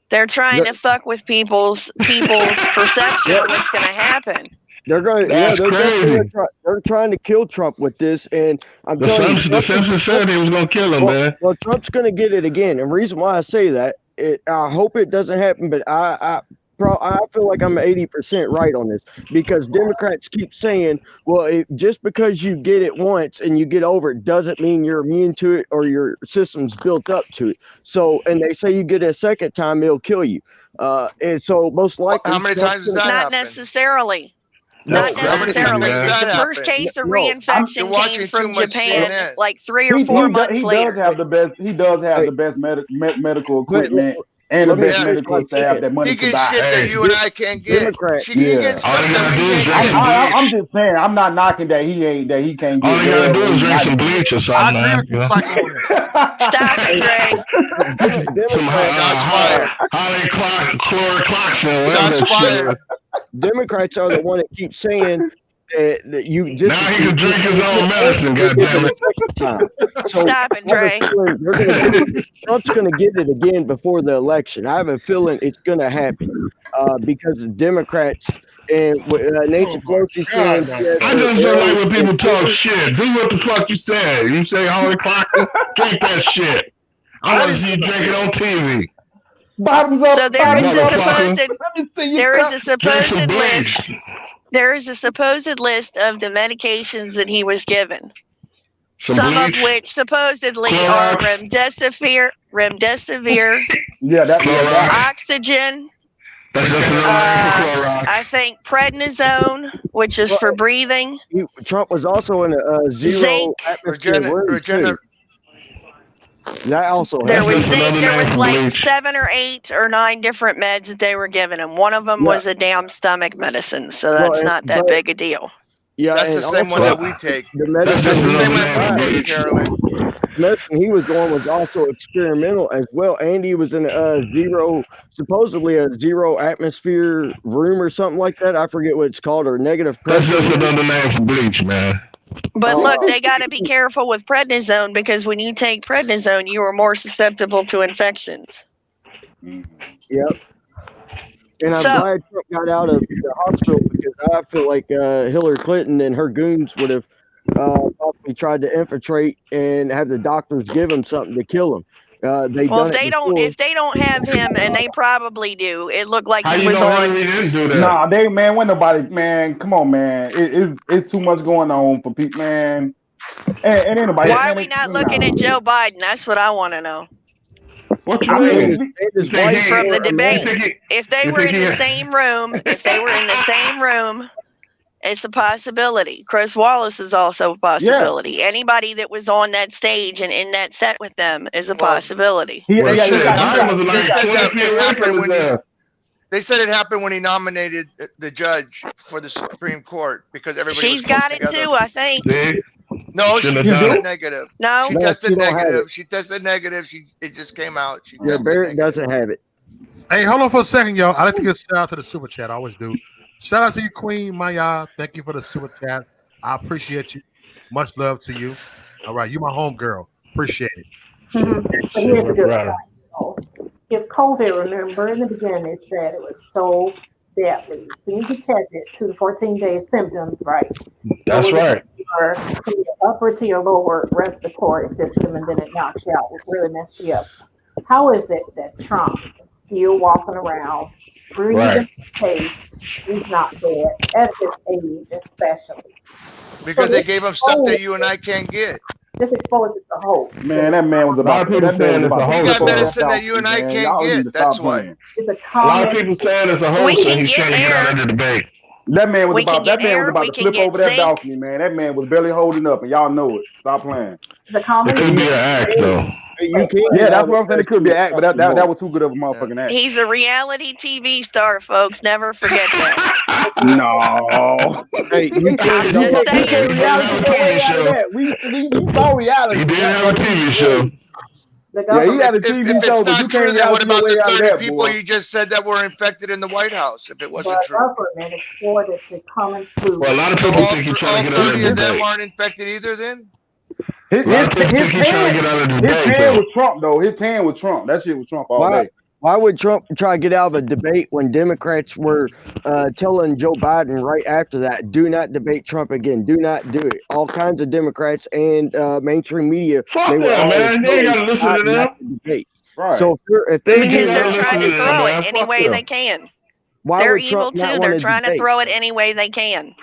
J: They're trying to fuck with people's perception of what's going to happen.
F: They're going.
D: That's crazy.
F: They're trying to kill Trump with this, and I'm
D: The
F: telling you,
D: Simpsons said they was gonna kill him, man.
F: well, Trump's going to get it again. And the reason why I say that, I hope it doesn't happen, but I feel like I'm 80% right on this because Democrats keep saying, well, just because you get it once and you get over it doesn't mean you're immune to it or your system's built up to it. So, and they say you get it a second time, it'll kill you. And so most likely.
K: How many times does that
J: Not
K: happen?
J: necessarily.
K: No,
J: Not necessarily. The first case of reinfection came from Japan like 3 or 4 months later.
I: He does have the best medical equipment and the best medical staff that money
K: He
I: can
K: gets
I: buy.
K: shit that you and I can't get. He gets stuff
I: that I'm just saying, I'm not knocking that he can't get.
D: All you gotta do is drink some bleach or something, man.
J: Stop it, Dre.
D: Some hydrochloroquine, whatever that shit is.
F: Democrats are the one that keep saying that you just
D: now he can drink his own medicine. Goddammit!
F: So
J: stop it, Dre.
F: Trump's going to get it again before the election. I have a feeling it's going to happen because the Democrats and Nancy Pelosi saying.
D: I just don't like when people talk shit. Do what the fuck you said. You say Holy Clocker, drink that shit. I want to see you drink it on TV.
J: So there is a supposed list. There is a supposed list of the medications that he was given. Some of which supposedly are remdesivir, oxygen. I think prednisone, which is for breathing.
F: Trump was also in a zero atmosphere room too. That also
J: there was like 7 or 8 or 9 different meds that they were giving him. One of them was a damn stomach medicine, so that's not that big a deal.
F: Yeah,
K: that's the same one that we take.
F: The medicine he was going was also experimental as well, and he was in supposedly a zero atmosphere room or something like that. I forget what it's called, or negative pressure.
D: That's just another name for bleach, man.
J: But look, they got to be careful with prednisone because when you take prednisone, you are more susceptible to infections.
F: Yep. And I'm glad Trump got out of the hospital because I feel like Hillary Clinton and her goons would have possibly tried to infiltrate and have the doctors give him something to kill him. If they
J: don't have him, and they probably do, it looked like he was
D: on. Didn't do that?
I: Nah, when nobody, man, come on, man, it's too much going on for people, man. And anybody.
J: Why are we not looking at Joe Biden? That's what I want to know.
D: What you mean?
J: From the debate, if they were in the same room, it's a possibility. Chris Wallace is also a possibility. Yeah. Anybody that was on that stage and in that set with them is a possibility.
K: They said it happened when he nominated the judge for the Supreme Court because everybody.
J: She's got it too, I think.
K: No, she tested negative.
J: No,
K: she tested negative. She tested negative. It just came out.
F: Barrett doesn't have it.
C: Hey, hold on for a second, y'all. I like to give a shout out to the super chat. I always do. Shout out to you, Queen Maya. Thank you for the super chat. I appreciate you. Much love to you. All right, you my home girl. Appreciate it.
H: But here's a good point. If COVID, remember in the beginning, it said it was so deadly. So you detected 2 to 14 day symptoms, right?
D: That's right.
H: From your upper to your lower respiratory system, and then it knocks you out. It really messes you up. How is it that Trump still walking around, breathing pace, he's not dead at this age, especially?
K: Because they gave him stuff that you and I can't get.
H: This exposes the hope.
I: Man, that man was about
D: people saying it's a hoax.
K: He got medicine that you and I can't get. That's why.
H: It's a
D: lot of people saying it's a hoax, and he's trying to get out of the debate.
I: That man was
J: We
I: about
J: can
I: that
J: get
I: man was
J: air,
I: about
J: we
I: to
J: can
I: flip
J: get
I: over that
J: zinc.
I: balcony, man. That man was barely holding up, and y'all know it. Stop playing.
H: The comedy.
D: It could be an act though.
F: You can't.
I: Yeah, that's what I'm saying. It could be an act, but that was too good of a motherfucking act.
J: He's a reality TV star, folks. Never forget that.
I: No.
F: Hey, you
J: I'm
F: can't.
J: just
I: You can't
J: saying.
I: reality get way out of that. We saw reality.
D: He did have a TV show.
I: Yeah, he had a TV
K: If
I: show,
K: it's
I: but you
K: not true,
I: can't
K: then what
I: reality get
K: about
I: way
K: the
I: out of
K: 30
I: that,
K: people
I: boy.
K: you just said that were infected in the White House? If it wasn't
H: The
K: true,
H: government exploited the common flu.
D: Well, a lot of people think he's trying to get out of
K: 30
D: the
K: of them
D: debate.
K: aren't infected either. Then
I: His
D: lot of people think he's trying to get out of the debate,
I: hand
D: though.
I: was Trump, though. His hand was Trump. That shit was Trump all day.
F: Why would Trump try to get out of a debate when Democrats were telling Joe Biden right after that, do not debate Trump again, do not do it? All kinds of Democrats and mainstream media.
D: Fuck
F: they were
D: that,
F: all
D: man. You ain't gotta
F: told
D: listen to
F: not
D: them.
F: debate.
I: Right.
F: So if
D: They
F: they
J: Because
D: gotta
J: they're
D: listen
J: trying
D: to
J: to
D: them,
J: throw
D: man.
J: it
D: Fuck
J: any way
D: them.
J: they can.
F: why
J: They're
F: would
J: evil
F: Trump not
J: too.
F: want
J: They're
F: to
J: trying to
F: debate?
J: throw it any way they can.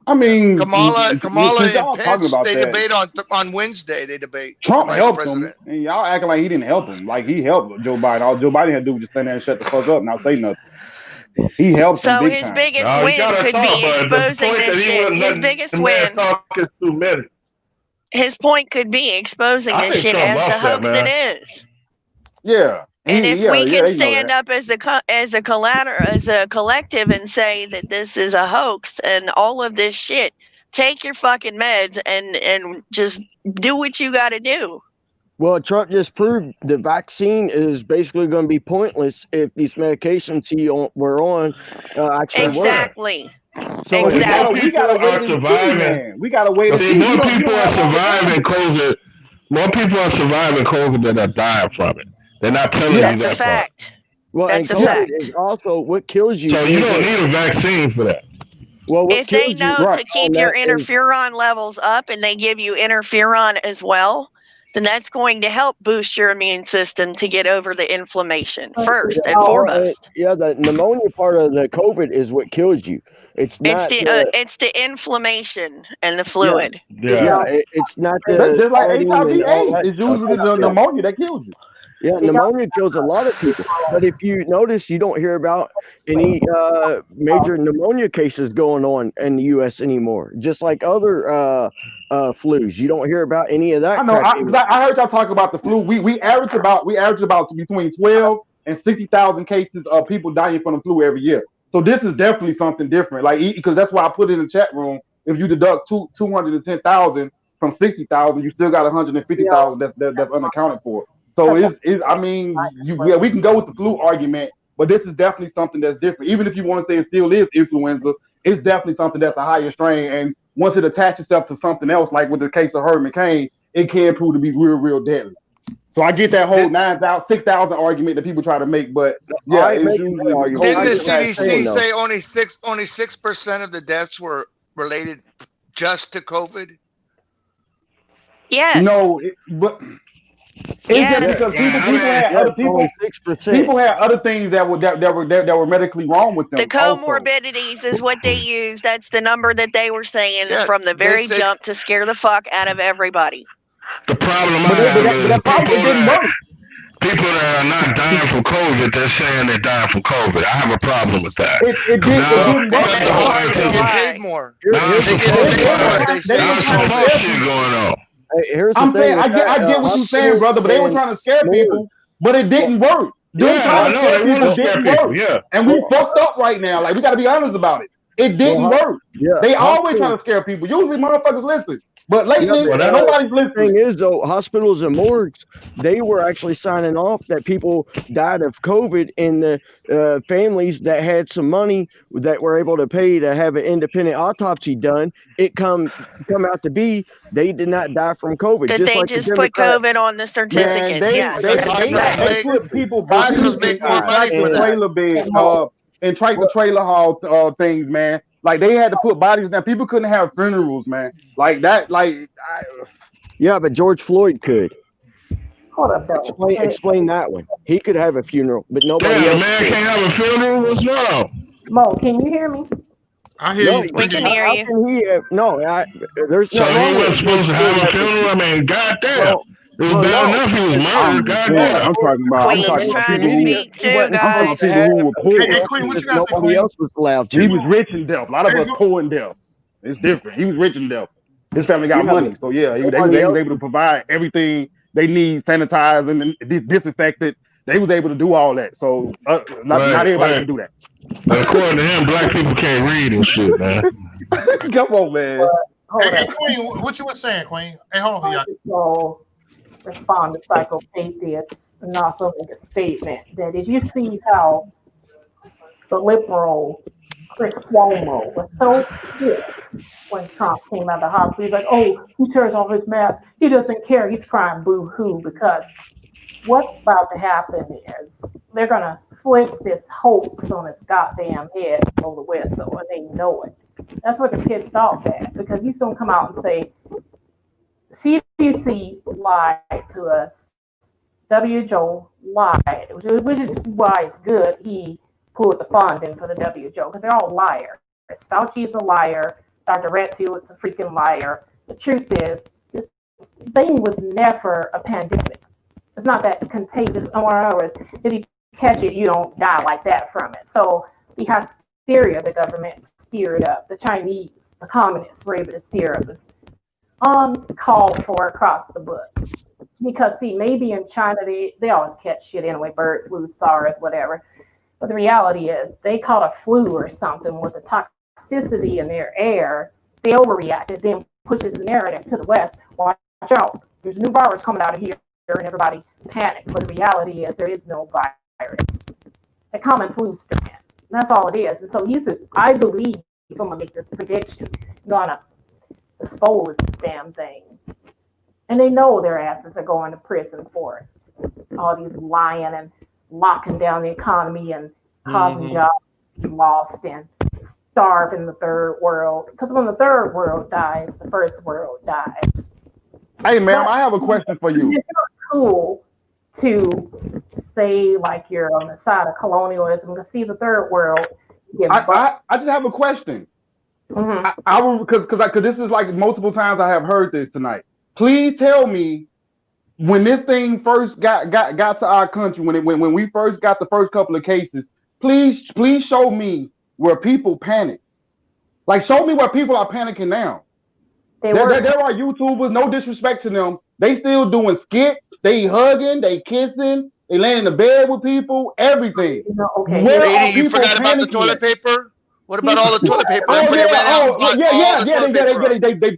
I: I mean,
K: Kamala
I: since
K: and
I: y'all talking
K: Pence,
I: about
K: they
I: that,
K: debate on Wednesday. They debate.
I: Trump
K: Vice
I: helped
K: President.
I: him, and y'all acting like he didn't help him. Like he helped Joe Biden. All Joe Biden had to do was just stand there and shut the fuck up and not say nothing. He helped him
J: So
I: big
J: his
I: time.
J: biggest
D: No, he
J: win
D: gotta
J: could
D: talk,
J: be
D: but the
J: exposing
D: point that
J: this
D: he
J: shit.
D: wasn't
J: His
D: letting
J: biggest
D: the man
J: win,
D: talk is 2 minutes.
J: his point could be exposing
D: I
J: this
D: think
J: shit
D: Trump
J: as the
D: lost that,
J: hoax
D: man.
J: it is.
I: Yeah.
J: And if we
I: yeah,
J: can
I: they know
J: stand
I: that.
J: up as a collective and say that this is a hoax and all of this shit, take your fucking meds and just do what you got to do.
F: Well, Trump just proved the vaccine is basically going to be pointless if these medications we're on actually work.
J: Exactly.
F: So
D: But
J: Exactly.
D: more
I: We gotta
D: people
I: wait
D: are
I: and see,
D: surviving.
I: man. We gotta wait
D: But
I: and
D: see,
I: see.
D: more
I: You don't
D: people are
I: have all the time
D: surviving
I: with
D: COVID. More people are surviving COVID than are dying from it. They're not telling you
J: That's a
D: that part.
J: fact.
F: Well,
J: That's
F: and
J: a
F: COVID
J: fact.
F: is also what kills you.
D: So you
F: is
D: don't
F: that-
D: need a vaccine for that.
F: well, what
J: If they
F: kills you
J: know
I: Right.
J: to keep
F: on
J: your
F: that is-
J: interferon levels up and they give you interferon as well, then that's going to help boost your immune system to get over the inflammation first and foremost.
F: the pneumonia part of the COVID is what kills you. It's not
J: It's the inflammation and the fluid.
F: it's not the
I: just like
F: spreading
I: HIV
F: and all
I: AIDS.
F: that
I: It's
F: stuff.
I: usually the pneumonia that kills you.
F: Yeah, pneumonia kills a lot of people. But if you notice, you don't hear about any major pneumonia cases going on in the U.S. anymore. Just like other flus, you don't hear about any of that.
I: I know.
F: crap anymore.
I: I heard y'all talk about the flu. We average about between 12 and 60,000 cases of people dying from the flu every year. So this is definitely something different. Like because that's why I put it in the chat room. If you deduct 210,000 from 60,000, you still got 150,000 that's unaccounted for. So I mean, we can go with the flu argument, but this is definitely something that's different. Even if you want to say it still is influenza, it's definitely something that's a higher strain. And once it attaches itself to something else, like with the case of Herman Cain, it can prove to be real, real deadly. So I get that whole 6,000 argument that people try to make, but yeah, it's usually
K: Didn't the CDC say only 6% of the deaths were related just to COVID?
J: Yes.
I: No, but it's just because people had other things that were medically wrong with them.
J: The comorbidities is what they use. That's the number that they were saying from the very jump to scare the fuck out of everybody.
D: The problem I have is people that are not dying from COVID, they're saying they're dying from COVID. I have a problem with that.
I: It didn't
K: Paid more.
D: There's some bullshit going on.
F: Here's the
I: I'm saying,
F: thing.
I: I get what you're saying, brother, but they were trying to scare people, but it didn't work. And we fucked up right now. Like, we got to be honest about it. It didn't work.
F: Yeah,
I: they always trying to scare people. Usually motherfuckers listen. But lately, nobody's listening.
F: The thing is, though, hospitals and morgues, they were actually signing off that people died of COVID, and the families that had some money that were able to pay to have an independent autopsy done, it come out to be they did not die from COVID.
J: That they just put COVID on the certificates.
I: They put people bodies in trailer beds and tractor trailer haul things, man. Like they had to put bodies down. People couldn't have funerals, man. Like that.
F: Yeah, but George Floyd could.
H: Hold up, though.
F: Explain that one. He could have a funeral, but nobody else.
D: Man can't have a funeral. What's wrong?
H: Mo, can you hear me?
C: I hear you.
J: We can hear you.
F: There's
D: so he wasn't supposed to have a funeral. I mean, goddamn. It was bad enough he was murdered. Goddamn.
F: I'm talking about people who were poor.
C: Hey, Queen, what you got to say,
F: Nobody
C: Queen?
F: else was allowed to.
I: He was rich in death. A lot of us poor in death. It's different. He was rich in death. His family got money, so yeah, they was able to provide everything they need, sanitized and disinfected. They was able to do all that. So not everybody can do that.
D: But according to him, black people can't read and shit, man.
I: Come on, man.
C: Hey, Queen, what you were saying, Queen? Hey, hold on, y'all.
H: So respond to psychopaths and also make a statement that if you see how the liberal Chris Cuomo was so good when Trump came out of the hospital, he's like, oh, he tears off his mask. He doesn't care. He's crying boo-hoo because what's about to happen is they're going to flick this hoax on his goddamn head over the whistle, and they know it. That's what they're pissed off at, because he's going to come out and say, CDC lied to us. WHO lied, which is why it's good he pulled the funding for the WHO, because they're all liars. Fauci is a liar. Dr. Redfield is a freaking liar. The truth is, this thing was never a pandemic. It's not that contagious. If you catch it, you don't die like that from it. So the hysteria the government steered up, the Chinese, the communists were able to steer up, is uncalled for across the book. Because see, maybe in China they always catch shit anyway, bird flu, SARS, whatever. But the reality is they caught a flu or something with the toxicity in their air. They overreacted, then pushes the narrative to the West. Watch out, there's a new virus coming out of here, and everybody panicked. But the reality is there is no virus. A common flu strain. That's all it is. And so I believe, if I'm gonna make this prediction, gonna expose this damn thing. And they know their asses are going to prison for it. All these lying and locking down the economy and causing jobs to be lost and starving the third world. Because when the third world dies, the first world dies.
I: Hey, ma'am, I have a question for you.
H: It's not cool to say like you're on the side of colonialism to see the third world.
I: I just have a question.
H: Mm-hmm.
I: I will, because this is like multiple times I have heard this tonight. Please tell me, when this thing first got to our country, when we first got the first couple of cases, please show me where people panic. Like, show me where people are panicking now. There are YouTubers, no disrespect to them. They still doing skits. They hugging, they kissing, they laying in the bed with people, everything.
H: Okay.
K: Lady, you forgot about the toilet paper? What about all the toilet paper?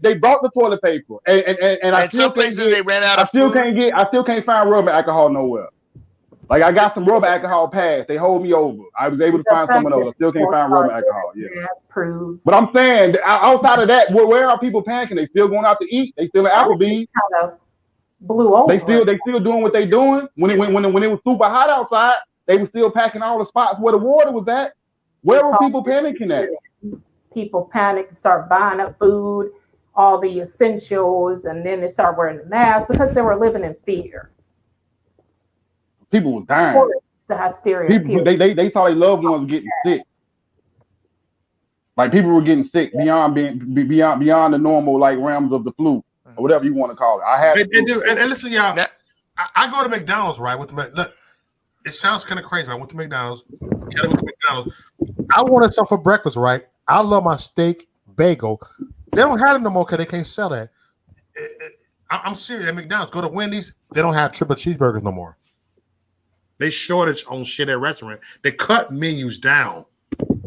I: They brought the toilet paper, and I still can't get.
K: They ran out of
I: I still can't find rubber alcohol nowhere. Like, I got some rubber alcohol pads. They hold me over. I was able to find some of those. I still can't find rubber alcohol. Yeah. But I'm saying, outside of that, where are people panicking? They still going out to eat. They still at Applebee's.
H: Kind of blew over.
I: They still doing what they doing. When it was super hot outside, they were still packing all the spots where the water was at. Where were people panicking at?
H: People panic, start buying up food, all the essentials, and then they start wearing the mask because they were living in fear.
I: People was dying.
H: The hysteria.
I: People, they saw their loved ones getting sick. Like, people were getting sick beyond the normal, like, realms of the flu or whatever you want to call it. I had
C: and listen, y'all. I go to McDonald's, right? Look, it sounds kind of crazy. I went to McDonald's. I wanted something for breakfast, right? I love my steak bagel. They don't have it no more because they can't sell that. I'm serious. At McDonald's, go to Wendy's. They don't have triple cheeseburgers no more. They shortage on shit at restaurant. They cut menus down.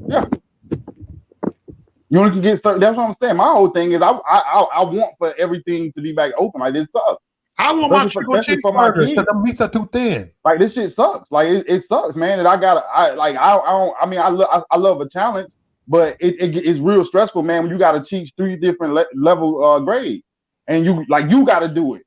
I: Yeah. You only can get certain. That's what I'm saying. My whole thing is I want for everything to be back open. Like, this sucks.
C: I want my triple cheeseburgers because the meats are too thin.
I: Like, this shit sucks. Like, it sucks, man. And I love a challenge, but it's real stressful, man. When you got to teach 3 different level grades, and you got to do it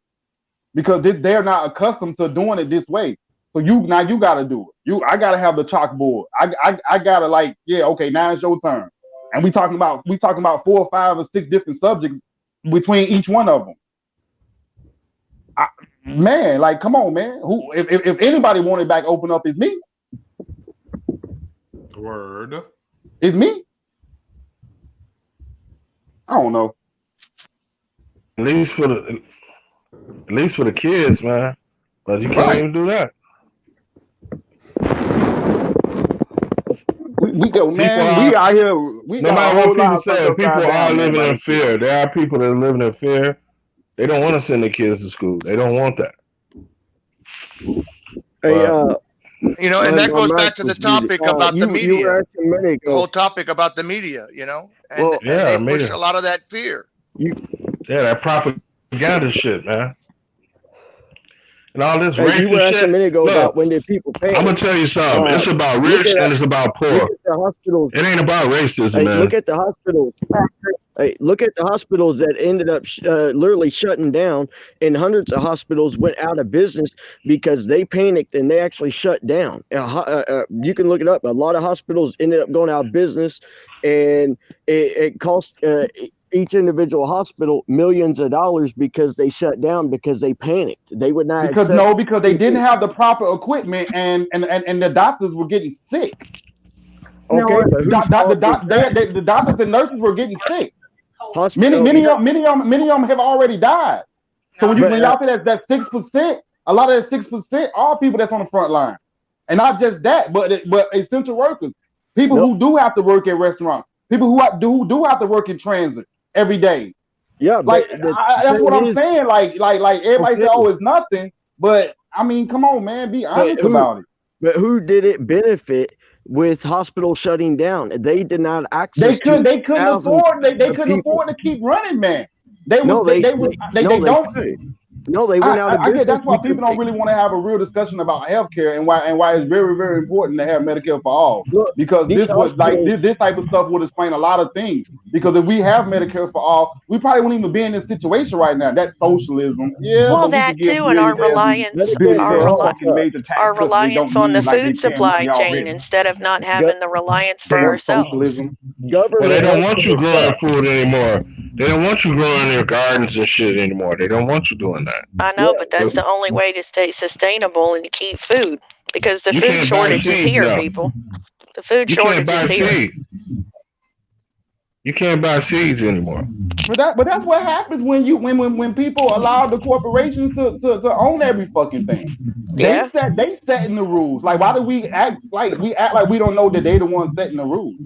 I: because they're not accustomed to doing it this way. So you got to do it. I got to have the chalkboard. I got to, like, yeah, okay, now it's your turn. And we talking about 4 or 5 or 6 different subjects between each one of them. Man, like, come on, man. Who, if anybody wanted back open up, it's me.
C: Word.
I: It's me. I don't know.
D: At least for the
L: At least for the kids, man. But you can't even do that.
I: We go, man. We out here. We
L: no
I: got
L: matter
I: a whole
L: what people
I: lot
L: say,
I: of
L: people are living in
I: man.
L: fear. There are people that are living in fear. They don't want to send their kids to school. They don't want that.
F: Hey,
K: you know, and that goes back to the topic about the media. The whole topic about the media, you know, and, and they push a lot of that fear.
L: That propaganda shit, man. And all this racist
F: you were asking
L: shit.
F: a minute ago
L: Look,
F: about when did people pay.
L: I'm gonna tell you something. It's about rich and it's about poor.
F: Look at the hospitals.
L: It ain't about racism,
F: Hey,
L: man.
F: look at the hospitals. Hey, look at the hospitals that ended up literally shutting down, and hundreds of hospitals went out of business because they panicked and they actually shut down. You can look it up. A lot of hospitals ended up going out of business, and it cost each individual hospital millions of dollars because they shut down because they panicked. They would not
I: because they didn't have the proper equipment, and the doctors were getting sick.
F: Okay,
I: the doctors and nurses were getting sick. Many of them have already died. So when y'all say that 6%, a lot of that 6% are people that's on the front line, and not just that, but essential workers, people who do have to work at restaurants, people who do have to work in transit every day.
F: Yeah,
I: like that's what I'm saying. Like everybody say, "Oh, it's nothing," but I mean, come on, man, be honest about it.
F: But who did it benefit with hospitals shutting down? They did not access.
I: They couldn't afford. They couldn't afford to keep running, man. They don't. No, they went out of business. I guess that's why people don't really want to have a real discussion about healthcare and why it's very, very important to have Medicare for all. Because this type of stuff would explain a lot of things. Because if we have Medicare for all, we probably wouldn't even be in this situation right now. That's socialism. Yeah.
J: Well, that too, and our reliance on the food supply chain instead of not having the reliance for ourselves.
L: Well, they don't want you growing food anymore. They don't want you growing your gardens and shit anymore. They don't want you doing that.
J: I know, but that's the only way to stay sustainable and to keep food, because the food shortage is here, people. The food shortage is here.
L: You can't buy seeds anymore.
I: But that's what happens when people allow the corporations to own every fucking thing. They setting the rules. Like, why do we act like we don't know that they the ones setting the rules?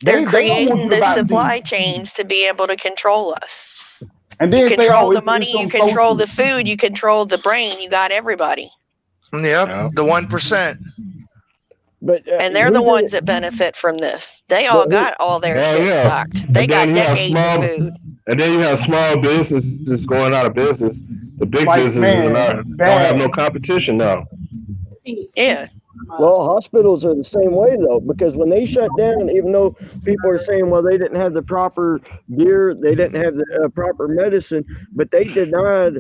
J: They're creating the supply chains to be able to control us.
I: And then
J: you control the money, you control the food, you control the brain. You got everybody.
K: Yep, the 1%.
F: But
J: and they're the ones that benefit from this. They all got all their shit stocked. They got decades of food.
L: And then you have small businesses going out of business. The big businesses don't have no competition now.
J: Yeah.
F: Well, hospitals are the same way, though, because when they shut down, even though people are saying, well, they didn't have the proper gear, they didn't have the proper medicine, but they denied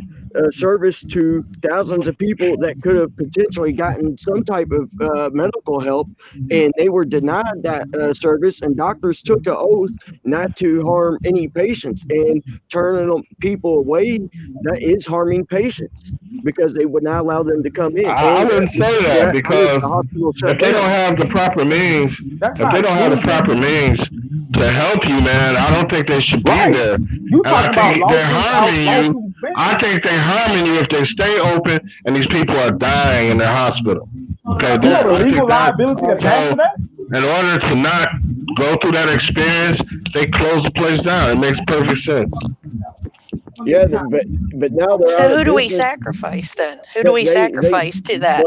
F: service to thousands of people that could have potentially gotten some type of medical help, and they were denied that service, and doctors took an oath not to harm any patients, and turning people away, that is harming patients, because they would not allow them to come in.
L: I wouldn't say that, because if they don't have the proper means, to help you, man, I don't think they should be there. And I think they're harming you. I think they're harming you if they stay open and these people are dying in their hospital. Okay,
I: legal liability attached to that?
L: In order to not go through that experience, they close the place down. It makes perfect sense.
F: Yeah, but now they're
J: so who do we sacrifice then? Who do we sacrifice to that?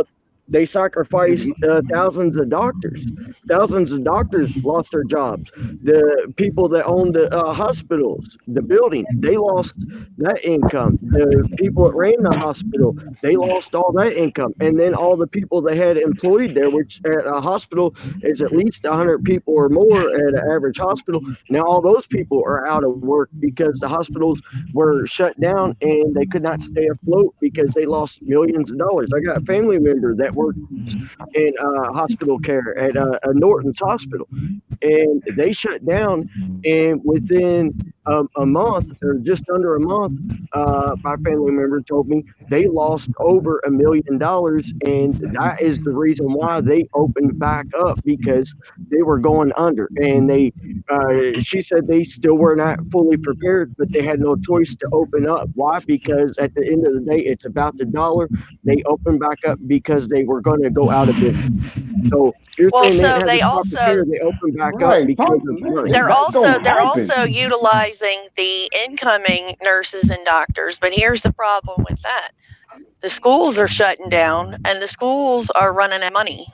F: They sacrificed thousands of doctors. Thousands of doctors lost their jobs. The people that owned the hospitals, the building, they lost that income. The people that ran the hospital, they lost all that income. And then all the people they had employed there, which at a hospital is at least 100 people or more at an average hospital. Now all those people are out of work because the hospitals were shut down and they could not stay afloat because they lost millions of dollars. I got a family member that worked in hospital care at Norton's Hospital, and they shut down. And within a month, or just under a month, my family member told me they lost over $1 million, and that is the reason why they opened back up, because they were going under. And she said they still were not fully prepared, but they had no choice to open up. Why? Because at the end of the day, it's about the dollar. They opened back up because they were going to go out of business. So you're saying they opened back up because of money.
J: They're also utilizing the incoming nurses and doctors, but here's the problem with that. The schools are shutting down and the schools are running out of money.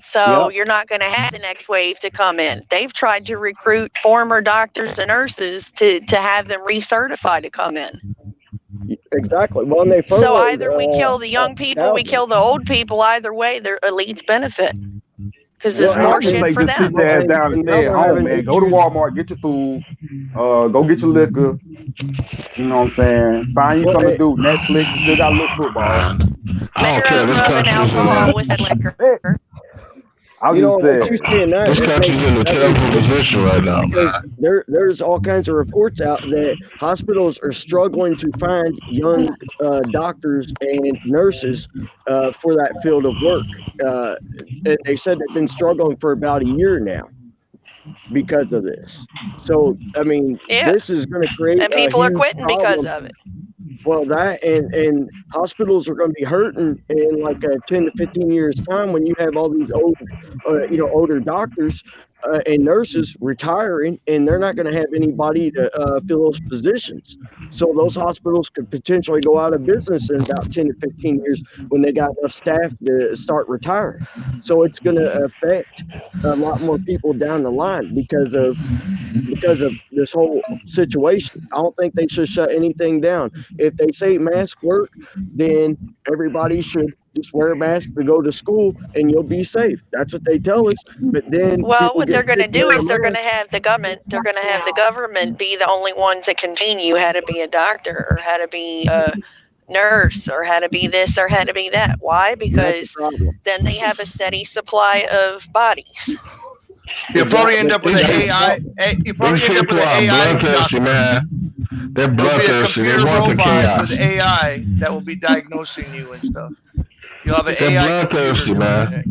J: So you're not going to have the next wave to come in. They've tried to recruit former doctors and nurses to have them recertify to come in.
F: Exactly. Well,
J: so either we kill the young people, we kill the old people. Either way, their elites benefit because there's more shit for them.
I: Sit their ass down and stay at home, man. Go to Walmart, get your food, go get your liquor. You know what I'm saying? Find you something to do. Netflix, you still got to look football.
J: I don't care. This alcohol with liquor.
L: This country's in a terrible position right now, man.
F: There's all kinds of reports out that hospitals are struggling to find young doctors and nurses for that field of work. They said they've been struggling for about a year now because of this. So, I mean, this is going to create
J: and people are quitting because of it.
F: Well, that and hospitals are going to be hurting in like 10 to 15 years time when you have all these older doctors and nurses retiring, and they're not going to have anybody to fill those positions. So those hospitals could potentially go out of business in about 10 to 15 years when they got enough staff to start retiring. So it's going to affect a lot more people down the line because of this whole situation. I don't think they should shut anything down. If they say mask work, then everybody should just wear a mask to go to school and you'll be safe. That's what they tell us. But then,
J: well, what they're going to do is they're going to have the government. They're going to have the government be the only ones that can train you how to be a doctor or how to be a nurse or how to be this or how to be that. Why? Because then they have a steady supply of bodies.
K: You'll probably end up with an AI. You probably end up with an AI doctor.
L: Man. They're bloodthirsty. They want the chaos.
K: With AI that will be diagnosing you and stuff. You'll have an
L: They're
K: AI.
L: Bloodthirsty, man.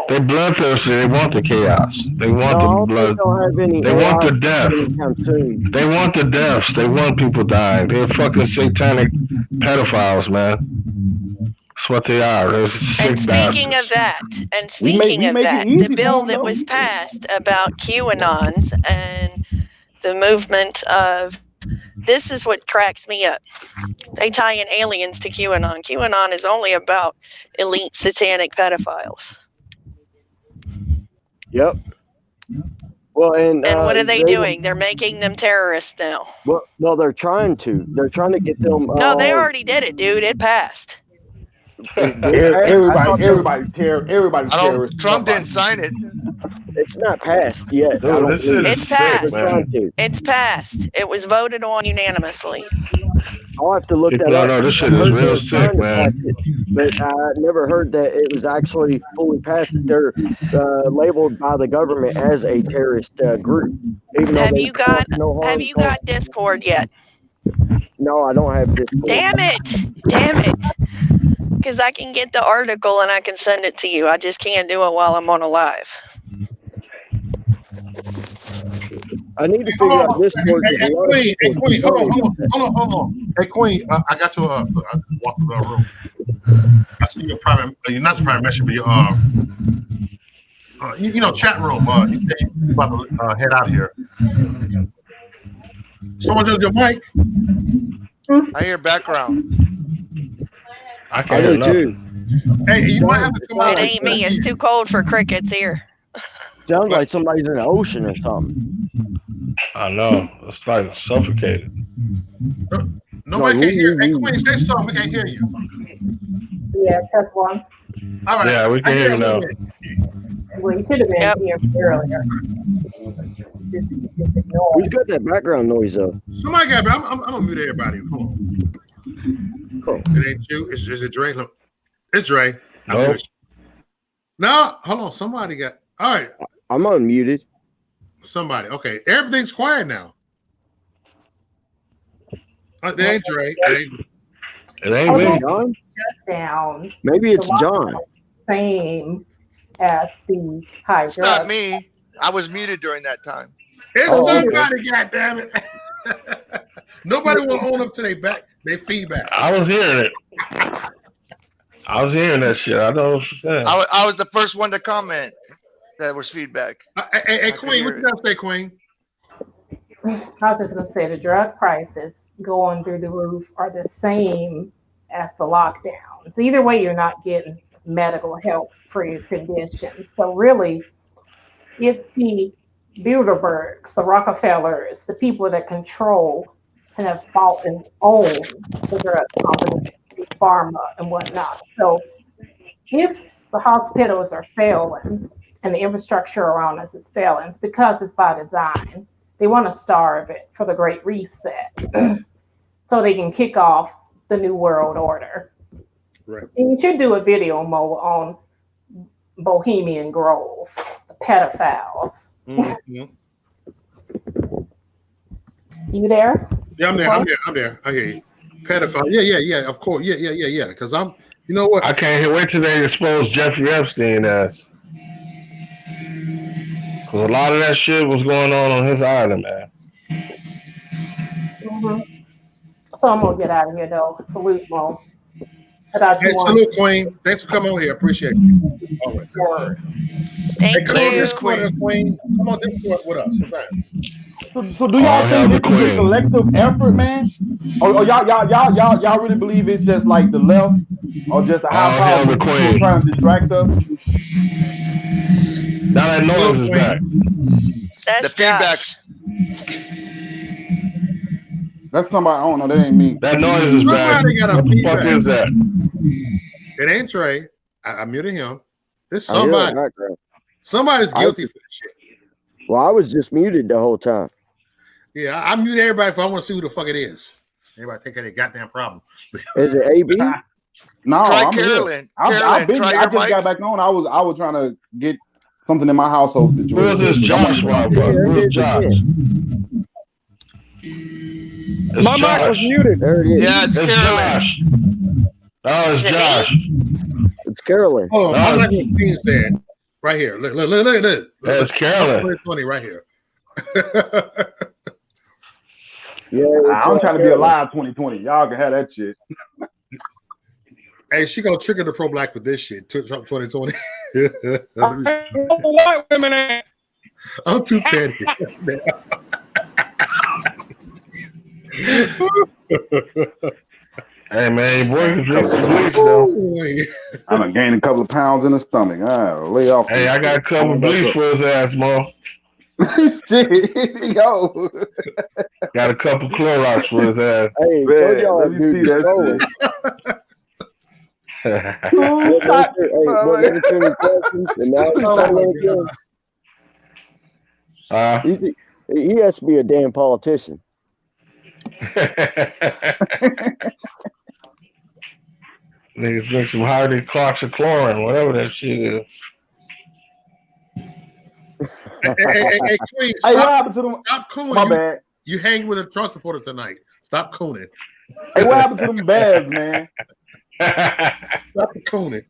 L: They're bloodthirsty. They want the chaos. They want the blood. They want the death. They want the deaths. They want people dying. They're fucking satanic pedophiles, man. That's what they are.
J: And speaking of that, the bill that was passed about QAnons and the movement of, this is what cracks me up. They tie in aliens to QAnon. QAnon is only about elite satanic pedophiles.
F: Yep. Well, and
J: what are they doing? They're making them terrorists now.
F: Well, they're trying to. They're trying to get them.
J: No, they already did it, dude. It passed.
I: Everybody's terrorist.
K: Trump didn't sign it.
F: It's not passed yet.
J: It's passed. It's passed. It was voted on unanimously.
F: I'll have to look that up.
L: No, this shit is real sick, man.
F: But I never heard that it was actually fully passed. They're labeled by the government as a terrorist group.
J: Have you got Discord yet?
F: No, I don't have Discord.
J: Damn it. Because I can get the article and I can send it to you. I just can't do it while I'm on a live.
F: I need to figure out Discord.
C: Hey, Queen, hold on. Hey, Queen, I got your walk through the room. I see your private, not your private message, but your, chat room. You say you're about to head out of here. Someone just your mic.
K: I hear background.
L: I can't hear nothing.
C: Hey, you might have to come out.
J: It ain't me. It's too cold for crickets here.
F: Sounds like somebody's in the ocean or something.
L: I know. It's like suffocated.
C: Nobody can hear. Hey, Queen, say something. We can't hear you.
H: Yeah, test one.
C: All right.
L: Yeah, we can hear you now.
H: Well, you could have been here earlier.
F: Who's got that background noise though?
C: Somebody got it. I'm gonna mute everybody. Hold on. It ain't you. Is it Dre? It's Dre.
L: Nope.
C: No, hold on. Somebody got. All right.
F: I'm unmuted.
C: Somebody. Okay. Everything's quiet now. It ain't Dre.
L: It ain't me.
F: John?
H: Shutdowns.
F: Maybe it's John.
H: Same as the high
K: It's not me. I was muted during that time.
C: It's somebody, goddammit. Nobody will own up to their feedback.
L: I was hearing it. I was hearing that shit. I know what you're saying.
K: I was the first one to comment. That was feedback.
C: Hey, Queen, what you got to say, Queen?
H: I was just going to say the drug prices going through the roof are the same as the lockdowns. Either way, you're not getting medical help for your condition. So really, it's the Bilderbergs, the Rockefellers, the people that control and have bought and own the drug companies, pharma and whatnot. So if the hospitals are failing and the infrastructure around us is failing, it's because it's by design. They want to starve it for the Great Reset so they can kick off the New World Order.
C: Right.
H: And you should do a video, Mo, on Bohemian Grove, the pedophiles.
C: Mm-hmm.
H: You there?
C: Yeah, I'm there. I hear you. Pedophile. Yeah. Of course. Yeah. Because you know what?
L: I can't wait till they expose Jeffrey Epstein as. Because a lot of that shit was going on his island, man.
H: Mm-hmm. So I'm going to get out of here, though. Salute, Mo.
C: Hey, salute, Queen. Thanks for coming over here. Appreciate it. All right.
J: Thank
C: come
J: you.
C: On Discord, Queen. Come on Discord with us.
I: So do y'all think this is a collective effort, man? Or y'all really believe it's just like the left, or just a high power people trying to distract us?
L: Now that noise is back.
J: That's
K: the feedbacks.
I: That's somebody. I don't know. That ain't me.
L: That noise is back. What the fuck is that?
C: It ain't Trey. I muted him. It's somebody. Somebody's guilty for this shit.
F: Well, I was just muted the whole time.
C: Yeah, I mute everybody if I want to see who the fuck it is. Everybody take care of their goddamn problem.
F: Is it AB?
I: No,
K: try
I: I'm
K: Carolyn.
I: I just got back on. I was trying to get something in my household situation.
L: Who is this Joshua? Who is Josh?
M: My mic was muted.
F: There it is.
K: Yeah, it's Carolyn.
L: Josh. Oh, it's Josh.
F: It's Carolyn.
C: Oh, I like what Queen said. Right here. Look.
L: That's Carolyn.
C: 2020 right here.
I: Yeah, I'm trying to be alive 2020. Y'all can have that shit.
C: Hey, she gonna trigger the pro-black with this shit. Trump 2020.
M: White women.
C: I'm too petty.
L: Hey man, boy, you drink the bleach though.
I: I done gained a couple of pounds in the stomach. Lay off.
L: Hey, I got a couple of bleach for his ass, Mo.
I: Shit, yo.
L: Got a couple Clorox for his ass.
F: Hey,
I: man,
F: y'all
I: let me see that
F: shit. He has to be a damn politician.
L: Niggas drink some Hardy Chloroxychloroquine, whatever that shit is.
C: Hey, Queen,
I: what happened to them?
C: Stop cooning.
I: My bad.
C: You hang with a Trump supporter tonight. Stop cooning.
I: Hey, what happened to them bags, man?
C: Stop cooning.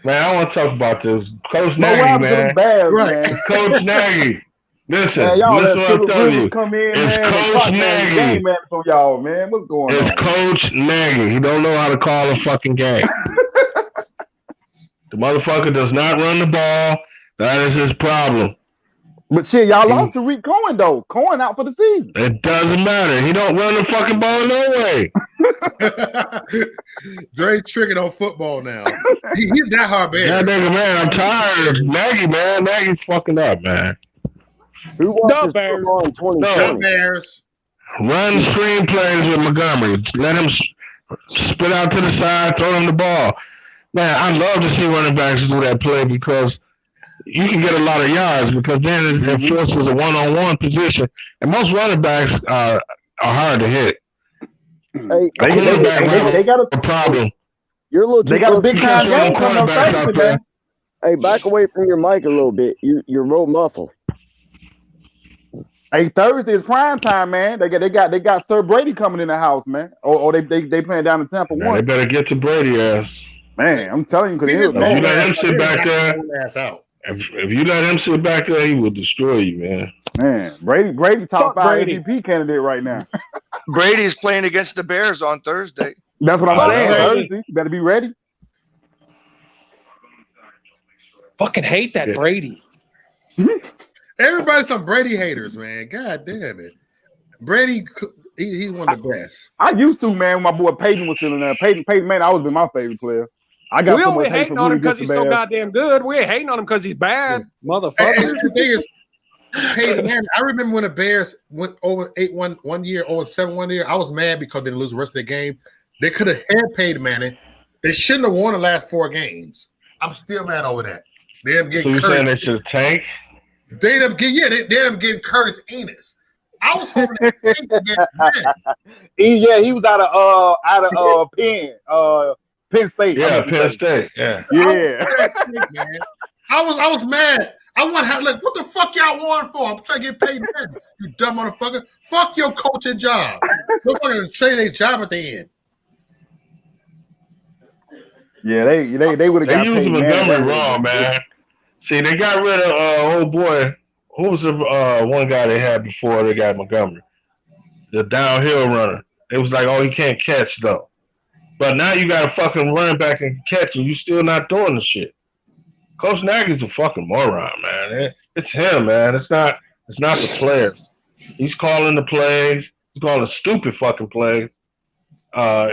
L: Man, I want to talk about this. Coach Nagy,
I: what happened to
L: man.
I: them bags, man?
L: Coach Nagy. Listen,
I: man, y'all
L: listen what I'm telling you.
I: Come in,
L: it's
I: man,
L: Coach Nagy.
I: Man, from y'all, man. What's going on?
L: It's Coach Nagy. He don't know how to call a fucking game. The motherfucker does not run the ball. That is his problem.
I: But shit, y'all lost to Rick Cohen though. Cohen out for the season.
L: It doesn't matter. He don't run the fucking ball no way.
C: Dre tricking on football now. He's that hard, man.
L: Yeah, nigga, man, I'm tired of Nagy, man. Nagy's fucking up, man.
F: Who watches football in 2020?
C: Bears.
L: Run screen plays with Montgomery. Let him spit out to the side, throw him the ball. Man, I love to see running backs do that play because you can get a lot of yards because then it forces a one-on-one position. And most running backs are hard to hit.
F: Hey,
I: they got
L: a problem.
F: You're looking.
I: They got a big time game coming up Thursday, man.
F: Hey, back away from your mic a little bit. You're real muffled.
I: Hey, Thursday is prime time, man. They got Sir Brady coming in the house, man. Or they playing down in Tampa.
D: Man, they better get to Brady ass.
I: Man, I'm telling you, because
D: if you let him sit back there, if you let him sit back there, he will destroy you, man.
I: Man, Brady top 5 MVP candidate right now.
K: Brady's playing against the Bears on Thursday.
I: That's what I'm saying. Thursday, you better be ready.
M: Fucking hate that Brady.
C: Everybody's some Brady haters, man. God damn it. Brady, he's one of the best.
I: I used to, man, when my boy Peyton was still in there. Peyton, man, I always been my favorite player.
M: We only hating on him because he's so goddamn good. We ain't hating on him because he's bad, motherfucker.
C: Hey, man, I remember when the Bears went over 8-1 one year, over 7 one year. I was mad because they didn't lose the rest of the game. They could have paid Manning. They shouldn't have won the last 4 games. I'm still mad over that. They end up getting
D: so you saying they should have tanked?
C: They end up getting Curtis Enos. I was hoping that they would get
I: he was out of Penn State.
D: Yeah, Penn State. Yeah.
C: I was mad. I want to like, what the fuck y'all want for? I'm trying to get paid money. You dumb motherfucker. Fuck your coaching job. They're going to trade their job at the end.
I: Yeah, they would have got
D: used Montgomery wrong, man. See, they got rid of old boy. Who was the one guy they had before they got Montgomery? The downhill runner. It was like, oh, he can't catch though. But now you got a fucking running back and catch, and you still not doing the shit. Coach Nagy's a fucking moron, man. It's him, man. It's not the players. He's calling the plays. He's calling stupid fucking plays.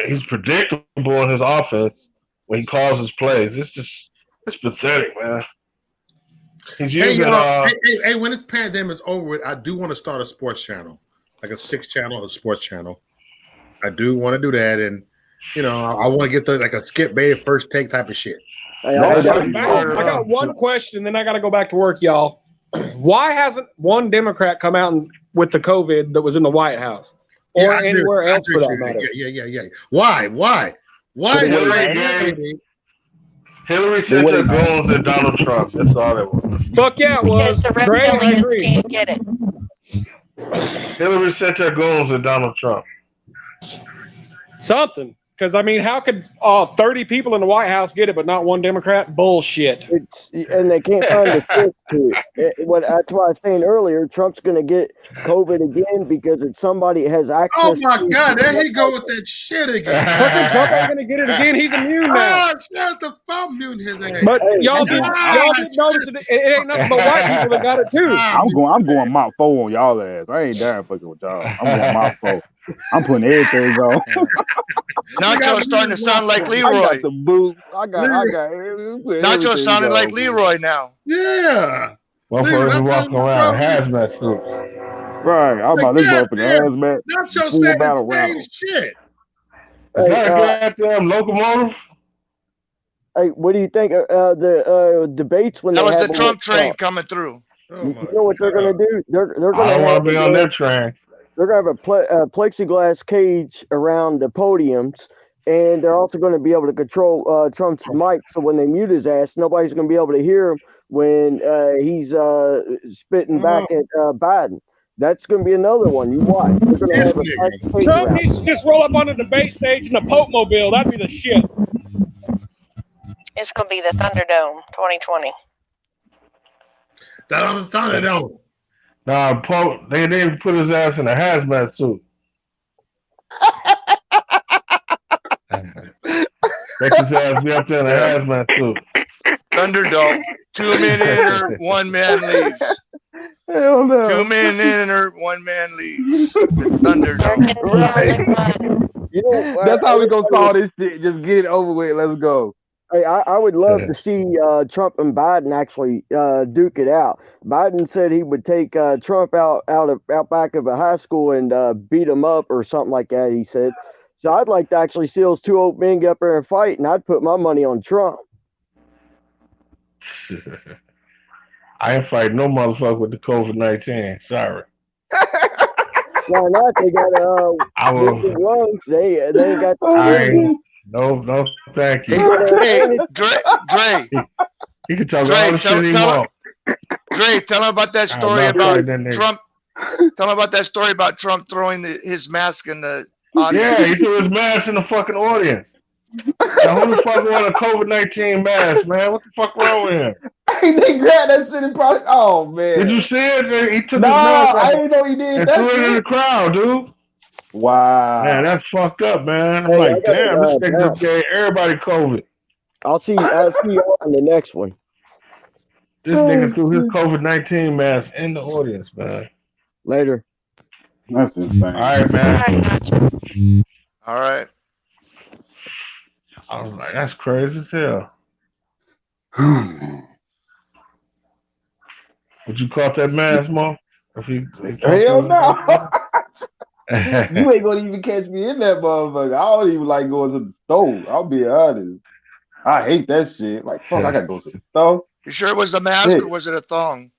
D: He's predictable in his offense when he calls his plays. It's pathetic, man. He's using
C: hey, when this pandemic is over with, I do want to start a sports channel, like a 6 channel or a sports channel. I do want to do that, and I want to get like a Skip Bayless first take type of shit.
M: I got one question, then I got to go back to work, y'all. Why hasn't one Democrat come out with the COVID that was in the White House or anywhere else for that matter?
C: Yeah. Why?
D: Hillary sent her goons at Donald Trump. That's all it was.
M: Fuck yeah, it was.
J: Because the reptilians can't get it.
D: Hillary sent her goons at Donald Trump.
M: Something. Because, I mean, how could 30 people in the White House get it, but not one Democrat? Bullshit.
F: And they can't find a fix to it. That's why I was saying earlier, Trump's going to get COVID again because it's somebody that has access.
C: Oh, my God. There he go with that shit again.
M: Fucking Trump ain't going to get it again. He's immune now.
C: Shut the fuck, immune his ass.
M: But y'all didn't notice it ain't nothing but white people that got it, too.
I: I'm going Mach 4 on y'all ass. I ain't done fucking with y'all. I'm going Mach 4. I'm putting everything on.
K: Nacho's starting to sound like Leroy.
I: I got the boots. I got
K: Nacho's sounding like Leroy now.
C: Yeah.
D: Motherfuckers walking around hazmat suits.
I: Right. I'm about this motherfucker hazmat.
C: Nacho said the same shit.
D: Is that a goddamn locomotive?
F: Hey, what do you think of the debates when
K: that
F: they
K: was the Trump train coming through?
F: You know what they're going to do? They're going to.
D: I don't want to be on their train.
F: They're going to have a plexiglass cage around the podiums, and they're also going to be able to control Trump's mic, so when they mute his ass, nobody's going to be able to hear him when he's spitting back at Biden. That's going to be another one. You watch.
M: Trump needs to just roll up on the debate stage in a Pope mobile. That'd be the shit.
J: It's going to be the Thunderdome 2020.
C: The Thunderdome.
D: Nah, Pope, they didn't put his ass in a hazmat suit. Let his ass be up there in a hazmat suit.
K: Thunderdome. 2 men enter, 1 man leaves.
I: Hell no.
K: 2 men enter, 1 man leaves. The Thunderdome.
I: That's how we gonna solve this shit. Just get it over with. Let's go.
F: Hey, I would love to see Trump and Biden actually duke it out. Biden said he would take Trump out back of a high school and beat him up or something like that. He said. So I'd like to actually see those 2 old men get up there and fight, and I'd put my money on Trump.
D: I ain't fighting no motherfucker with the COVID-19. Sorry.
F: Why not? They got lungs. They ain't got.
D: No, thank you.
K: Hey, Dre.
L: He can talk all the shit he wants.
K: Dre, tell him about that story about Trump. Tell him about that story about Trump throwing his mask in the audience.
L: Yeah, he threw his mask in the fucking audience. Now, who the fuck want a COVID-19 mask, man? What the fuck wrong with him?
I: They grabbed that shit and probably. Oh man!
L: Did you see it? He took his mask off.
I: I didn't know he did
L: and
I: that.
L: Threw it in the crowd, dude.
I: Wow.
L: Man, that's fucked up, man. I'm like, damn, this nigga gave everybody COVID.
F: I'll see you on the next one.
L: This nigga threw his COVID-19 mask in the audience, man.
F: Later.
I: That's insane.
L: All right, man.
K: All right.
L: I was like, that's crazy as hell. Would you caught that mask, Mo?
I: Hell no. You ain't gonna even catch me in that motherfucker. I don't even like going to the store. I'll be honest. I hate that shit. Like, fuck, I gotta go to the store.
K: You sure it was a mask or was it a thong?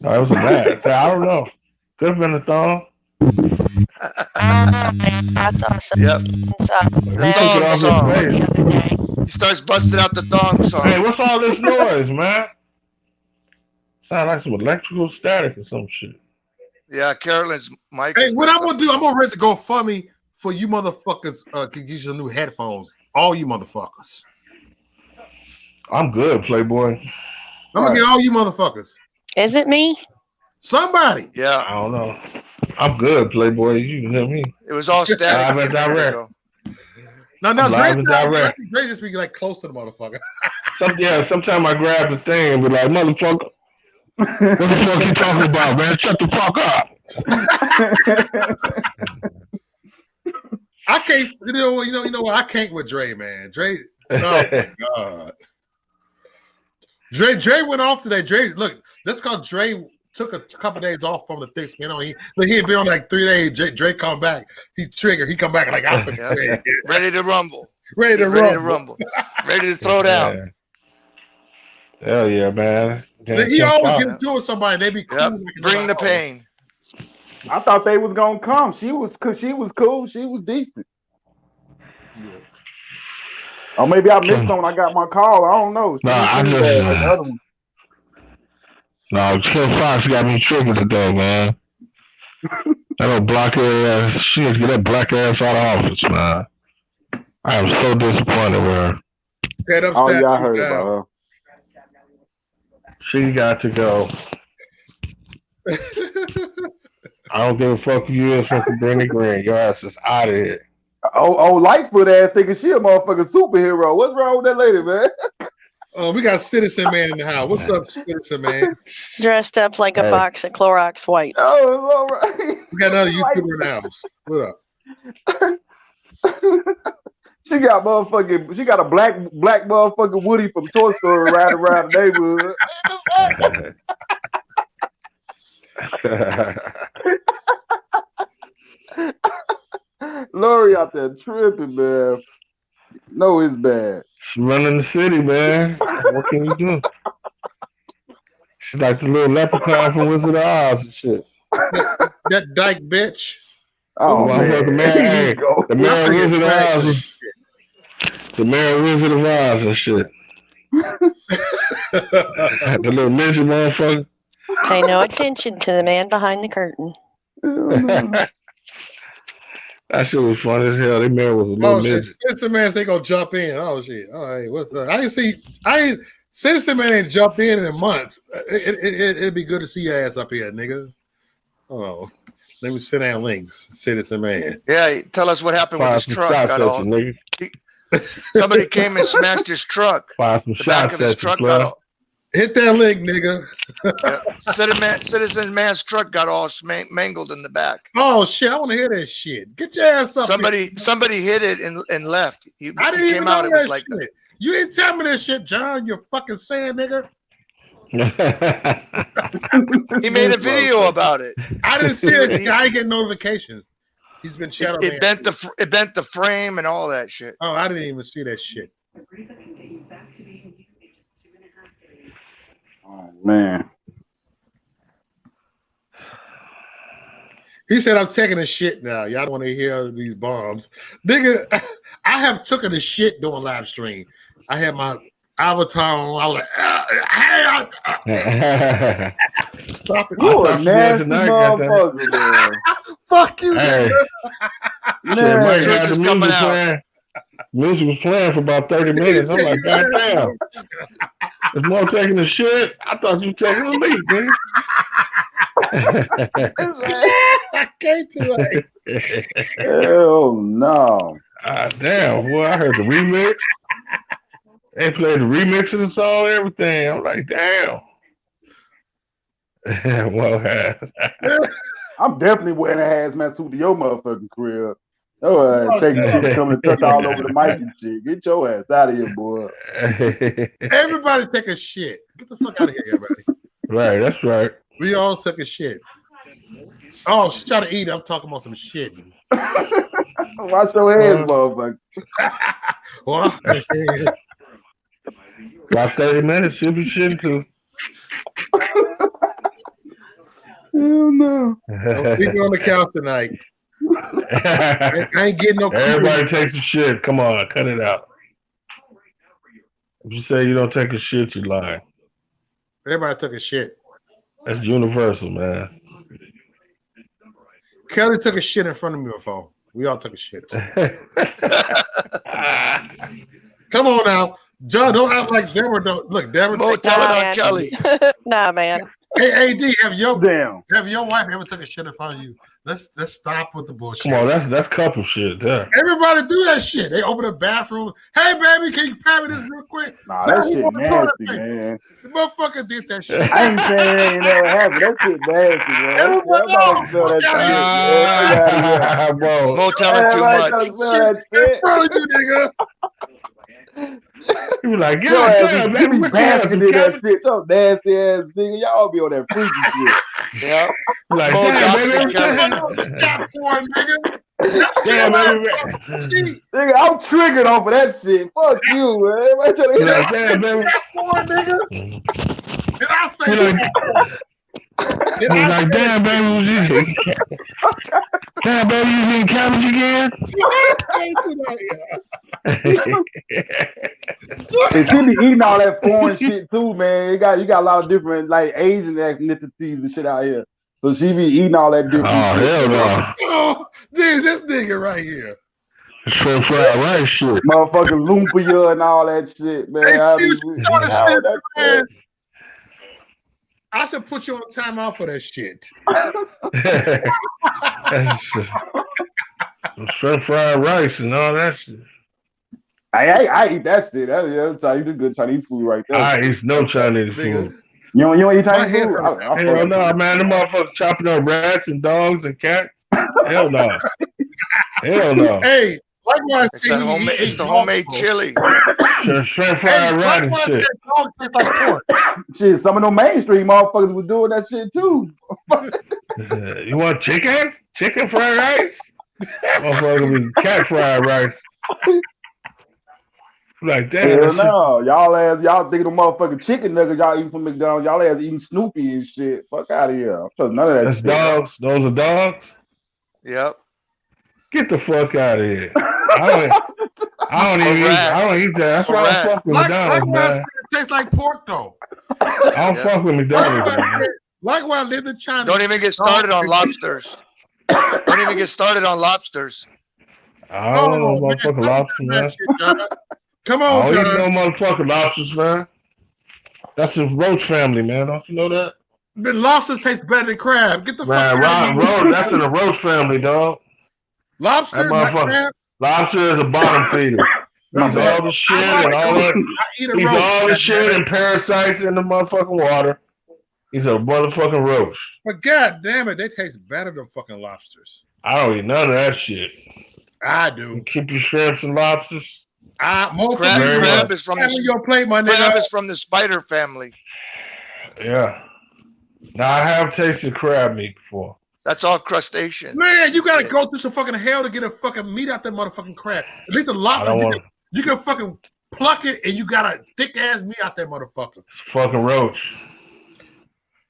L: No, it was a mask. I don't know. Could have been a thong.
K: Yep. He starts busting out the thong song.
L: Hey, what's all this noise, man? Sound like some electrical static or some shit.
K: Yeah, Carolyn's mic.
C: Hey, what I'm gonna do? I'm gonna raise a GoFundMe for you motherfuckers. Can get you new headphones. All you motherfuckers.
L: I'm good, Playboy.
C: I'm gonna get all you motherfuckers.
J: Is it me?
C: Somebody.
K: Yeah.
L: I don't know. I'm good, Playboy. You can hear me.
K: It was all static.
L: Live and direct.
C: No,
L: Dre's
C: just be like close to the motherfucker.
L: Sometimes I grab the thing and be like, motherfucker, what the fuck you talking about, man? Shut the fuck up.
C: I can't. You know what? I can't with Dre, man. Dre. Oh my god. Dre went off today. Dre, look, that's because Dre took a couple days off from the thick skin. He had been on like 3 days. Dre come back. He triggered. He come back like
K: ready to rumble.
C: Ready to rumble.
K: Ready to throw down.
L: Hell yeah, man.
C: He always get into it with somebody. They be cool.
K: Yep. Bring the pain.
I: I thought they was gonna come. She was cool. She was decent. Yeah. Or maybe I missed them when I got my call. I don't know.
L: No, Kim Fox got me triggered today, man. That old black ass. She had to get that black ass out of office, man. I am so disappointed with her.
I: Oh yeah, I heard about her.
L: She got to go. I don't give a fuck if you is fucking Brittany Green. Your ass is out of here.
I: Oh, Lightfoot ass thinking she a motherfucking superhero. What's wrong with that lady, man?
C: We got Citizen Man in the house. What's up, Citizen Man?
J: Dressed up like a box of Clorox wipes.
I: Oh, it's all right.
C: We got another YouTuber in the house. What
I: up? She got a black motherfucking Woody from Toy Story riding around the neighborhood. Lori out there tripping, man. No, it's bad.
L: She's running the city, man. What can you do? She's like the little leprechaun from Wizard of Oz and shit.
C: That dyke bitch.
I: Oh, man.
L: The mayor of Wizard of Oz. The mayor of Wizard of Oz and shit. The little midget motherfucker.
J: Pay no attention to the man behind the curtain.
L: That shit was funny as hell. That man was a little midget.
C: Citizen Man say gonna jump in. Oh shit! All right, what's up? Citizen Man ain't jumped in months. It'd be good to see your ass up here, nigga. Oh, let me sit down. Links, Citizen Man.
K: Yeah, tell us what happened with his truck. Somebody came and smashed his truck.
L: Fire some shots at his truck.
C: Hit that link, nigga.
K: Citizen Man's truck got all mangled in the back.
C: Oh shit! I want to hear that shit. Get your ass up.
K: Somebody hit it and left.
C: I didn't even know that shit. Like you didn't tell me this shit, John. You fucking saying, nigga.
K: He made a video about it.
C: I didn't see it. I ain't getting notifications. He's been shadowed.
K: It bent the frame and all that shit.
C: Oh, I didn't even see that shit.
I: Oh man.
C: He said, I'm taking a shit now. Y'all don't want to hear these bombs. Nigga, I have taken a shit during live stream. I had my Avatar on. I was like, stop it.
I: You a nasty motherfucker, man.
C: Fuck you,
L: hey.
I: Man,
L: Mike had the music playing. Music was playing for about 30 minutes. I'm like, God damn. Is Mo taking a shit? I thought you were taking a leak, man.
C: I can't do it.
I: Hell no.
L: Damn, boy, I heard the remix. They played the remix of the song and everything. I'm like, damn. Well,
I: I'm definitely wearing a hazmat suit to your motherfucking crib. Oh, taking shit, coming to touch all over the mic and shit. Get your ass out of here, boy.
C: Everybody take a shit. Get the fuck out of here, everybody.
L: Right, that's right.
C: We all took a shit. Oh, she tried to eat. I'm talking about some shit.
I: Watch your hands, motherfucker.
C: Well,
L: about 30 minutes, she'll be shitting too.
I: Hell no.
C: I'm sleeping on the couch tonight. I ain't getting no.
L: Everybody takes a shit. Come on, cut it out. If you say you don't take a shit, you lying.
C: Everybody took a shit.
L: That's universal, man.
C: Kelly took a shit in front of me before. We all took a shit. Come on now, John. Don't act like Deborah. Don't look, Deborah.
K: Mo, tell it on Kelly.
J: Nah, man.
C: Hey, AD, have your wife ever took a shit in front of you? Let's stop with the bullshit.
L: Come on, that's couple shit. Yeah.
C: Everybody do that shit. They open the bathroom. Hey, baby, can you pat me this real quick?
I: Nah, that shit nasty, man.
C: The motherfucker did that shit.
I: I ain't saying it ain't never happened. That shit nasty, man.
C: Everybody
I: know that shit.
K: Bro, no telling too much.
C: That's probably you, nigga.
L: You like,
I: yo, ass, baby, be basking in that shit. So nasty ass nigga. Y'all be on that freaky shit.
K: Yeah.
L: Like,
C: Stop porn, nigga.
L: Damn, baby.
I: Nigga, I'm triggered off of that shit. Fuck you, man.
L: Like, damn, baby.
C: Porn, nigga. Did I say that?
L: He's like, damn, baby, damn, baby, you eating cabbage again?
I: And she be eating all that foreign shit too, man. You got a lot of different like Asian ethnicities and shit out here. So she be eating all that different shit.
L: Hell no.
C: Oh, this nigga right here.
L: Shrimp fried rice shit.
I: Motherfucking lumpia and all that shit, man.
C: I should put you on timeout for that shit.
L: Shrimp fried rice and all that shit.
I: I eat that shit. That's good Chinese food right there.
L: I eat no Chinese food.
I: You don't eat Chinese food?
L: Hell no, man. Them motherfuckers chopping up rats and dogs and cats. Hell no. Hell no.
C: Hey, likewise,
K: it's the homemade chili.
L: Shrimp fried rice and shit.
I: Shit, some of them mainstream motherfuckers was doing that shit too.
L: You want chicken? Chicken fried rice? Motherfucker with cat fried rice. Like that.
I: Hell no. Y'all thinking of motherfucking chicken nuggets y'all eating from McDonald's. Y'all ass eating Snoopy and shit. Fuck out of here. I'm sure none of that shit.
L: Dogs. Those are dogs?
K: Yep.
L: Get the fuck out of here. I don't even eat that. That's why I don't fuck with McDonald's, man.
C: It tastes like pork though.
L: I don't fuck with McDonald's, man.
C: Likewise, I lived in China.
K: Don't even get started on lobsters. Don't even get started on lobsters.
L: I don't know motherfucking lobsters, man.
C: Come on,
L: I don't eat no motherfucking lobsters, man. That's a roach family, man. Don't you know that?
C: The lobsters taste better than crab. Get the fuck
L: out of here. That's in the roach family, dog.
C: Lobster, crab.
L: Lobster is a bottom feeder. Eats all the shit and all that. Eats all the shit and parasites in the motherfucking water. He's a motherfucking roach.
C: But god damn it, they taste better than fucking lobsters.
L: I don't eat none of that shit.
C: I do.
L: You keep your shrimps and lobsters.
K: Crab is from
C: your plate, my nigga.
K: Crab is from the spider family.
L: Yeah. Now I have tasted crab meat before.
K: That's all crustacean.
C: Man, you gotta go through some fucking hell to get a fucking meat out that motherfucking crab. At least a lobster, you can fucking pluck it and you got a thick ass meat out that motherfucker.
L: It's fucking roach.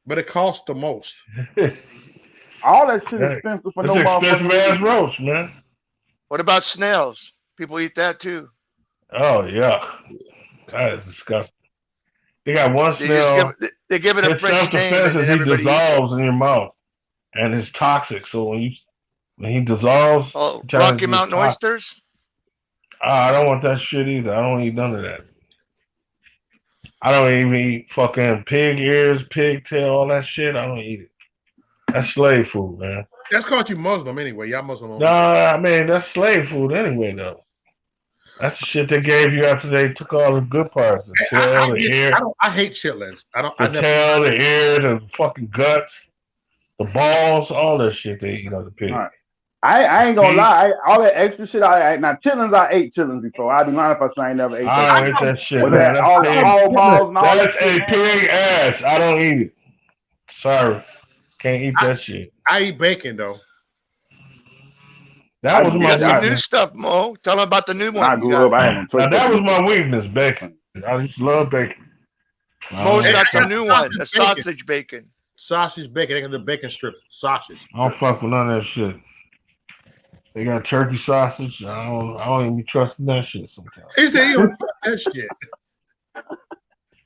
C: But it costs the most.
I: All that shit is expensive for no motherfucker.
L: It's expensive ass roach, man.
K: What about snails? People eat that too.
L: Oh, yuck. That is disgusting. They got one smell.
K: They give it a fresh name, and
L: he dissolves in your mouth, and it's toxic. So when he dissolves,
K: Rocky Mountain oysters.
L: I don't want that shit either. I don't eat none of that. I don't even eat fucking pig ears, pigtail, all that shit. I don't eat it. That's slave food, man.
C: That's called you Muslim anyway. Y'all Muslim.
L: Nah, man, that's slave food anyway, though. That's the shit they gave you after they took all the good parts. The tail, the ear.
C: I hate chitlins.
L: The tail, the ear, the fucking guts, the balls, all that shit they eat on the pig.
I: Right. I ain't gonna lie. All that extra shit. Now chitlins, I ate chitlins before. I'd be lying if I say I ain't never ate.
L: I don't eat that shit, man.
I: All balls and all
L: that's a pig ass. I don't eat it. Sorry, can't eat that shit.
C: I eat bacon though.
L: That was my
K: some new stuff, Mo. Tell them about the new one.
I: I grew up.
L: Now that was my weakness, bacon. I just love bacon.
K: Mo's got some new one, a sausage bacon.
C: Sausage bacon. They got the bacon strips. Sausage.
L: I don't fuck with none of that shit. They got turkey sausage. I don't even be trusting that shit sometimes.
C: He said he don't trust that shit.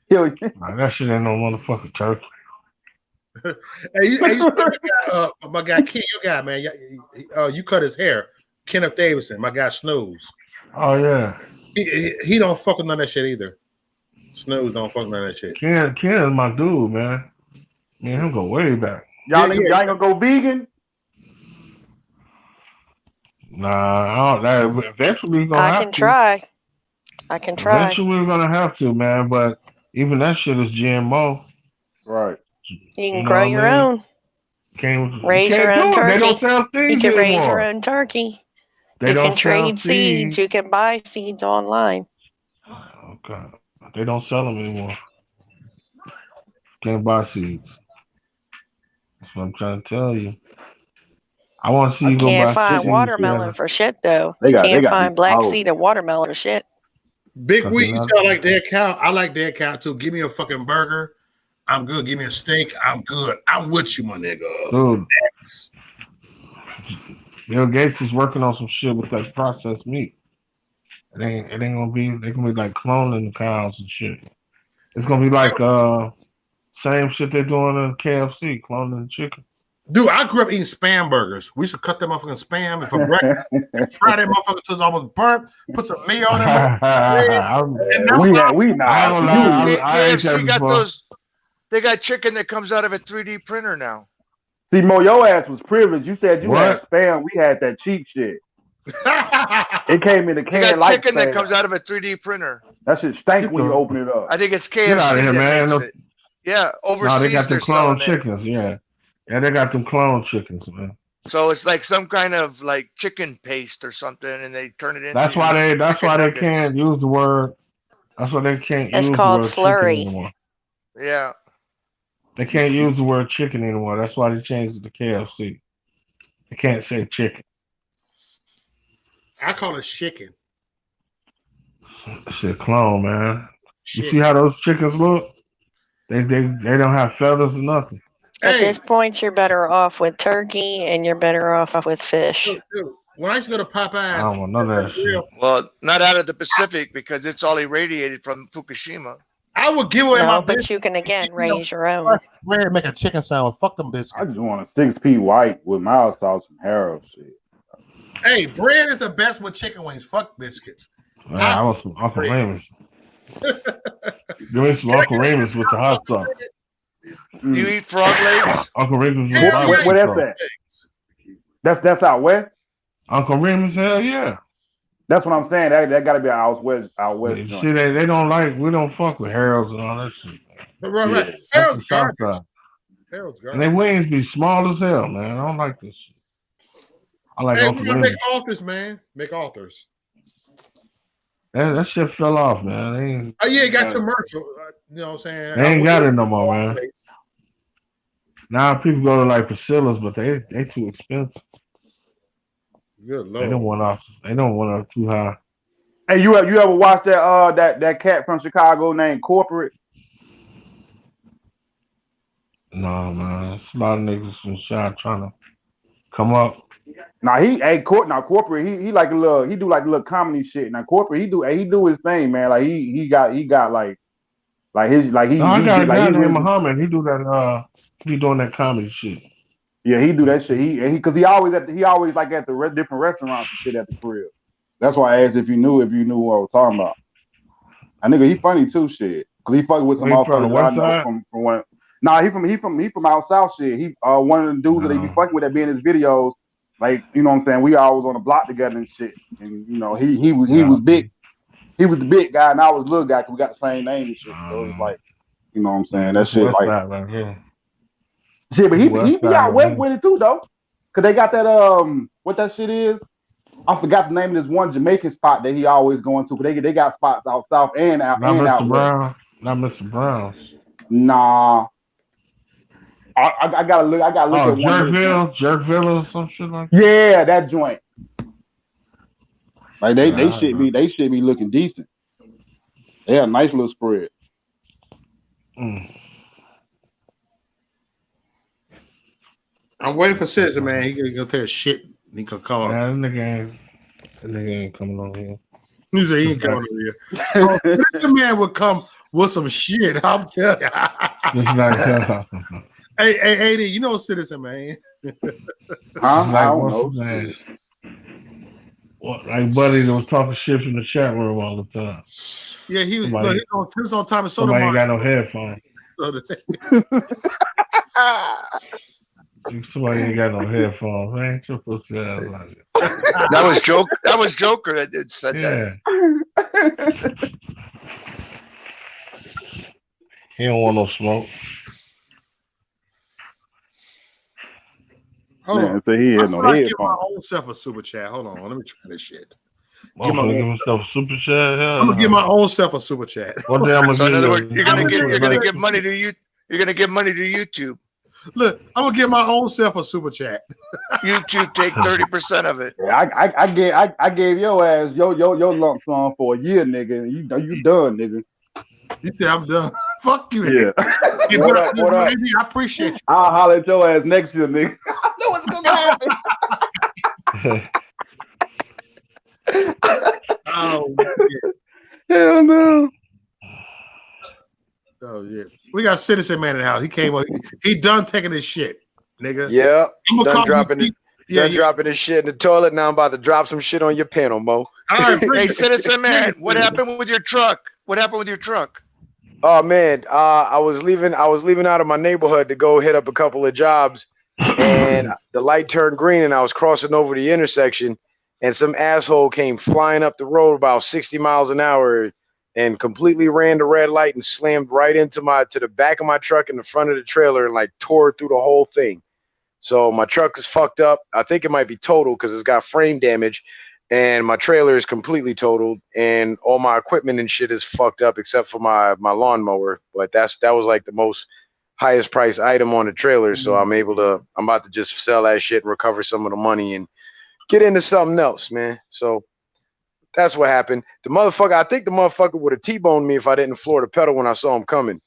L: That shit ain't no motherfucking turkey.
C: My guy Ken, your guy, man. You cut his hair. Kenneth Davidson, my guy Snooze.
L: Oh yeah.
C: He don't fuck with none of that shit either. Snooze don't fuck with none of that shit.
L: Ken is my dude, man. Me and him go way back.
I: Y'all ain't gonna go vegan?
L: Nah, eventually we're gonna have to.
J: I can try.
L: Eventually we're gonna have to, man. But even that shit is GMO.
I: Right.
J: You can grow your own. Raise your own turkey.
L: They don't sell seeds
J: you can raise
L: anymore.
J: your own turkey.
L: You
J: can trade seeds. You can buy seeds online.
L: Okay. They don't sell them anymore. Can't buy seeds. That's what I'm trying to tell you. I want to see you go buy.
J: Can't find watermelon for shit though. Can't find black seed and watermelon for shit.
C: Big Wheat, you sound like dead cow. I like dead cow too. Give me a fucking burger. I'm good. Give me a steak. I'm good. I'm with you, my nigga.
L: Dude. Bill Gates is working on some shit with that processed meat. It ain't gonna be. They gonna be like cloning the cows and shit. It's gonna be like same shit they're doing in KFC, cloning the chicken.
C: Dude, I grew up eating Spam burgers. We used to cut that motherfucking Spam for breakfast, fry that motherfucker till it's almost burnt, put some mayo on it.
K: KFC got those. They got chicken that comes out of a 3D printer now.
I: See, Mo, your ass was privileged. You said you had Spam. We had that cheap shit. It came in a can.
K: They got chicken that comes out of a 3D printer.
I: That shit stank when you open it up.
K: I think it's KFC.
L: Out of here, man.
K: Yeah, overseas.
L: No, they got them clone chickens. Yeah, they got them clone chickens, man.
K: So it's like some kind of like chicken paste or something, and they turn it into.
L: That's why they can't use the word. That's why they can't use the word
J: called
L: chicken
J: slurry.
L: anymore.
K: Yeah.
L: They can't use the word chicken anymore. That's why they changed it to KFC. They can't say chicken.
C: I call it chicken.
L: Shit, clone, man.
C: Shit.
L: You see how those chickens look? They don't have feathers or nothing.
J: At this point, you're better off with turkey, and you're better off with fish.
C: Dude, when I used to go to Popeyes,
L: I don't want none of that shit.
K: Well, not out of the Pacific because it's all irradiated from Fukushima.
C: I would give away my
J: but you can again raise your own.
C: Where make a chicken sandwich? Fuck them biscuits.
I: I just want a 6P white with mild sauce and Harold shit.
C: Hey, bread is the best with chicken wings. Fuck biscuits.
L: Man, I want some Uncle Raymond's. Give me some Uncle Raymond's with the hot sauce.
K: You eat frog legs?
L: Uncle Raymond's.
I: What is that? That's out west.
L: Uncle Raymond's, hell yeah.
I: That's what I'm saying. That got to be out west.
L: You see, they don't like. We don't fuck with Harold's and all that shit.
C: Right.
L: Harold's garbage. And their wings be small as hell, man. I don't like this shit. I like Uncle
C: we're gonna
L: Raymond's.
C: make authors, man. Make authors.
L: That shit fell off, man.
C: Oh yeah, it got commercial. You know what I'm saying?
L: They ain't got it no more, man. Now people go to like Priscilla's, but they too expensive.
C: Good Lord.
L: They don't want off too high.
I: Hey, you ever watch that cat from Chicago named Corporate?
L: No, man. It's a lot of niggas from Chi trying to come up.
I: Corporate. He like a little. He do like a little comedy shit. Now corporate, he do his thing, man. Like he got like his like he.
L: No, I got a guy named
I: really,
L: Muhammad. He do that. He doing that comedy shit.
I: Yeah, he do that shit. Because he always like at the different restaurants and shit at the crib. That's why I asked if you knew what I was talking about. A nigga, he funny too, shit. Cause he fucking with some motherfuckers from one. Nah, he from out south, shit. He one of the dudes that they be fucking with that be in his videos. Like, you know what I'm saying? We always on the block together and shit. And you know, he was big. He was the big guy, and I was the little guy because we got the same name and shit. So it was like, you know what I'm saying? That shit like shit, but he be out west with it too though. Cause they got that what that shit is. I forgot the name of this one Jamaican spot that he always going to. But they got spots out south and out
L: Mr. Brown. Not Mr. Brown's.
I: Nah. I gotta look. At
L: Jerkville or some shit like
I: that. Yeah, that joint. Like they should be looking decent. They have a nice little spread.
C: I'm waiting for Citizen, man. He gonna take a shit. He can call.
L: Nah, that nigga ain't coming on here.
C: He said he ain't coming on here. This man would come with some shit. I'm telling you. Hey, AD, you know Citizen, man.
I: I don't know.
L: Man. What, like Buddy that was talking shit in the chat room all the time.
C: Yeah, he was on time and soda.
L: Somebody ain't got no headphones. Somebody ain't got no headphones. Man, your pussy ass like it.
K: That was Joker that did said that.
L: He don't want no smoke.
C: Hold on.
I: So he had no headphones.
C: Give my own self a super chat. Hold on, let me try this shit.
L: Give myself a super chat.
C: I'm gonna give my own self a super chat.
L: One day I'm gonna
K: so in other words, you're gonna give money to you. You're gonna give money to YouTube.
C: Look, I'm gonna give my own self a super chat.
K: YouTube take 30% of it.
I: Yeah, I gave your ass your lump sum for a year, nigga. You done, nigga.
C: You said I'm done. Fuck you.
I: Yeah.
C: What up? I appreciate you.
I: I'll holler at your ass next year, nigga. I know what's gonna happen.
C: Oh,
I: hell no.
C: Oh yeah. We got Citizen Man in the house. He came up. He done taking his shit, nigga.
N: Yeah. Done dropping his shit in the toilet. Now I'm about to drop some shit on your panel, Mo.
K: Hey, Citizen Man, what happened with your truck?
N: Oh man, I was leaving out of my neighborhood to go hit up a couple of jobs, and the light turned green, and I was crossing over the intersection, and some asshole came flying up the road about 60 miles an hour and completely ran the red light and slammed right into the back of my truck in the front of the trailer and like tore through the whole thing. So my truck is fucked up. I think it might be totaled because it's got frame damage. And my trailer is completely totaled, and all my equipment and shit is fucked up except for my lawnmower. But that was like the most highest price item on the trailer. So I'm about to just sell that shit and recover some of the money and get into something else, man. So that's what happened. I think the motherfucker would have T-boned me if I didn't floor the pedal when I saw him coming.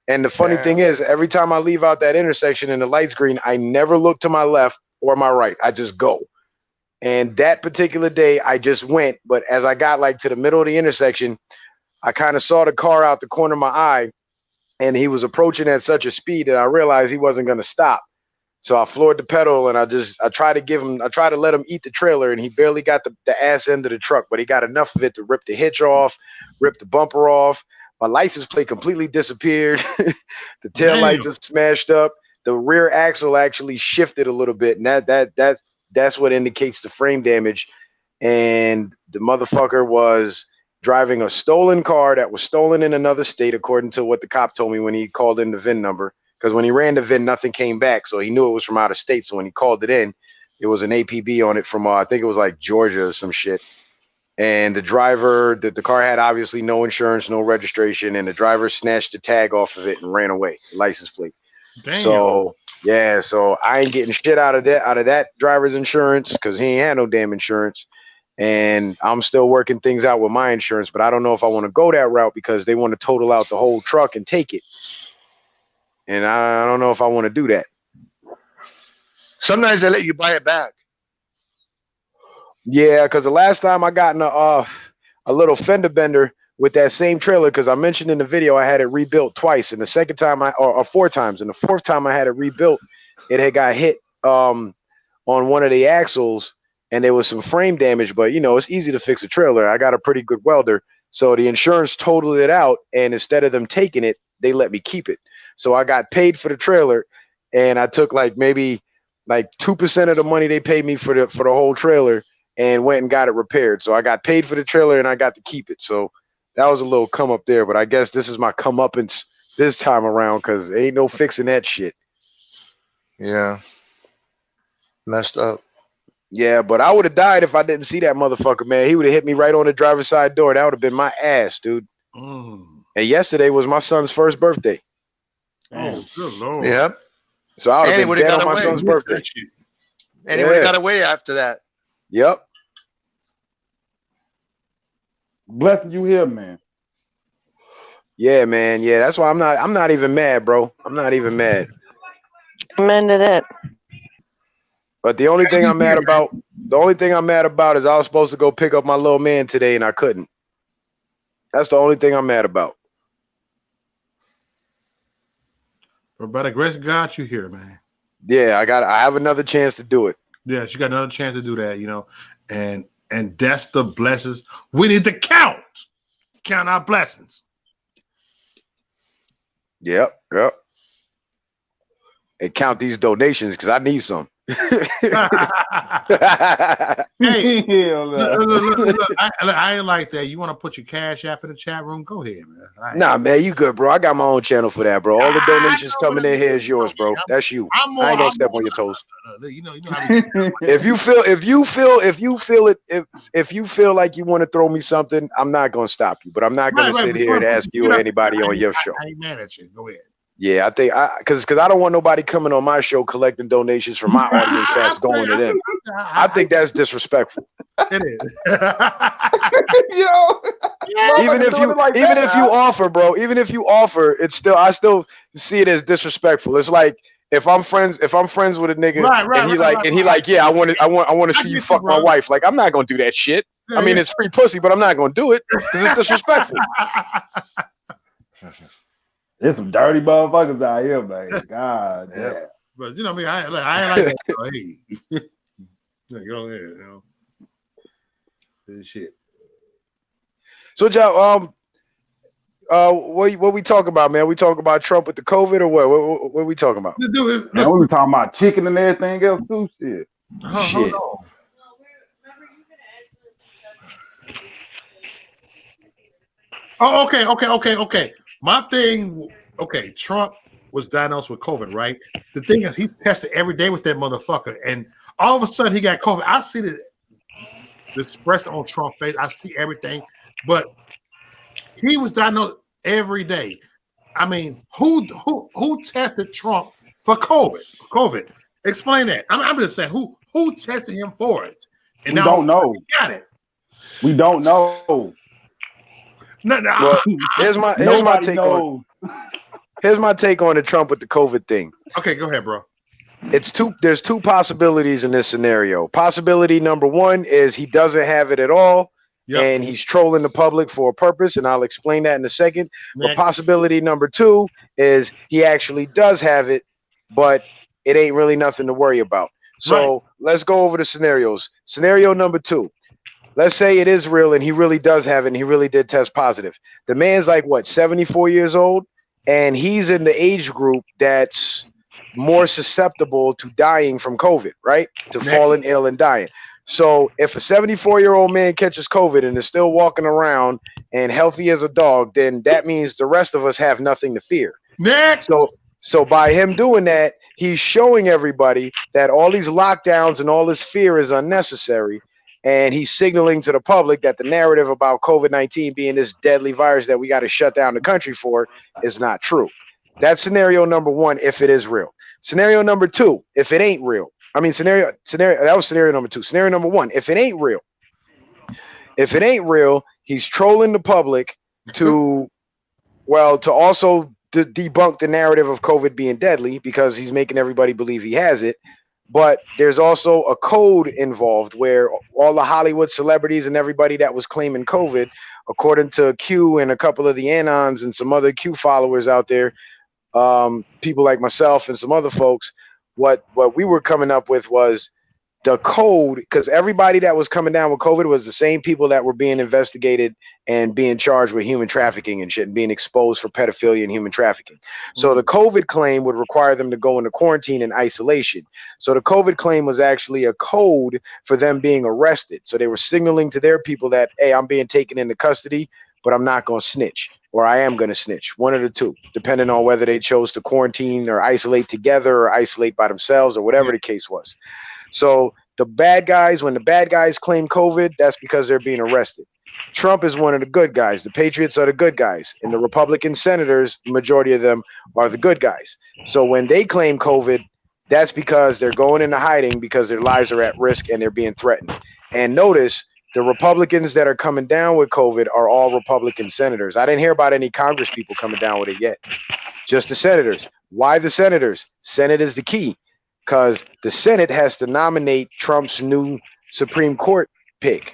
N: And the funny thing is, every time I leave out that intersection and the light's green, I never look to my left or my right. I just go. And that particular day, I just went. But as I got like to the middle of the intersection, I kind of saw the car out the corner of my eye, and he was approaching at such a speed that I realized he wasn't going to stop. So I floored the pedal, and I tried to let him eat the trailer, and he barely got the ass end of the truck, but he got enough of it to rip the hitch off, rip the bumper off. My license plate completely disappeared. The tail lights are smashed up. The rear axle actually shifted a little bit, and that's what indicates the frame damage. And the motherfucker was driving a stolen car that was stolen in another state, according to what the cop told me when he called in the VIN number. Because when he ran the VIN, nothing came back. So he knew it was from out of state. So when he called it in, it was an APB on it from, I think it was like Georgia or some shit. And the driver, the car had obviously no insurance, no registration. And the driver snatched the tag off of it and ran away, the license plate. Damn. So yeah, so I ain't getting shit out of that driver's insurance because he ain't had no damn insurance, and I'm still working things out with my insurance. But I don't know if I want to go that route because they want to total out the whole truck and take it, and I don't know if I want to do that.
K: Sometimes they let you buy it back.
N: Yeah, because the last time I got in a little fender bender with that same trailer, because I mentioned in the video I had it rebuilt twice, and the second time or 4 times, and the 4th time I had it rebuilt, it had got hit on one of the axles, and there was some frame damage. But you know, it's easy to fix a trailer. I got a pretty good welder, so the insurance totaled it out, and instead of them taking it, they let me keep it. So I got paid for the trailer, and I took maybe 2% of the money they paid me for the whole trailer, and went and got it repaired. So I got paid for the trailer and I got to keep it. So that was a little come up there, but I guess this is my comeuppance this time around, because ain't no fixing that shit.
K: Yeah. Messed up.
N: Yeah, but I would have died if I didn't see that motherfucker, man. He would have hit me right on the driver's side door. That would have been my ass, dude. And yesterday was my son's first birthday.
C: Oh, good Lord.
K: Yep.
N: So I would have been dead on my son's birthday.
K: And he would have got away after that.
N: Yep.
I: Blessing you here, man.
N: Yeah, man. Yeah, that's why I'm not even mad, bro. I'm not even mad.
J: Amen to that.
N: But the only thing I'm mad about is I was supposed to go pick up my little man today and I couldn't. That's the only thing I'm mad about.
C: But by the grace of God, you here, man.
N: Yeah, I have another chance to do it.
C: Yes, you got another chance to do that, you know, and that's the blessings we need to count our blessings.
N: Yep. And count these donations because I need some. Hey,
C: look, I ain't like that. You want to put your Cash App in the chat room? Go ahead, man.
N: Nah, man, you good, bro. I got my own channel for that, bro. All the donations coming in here is yours, bro. That's you. I ain't gonna step on your toes.
C: You know how
N: if you feel like you want to throw me something, I'm not gonna stop you. But I'm not gonna sit here and ask you or anybody on your show.
C: I ain't mad at you. Go ahead.
N: Yeah, I think because I don't want nobody coming on my show collecting donations from my audience that's going to them. I think that's disrespectful.
C: It is.
I: Yo,
N: even if you offer, bro, even if you offer, I still see it as disrespectful. It's like if I'm friends with a nigga and he like, yeah, I want to see you fuck my wife. Like, I'm not gonna do that shit. I mean, it's free pussy, but I'm not gonna do it because it's disrespectful.
I: There's some dirty motherfuckers out here, man. God damn.
C: But you know what I mean? I ain't like that. So, hey. Go ahead, you know. This shit.
N: So, Joe, what we talking about, man? We talking about Trump with the COVID or what? What are we talking about?
I: Man, we were talking about chicken and everything else too. Shit.
N: Shit.
C: Oh, okay. My thing, okay, Trump was diagnosed with COVID, right? The thing is, he tested every day with that motherfucker, and all of a sudden he got COVID. I see the expression on Trump's face. I see everything, but he was diagnosed every day. I mean, who tested Trump for COVID? Explain that. I'm just saying, who tested him for it? And
I: we don't know.
C: Got it.
I: We don't know.
N: No. Well, here's my take on. Here's my take on the Trump with the COVID thing.
C: Okay, go ahead, bro.
N: There's two possibilities in this scenario. Possibility number one is he doesn't have it at all, and he's trolling the public for a purpose, and I'll explain that in a second. But possibility number two is he actually does have it, but it ain't really nothing to worry about. So let's go over the scenarios. Scenario number two. Let's say it is real and he really does have it and he really did test positive. The man's like, what, 74 years old? And he's in the age group that's more susceptible to dying from COVID, right? To falling ill and dying. So if a 74-year-old man catches COVID and is still walking around and healthy as a dog, then that means the rest of us have nothing to fear.
C: Next.
N: So by him doing that, he's showing everybody that all these lockdowns and all this fear is unnecessary. And he's signaling to the public that the narrative about COVID-19 being this deadly virus that we got to shut down the country for is not true. That's scenario number one, if it is real. Scenario number two, if it ain't real. I mean, scenario that was scenario number two. Scenario number one, if it ain't real. If it ain't real, he's trolling the public to also debunk the narrative of COVID being deadly because he's making everybody believe he has it. But there's also a code involved where all the Hollywood celebrities and everybody that was claiming COVID, according to Q and a couple of the Anons and some other Q followers out there, people like myself and some other folks, what we were coming up with was the code, because everybody that was coming down with COVID was the same people that were being investigated and being charged with human trafficking and shit and being exposed for pedophilia and human trafficking. So the COVID claim would require them to go into quarantine and isolation. So the COVID claim was actually a code for them being arrested. So they were signaling to their people that, hey, I'm being taken into custody, but I'm not going to snitch, or I am going to snitch, one of the two, depending on whether they chose to quarantine or isolate together or isolate by themselves or whatever the case was. So the bad guys, when the bad guys claim COVID, that's because they're being arrested. Trump is one of the good guys. The Patriots are the good guys. And the Republican senators, the majority of them are the good guys. So when they claim COVID, that's because they're going into hiding because their lives are at risk and they're being threatened. And notice the Republicans that are coming down with COVID are all Republican senators. I didn't hear about any Congress people coming down with it yet. Just the senators. Why the senators? Senate is the key. Because the Senate has to nominate Trump's new Supreme Court pick.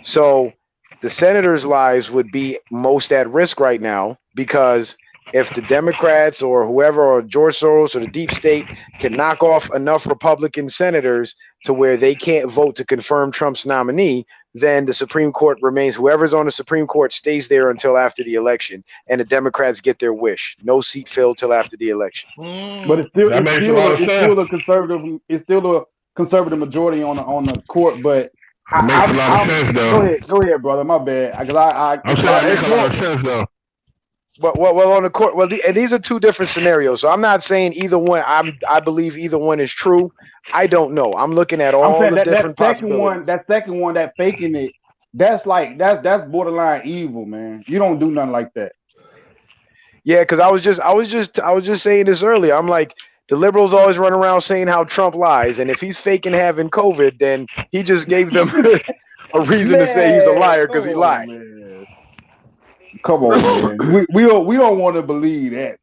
N: So the senators' lives would be most at risk right now, because if the Democrats or whoever, or George Soros or the deep state, can knock off enough Republican senators to where they can't vote to confirm Trump's nominee, then the Supreme Court remains, whoever's on the Supreme Court stays there until after the election, and the Democrats get their wish. No seat filled till after the election.
I: But it's still a conservative majority on the court. But
L: it makes a lot of sense, though.
I: Go ahead, brother. My bad.
L: I'm sorry, it makes a lot of sense, though.
N: But well, on the court, and these are two different scenarios. So I'm not saying either one. I believe either one is true. I don't know. I'm looking at all the different possibilities.
I: That second one, that faking it, that's borderline evil, man. You don't do nothing like that.
N: Yeah, because I was just saying this earlier. I'm like, the liberals always run around saying how Trump lies, and if he's faking having COVID, then he just gave them a reason to say he's a liar because he lied.
I: Man. Come on, man. we don't want to believe that,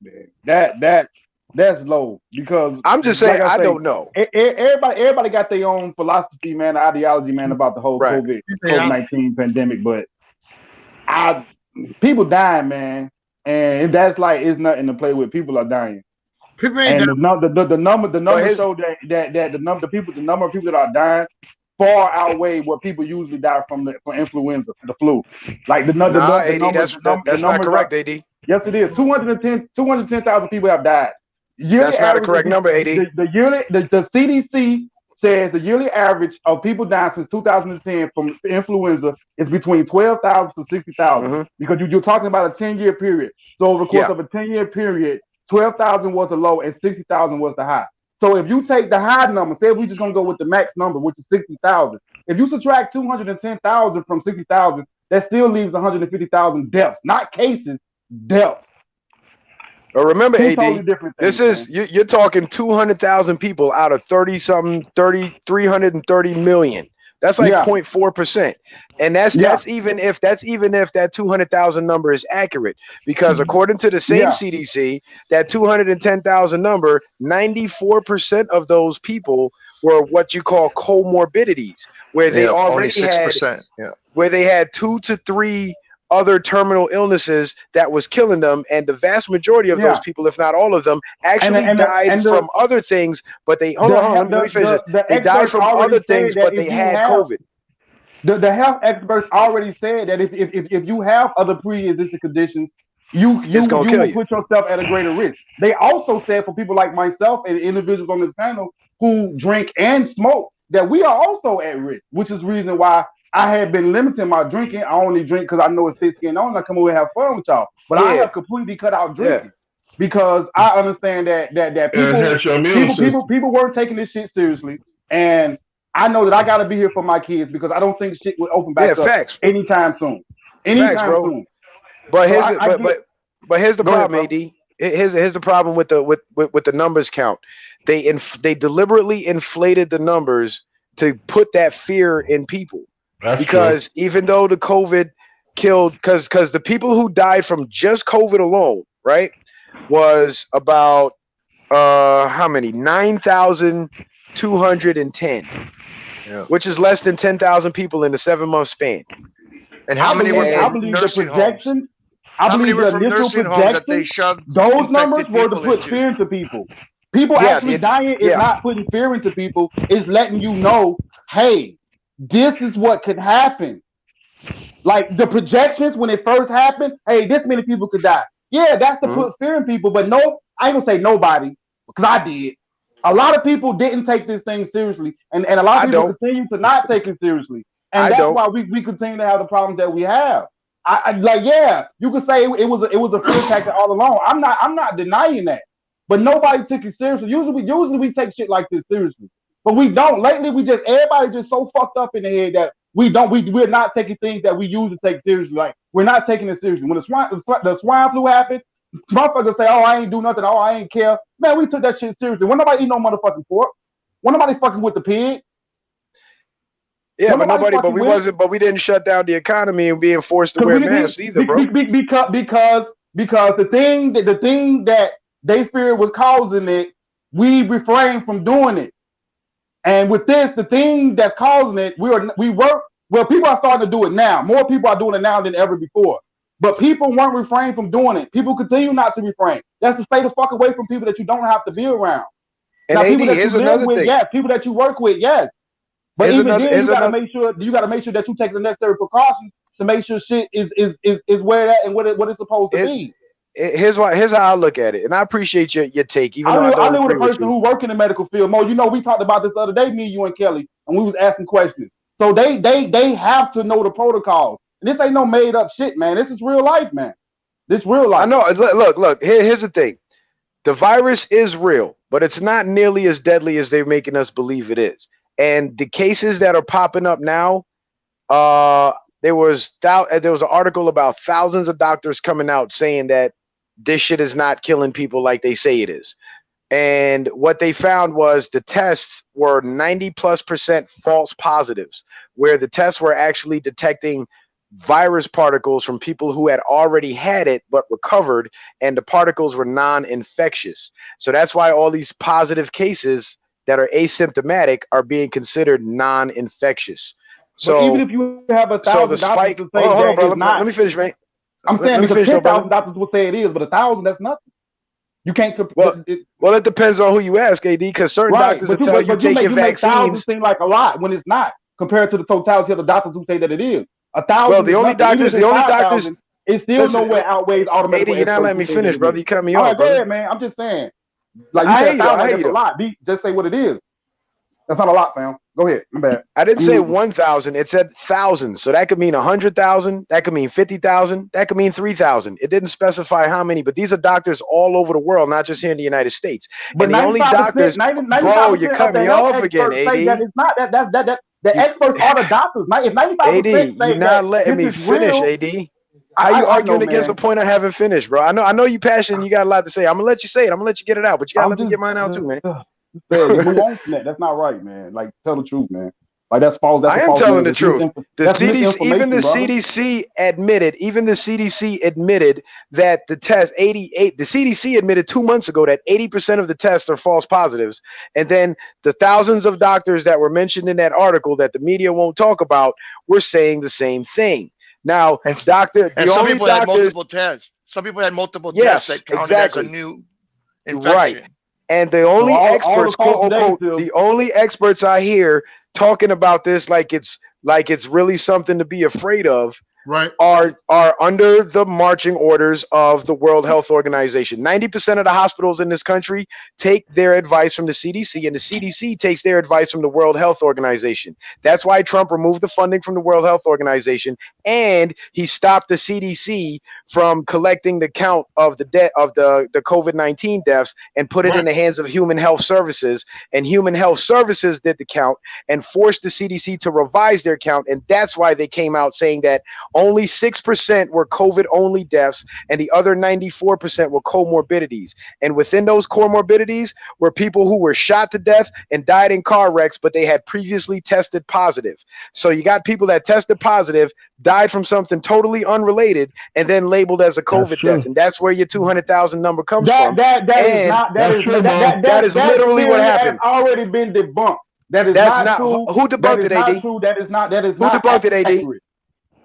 I: man. That's low, because
N: I'm just saying, like I don't know.
I: Everybody got their own philosophy, man, ideology, man, about the whole COVID-19 pandemic. But people dying, man, and that's like, it's nothing to play with. People are dying.
C: People ain't
I: and the number show that the number of people that are dying far outweigh what people usually die from influenza, the flu. Like the numbers,
N: that's not correct, AD.
I: Yes, it is. 210,000 people have died.
N: That's not a correct number, AD.
I: The CDC says the yearly average of people dying since 2010 from influenza is between 12,000 to 60,000. Because you're talking about a 10-year period. So over the course of a 10-year period, 12,000 was the low and 60,000 was the high. So if you take the high number, say we're just gonna go with the max number, which is 60,000. If you subtract 210,000 from 60,000, that still leaves 150,000 deaths, not cases, deaths.
N: But remember, AD, this is you're talking 200,000 people out of 330 million. That's like 0.4%, and that's even if that 200,000 number is accurate, because according to the same CDC, that 210,000 number, 94% of those people were what you call comorbidities, where they already had where they had 2 to 3 other terminal illnesses that was killing them, and the vast majority of those people, if not all of them, actually died from other things. But they let me finish this. They died from other things, but they had COVID.
I: The health experts already said that if you have other pre-existing conditions, you will put yourself at a greater risk. They also said for people like myself and individuals on this panel who drink and smoke, that we are also at risk, which is the reason why I have been limiting my drinking. I only drink because I know it's thick skin on. I come over and have fun with y'all. But I have completely cut out drinking because I understand that people weren't taking this shit seriously. And I know that I got to be here for my kids because I don't think shit will open back up anytime soon. Soon.
N: But here's the problem, AD. Here's the problem with the numbers count. They deliberately inflated the numbers to put that fear in people. That's because true. Even though the COVID killed, because the people who died from just COVID alone, right, was about how many? 9,000 210, which is less than 10,000 people in a 7-month span.
K: And how many were from nursing homes? How many were from nursing homes that they shoved?
I: Those numbers were to put fear into people. People actually dying is not putting fear into people. It's letting you know, hey, this is what could happen. Like the projections when it first happened, hey, this many people could die. Yeah, that's to put fear in people. But no, I ain't gonna say nobody, because I did. A lot of people didn't take this thing seriously, and a lot of people continue to not take it seriously. And that's why we continue to have the problems that we have. You could say it was a fear tactic all along. I'm not denying that. But nobody took it seriously. Usually we take shit like this seriously. But we don't. Lately everybody just so fucked up in the head that we're not taking things that we usually take seriously. Like we're not taking it seriously. When the swine flu happened, motherfuckers say, "Oh, I ain't do nothing. Oh, I ain't care." Man, we took that shit seriously. When nobody eat no motherfucking pork. When nobody fucking with the pig.
N: Yeah, but we didn't shut down the economy and being forced to wear masks either, bro.
I: Because the thing that they feared was causing it, we refrained from doing it. And with this, the thing that's causing it, people are starting to do it now. More people are doing it now than ever before. But people weren't refrained from doing it. People continue not to refrain. That's to stay the fuck away from people that you don't have to be around.
N: And
I: now,
N: AD,
I: people that
N: here's
I: you live
N: another
I: with,
N: thing.
I: yes. People that you work with, yes. But even then, you gotta make sure that you take the necessary precautions to make sure shit is where that and what it's supposed to be.
N: Here's how I look at it, and I appreciate your take. Even though
I: I live with a person who work in the medical field. Mo, we talked about this the other day, me, you, and Kelly, and we was asking questions. So they have to know the protocols. And this ain't no made up shit, man. This is real life, man. This real life.
N: I know. Look. Here's the thing. The virus is real, but it's not nearly as deadly as they're making us believe it is. And the cases that are popping up now, there was an article about thousands of doctors coming out saying that this shit is not killing people like they say it is. And what they found was the tests were 90+% false positives, where the tests were actually detecting virus particles from people who had already had it but recovered, and the particles were non-infectious. So that's why all these positive cases that are asymptomatic are being considered non-infectious. So
I: but even if you have 1,000 doctors to say
N: hold on, bro.
I: Let
N: me finish, man.
I: I'm saying because 10,000 doctors will say it is, but 1,000, that's nothing. You can't.
N: Well, it depends on who you ask, AD, because certain doctors will tell you take your vaccines.
I: Seem like a lot when it's not, compared to the totality of the doctors who say that it is. 1,000.
N: Well, the only doctors,
I: it still nowhere outweighs automatic.
N: AD, you're not letting me finish, brother. You cut me off,
I: go ahead, man. I'm just saying. Like you said, 1,000, that's a lot. Just say what it is. That's not a lot, fam. Go ahead. My bad.
N: I didn't say 1,000. It said thousands. So that could mean 100,000. That could mean 50,000. That could mean 3,000. It didn't specify how many, but these are doctors all over the world, not just here in the United States.
I: But
N: and the only doctors, bro, you cut me off again, AD.
I: That it's not that the experts are the doctors. If 95%
N: AD, you're not letting me finish, AD. How you arguing against a point I haven't finished, bro? I know you passionate. You got a lot to say. I'm gonna let you say it. I'm gonna let you get it out, but you gotta let me get mine out too, man.
I: Move on from that. That's not right, man. Like, tell the truth, man. Like, that's false. I
N: am telling the truth. The CDC, even the CDC admitted that the test 88. The CDC admitted 2 months ago that 80% of the tests are false positives, and then the thousands of doctors that were mentioned in that article that the media won't talk about were saying the same thing. Now,
K: some people had multiple tests. Some people had multiple tests that counted as a new infection.
N: Right. And the only experts, quote unquote, the only experts I hear talking about this like it's really something to be afraid of,
C: right,
N: are under the marching orders of the World Health Organization. 90% of the hospitals in this country take their advice from the CDC, and the CDC takes their advice from the World Health Organization. That's why Trump removed the funding from the World Health Organization, and he stopped the CDC from collecting the count of the COVID-19 deaths and put it in the hands of Human Health Services. And Human Health Services did the count and forced the CDC to revise their count. And that's why they came out saying that only 6% were COVID-only deaths and the other 94% were comorbidities. And within those comorbidities were people who were shot to death and died in car wrecks, but they had previously tested positive. So you got people that tested positive, died from something totally unrelated and then labeled as a COVID death, and that's where your 200,000 number comes from.
I: That is
N: literally what happened.
I: Already been debunked. That is not true.
N: Who debunked it, AD?
I: That is not
N: Who debunked it, AD?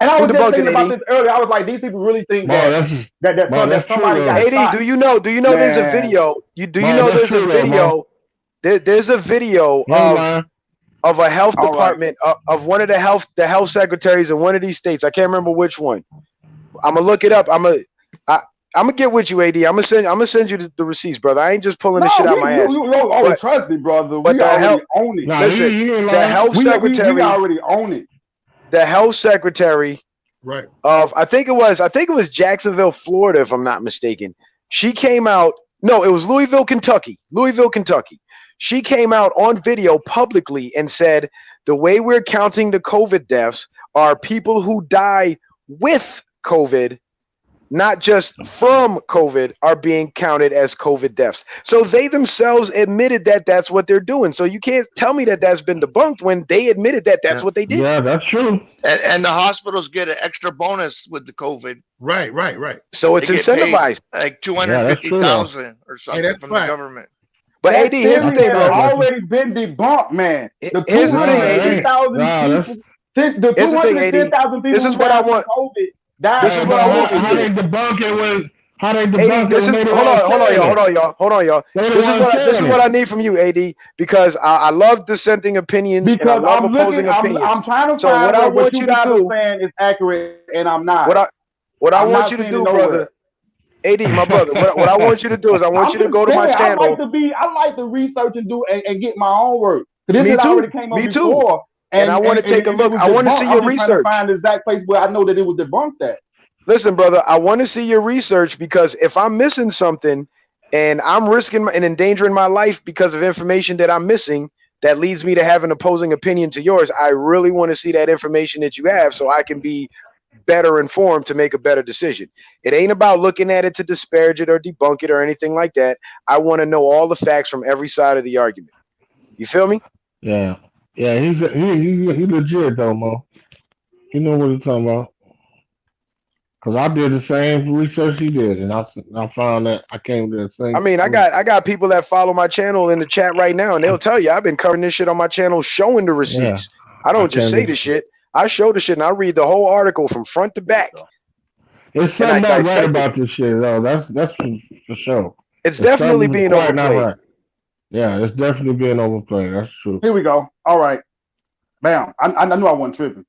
I: And I was just thinking about this earlier. I was like, these people really think that somebody got
N: AD,
I: shot.
N: do you know there's a video? There's a video of a health department of one of the health secretaries in one of these states. I can't remember which one. I'm gonna look it up. I'm gonna get with you, AD. I'm gonna send you the receipts, brother. I ain't just pulling this shit out my ass.
I: Trust me, brother.
N: But
I: we already own it.
N: Listen, the health secretary.
I: We already own it.
N: The health secretary,
C: right?
N: Of I think it was Jacksonville, Florida, if I'm not mistaken. She came out. No, it was Louisville, Kentucky. She came out on video publicly and said the way we're counting the COVID deaths are people who die with COVID, not just from COVID, are being counted as COVID deaths. So they themselves admitted that that's what they're doing. So you can't tell me that that's been debunked when they admitted that that's what they did.
L: Yeah, that's true.
K: And the hospitals get an extra bonus with the COVID.
C: Right.
N: So it's incentivized.
K: Like 250,000 or something from the government.
N: But AD, here's the thing, bro.
I: Already been debunked, man.
N: Here's the thing, AD.
I: The 210,000 people.
N: This is what I want.
I: This is what I want.
L: How they debunk it when? How they
N: AD,
L: debunk it?
N: Hold on, y'all. This is what I need from you, AD, because I love dissenting opinions and I love opposing opinions.
I: I'm trying to
N: so
I: find
N: what I want you to do
I: saying is accurate, and I'm not.
N: What I want you to do, brother. AD, my brother, what I want you to do is I want you to go to my channel.
I: I like to research and do and get my own work.
N: Me too. And I want to take a look. I want to see your research.
I: Find the exact place where I know that it was debunked at.
N: Listen, brother, I want to see your research because if I'm missing something and I'm risking and endangering my life because of information that I'm missing that leads me to have an opposing opinion to yours, I really want to see that information that you have so I can be better informed to make a better decision. It ain't about looking at it to disparage it or debunk it or anything like that. I want to know all the facts from every side of the argument. You feel me?
L: Yeah. Yeah, he's legit though, Mo. You know what he's talking about. Cause I did the same research he did, and I found that I came to the same.
N: I mean, I got people that follow my channel in the chat right now, and they'll tell you I've been covering this shit on my channel, showing the receipts. Yeah, I don't just say the shit. I show the shit, and I read the whole article from front to back.
L: It's something not right about this shit, though. That's for sure.
N: It's definitely being overplayed. Right.
L: Yeah, it's definitely being overplayed. That's true.
I: Here we go. All right. Bam. I knew I wasn't tripping.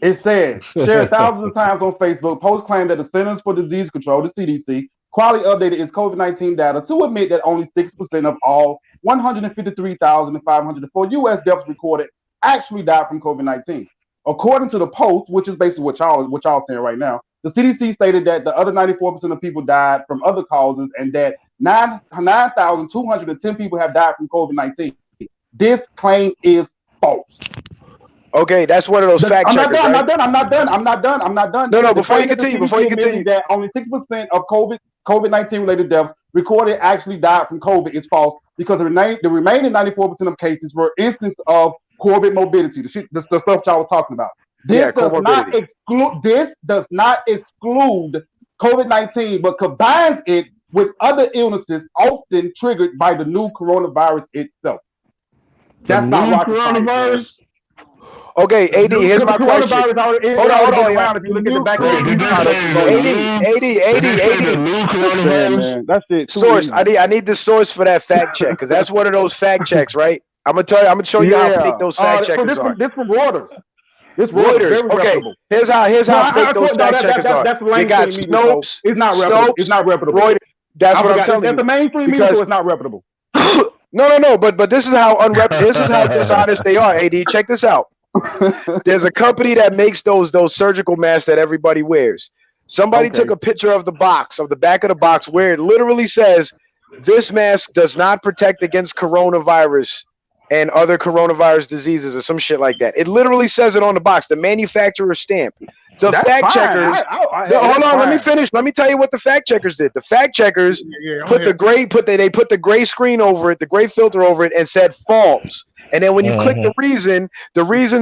I: It said, shared thousands of times on Facebook, post claimed that the Centers for Disease Control, the CDC, quietly updated its COVID-19 data to admit that only 6% of all 153,504 U.S. deaths recorded actually died from COVID-19. According to the Post, which is basically what y'all saying right now, the CDC stated that the other 94% of people died from other causes and that 9,210 people have died from COVID-19. This claim is false.
N: Okay, that's one of those fact checkers.
I: I'm not done.
N: No, before you continue,
I: that only 6% of COVID-19 related deaths recorded actually died from COVID is false because the remaining 94% of cases were instances of comorbid morbidity, the stuff y'all was talking about. This does not exclude COVID-19, but combines it with other illnesses often triggered by the new coronavirus itself. That's not rocket science.
N: Okay, AD, here's my question. Hold on.
I: If you look at the back of
N: AD. That's it. Source. I need the source for that fact check because that's one of those fact checks, right? I'm gonna show you how fake those fact checkers are.
I: This from Reuters.
N: This Reuters. Okay, here's how fake those fact checkers are. They got Snopes.
I: It's not reputable. It's not reputable.
N: Reuters. That's what I'm telling you.
I: That's the mainstream media, so it's not reputable.
N: No. But this is how this is how dishonest they are. AD, check this out. There's a company that makes those surgical masks that everybody wears. Somebody took a picture of the box, of the back of the box, where it literally says, "This mask does not protect against coronavirus and other coronavirus diseases," or some shit like that. It literally says it on the box. The manufacturer stamp. The fact checkers. Hold on, let me finish. Let me tell you what the fact checkers did. The fact checkers put the gray screen over it, the gray filter over it, and said false. And then when you click the reason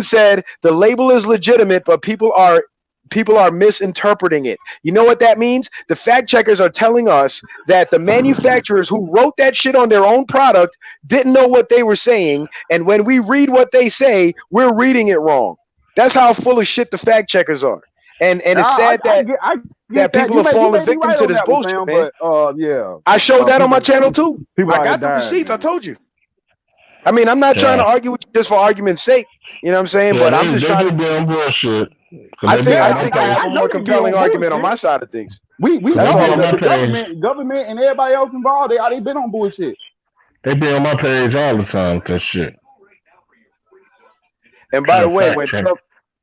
N: said the label is legitimate, but people are people are misinterpreting it. You know what that means? The fact checkers are telling us that the manufacturers who wrote that shit on their own product didn't know what they were saying, and when we read what they say, we're reading it wrong. That's how full of shit the fact checkers are. And it's sad that people are falling victim to this bullshit, man.
I: But, yeah,
N: I showed that on my channel too. I got the receipts. I told you. I mean, I'm not trying to argue with you just for argument's sake. You know what I'm saying? But I'm just trying to be on bullshit. I think I have a more compelling argument on my side of things.
I: The government and everybody else involved, they been on bullshit.
L: They be on my page all the time with that shit.
N: And by the way,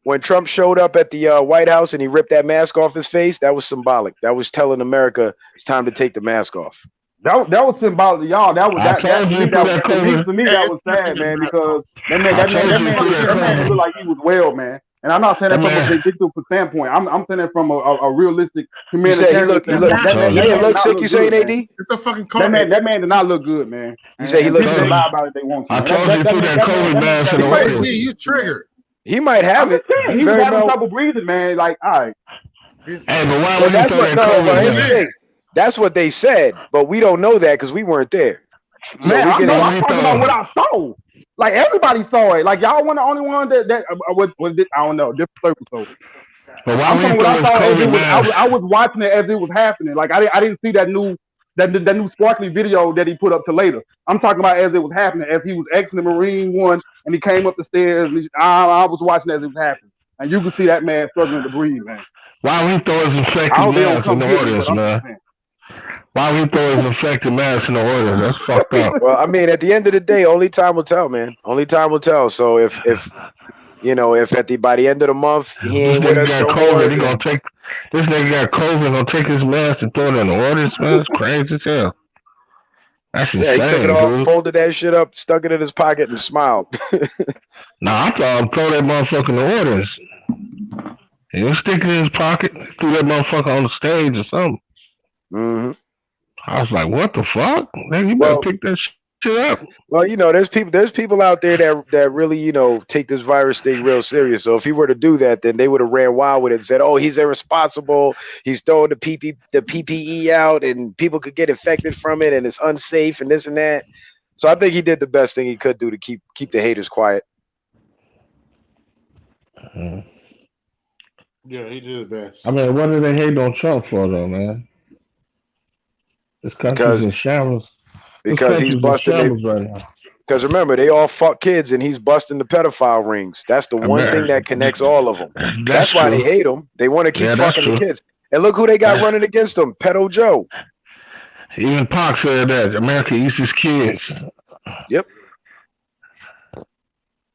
N: when Trump showed up at the White House and he ripped that mask off his face, that was symbolic. That was telling America it's time to take the mask off.
I: That was symbolic to y'all. That was to me that was sad, man, because that man looked like he was well, man. And I'm not saying that from a ridiculous standpoint. I'm saying that from a realistic humanitarian.
N: He didn't look sick. You saying, AD?
C: It's a fucking COVID.
I: That man did not look good, man.
N: You say he looked good.
I: Lie about it they want to.
L: I told you put that COVID mask in the way.
C: He's triggered.
N: He might have it.
I: He's having trouble breathing, man. Like, all right.
L: Hey, but why would you throw that COVID?
N: That's what they said, but we don't know that because we weren't there.
I: So man, I'm talking about what I saw. Like everybody saw it. Like y'all weren't the only one that I don't know, different circumstances.
L: But why would you throw COVID mask?
I: I was watching it as it was happening. Like I didn't see that new sparkly video that he put up to later. I'm talking about as it was happening, as he was exiting the Marine one and he came up the stairs. And I was watching as it was happening, and you could see that man struggling to breathe, man.
L: Why would he throw his infected mask in the audience, man? Why would he throw his infected mask in the audience? That's fucked up.
N: Well, I mean, at the end of the day, only time will tell, man. Only time will tell. So if by the end of the month he ain't with us no more,
L: he gonna take this nigga got COVID, gonna take his mask and throw it in the audience, man. It's crazy as hell. That's insane.
N: He took it off, folded that shit up, stuck it in his pocket, and smiled.
L: Nah, I thought I'd throw that motherfucker in the audience. He was sticking it in his pocket, threw that motherfucker on the stage or something.
N: Mm-hmm.
L: I was like, "What the fuck? Man, you better pick that shit up."
N: Well, there's people out there that really, take this virus thing real serious. So if he were to do that, then they would have ran wild with it and said, "Oh, he's irresponsible. He's throwing the PPE out, and people could get infected from it, and it's unsafe, and this and that." So I think he did the best thing he could do to keep the haters quiet.
C: Yeah, he did his best.
L: I mean, what do they hate on Trump for, though, man? This country's in shambles.
N: Because he's busting. Because remember, they all fuck kids, and he's busting the pedophile rings. That's the one thing that connects all of them. That's why they hate him. They want to keep fucking the kids. And look who they got running against them, Pedo Joe.
L: Even Pac said that America eats his kids.
N: Yep.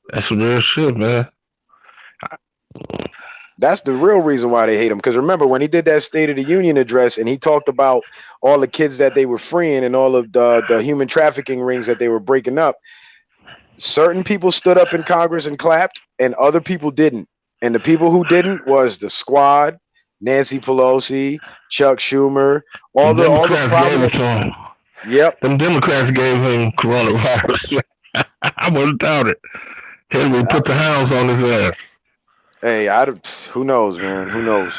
L: That's some real shit, man.
N: That's the real reason why they hate him. Because remember, when he did that State of the Union address and he talked about all the kids that they were freeing and all of the human trafficking rings that they were breaking up, certain people stood up in Congress and clapped, and other people didn't. And the people who didn't was the Squad, Nancy Pelosi, Chuck Schumer, all the prominent. Yep.
L: Them Democrats gave him coronavirus. I wouldn't doubt it. Hillary put the hounds on his ass.
N: Hey, who knows, man? Who knows?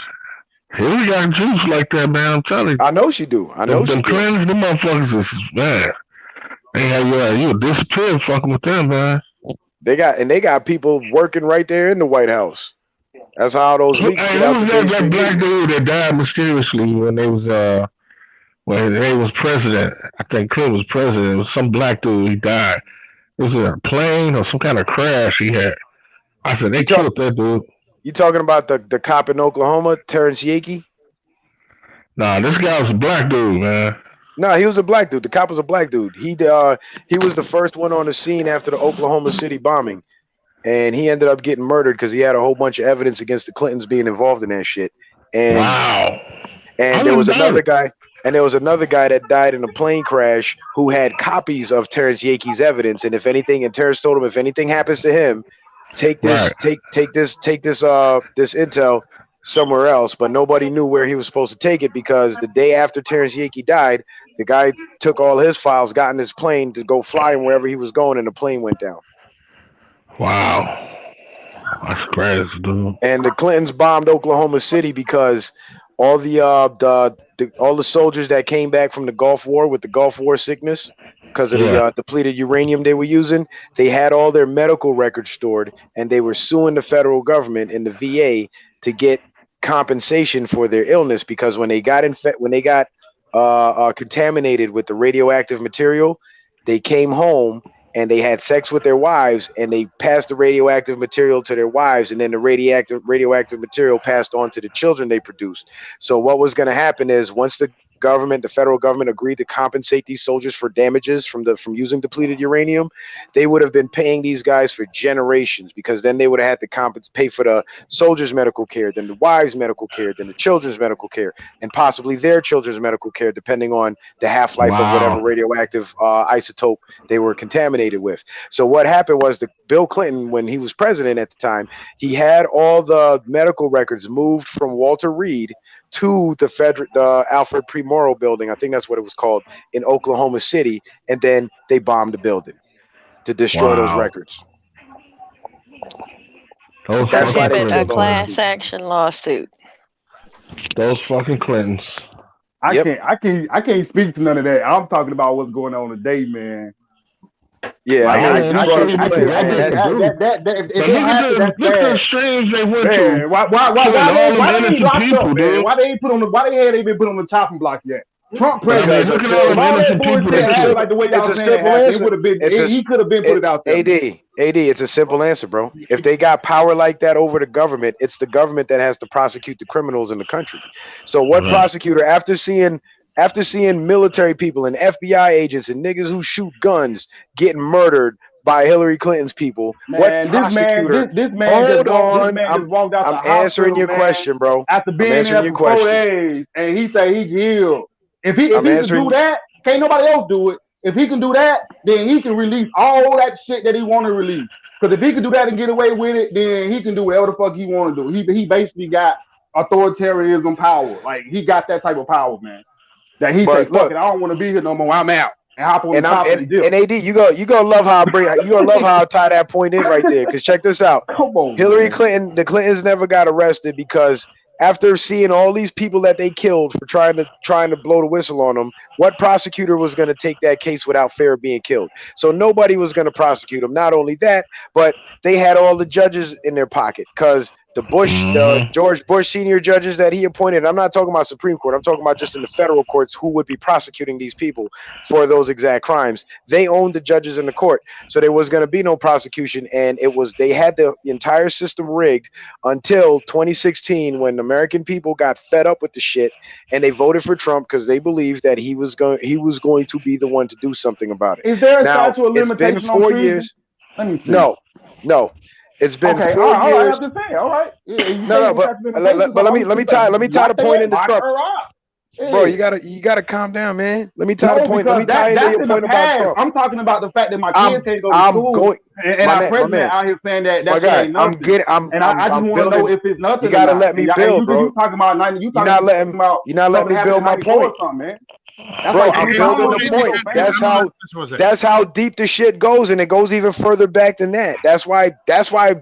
L: Hillary got juice like that, man. I'm telling you.
N: I know she do. I know
L: them Clintons, them motherfuckers is man. They have you disappear fucking with them, man.
N: They got people working right there in the White House. That's how those leaks.
L: Hey, who was that black dude that died mysteriously when they was president? I think Clinton was president. It was some black dude. He died. Was it a plane or some kind of crash he had? I said they killed that dude.
N: You talking about the cop in Oklahoma, Terrence Yakey?
L: Nah, this guy was a black dude, man.
N: No, he was a black dude. The cop was a black dude. He was the first one on the scene after the Oklahoma City bombing, and he ended up getting murdered because he had a whole bunch of evidence against the Clintons being involved in that shit. And
L: wow.
N: And there was another guy. And there was another guy that died in a plane crash who had copies of Terrence Yakey's evidence. And and Terrence told him, if anything happens to him, take this intel somewhere else. But nobody knew where he was supposed to take it because the day after Terrence Yakey died, the guy took all his files, got in his plane to go flying wherever he was going, and the plane went down.
L: Wow. That's crazy, dude.
N: And the Clintons bombed Oklahoma City because all the soldiers that came back from the Gulf War with the Gulf War sickness, because of the depleted uranium they were using, they had all their medical records stored, and they were suing the federal government and the VA to get compensation for their illness, because when they got contaminated with the radioactive material, they came home and they had sex with their wives, and they passed the radioactive material to their wives, and then the radioactive material passed on to the children they produced. So what was going to happen is, once the federal government agreed to compensate these soldiers for damages from using depleted uranium, they would have been paying these guys for generations, because then they would have had to pay for the soldiers' medical care, then the wives' medical care, then the children's medical care, and possibly their children's medical care, depending on the half-life of whatever radioactive isotope they were contaminated with. So what happened was that Bill Clinton, when he was president at the time, he had all the medical records moved from Walter Reed to the Alfred P. Morrow building, I think that's what it was called, in Oklahoma City, and then they bombed the building to destroy those records.
J: That's why they a class action lawsuit.
L: Those fucking Clintons.
I: I can't speak to none of that. I'm talking about what's going on today, man.
N: Yeah,
L: look at the streams they went to.
I: Why they ain't people, dude? Why they ain't been put on the chopping block yet? Trump president.
L: Look at all the innocent people.
N: It's a simple answer.
I: He could have been put it out there.
N: AD, it's a simple answer, bro. If they got power like that over the government, it's the government that has to prosecute the criminals in the country. So what prosecutor, after seeing military people and FBI agents and niggas who shoot guns getting murdered by Hillary Clinton's people,
I: man,
N: what prosecutor?
I: This man
N: hold on, I'm answering your question, bro.
I: After being there for 4 days, and he say he healed. If he can do that, can't nobody else do it. If he can do that, then he can release all that shit that he want to release. Because if he can do that and get away with it, then he can do whatever the fuck he want to do. He basically got authoritarianism power. Like, he got that type of power, man. That he said, fuck it, I don't want to be here no more. I'm out. And hop on the top of the deal.
N: And AD, you gonna love how I tie that point in right there. Because check this out.
I: Come on,
N: Hillary Clinton, the Clintons never got arrested because after seeing all these people that they killed for trying to blow the whistle on them, what prosecutor was going to take that case without fear of being killed? So nobody was going to prosecute them. Not only that, but they had all the judges in their pocket, because the George Bush senior judges that he appointed, I'm not talking about Supreme Court, I'm talking about just in the federal courts who would be prosecuting these people for those exact crimes. They owned the judges in the court, so there was going to be no prosecution, and they had the entire system rigged until 2016, when the American people got fed up with the shit and they voted for Trump because they believed that he was going to be the one to do something about it.
I: Is there a statute of limitation?
N: It's been 4 years.
I: Let me see.
N: No. It's been 4 years.
I: All right.
N: Yeah, but let me tie the point into Trump. Bro, you gotta calm down, man. Let me tie the point. Let me tie into your point about Trump.
I: I'm talking about the fact that my kids can't go to school. And our president out here saying that ain't nothing. I just want to know if it's nothing.
N: You gotta let me build, bro.
I: You talking about 90?
N: You're not letting me build my point. Bro, I'm building the point. That's how deep the shit goes, and it goes even further back than that. That's why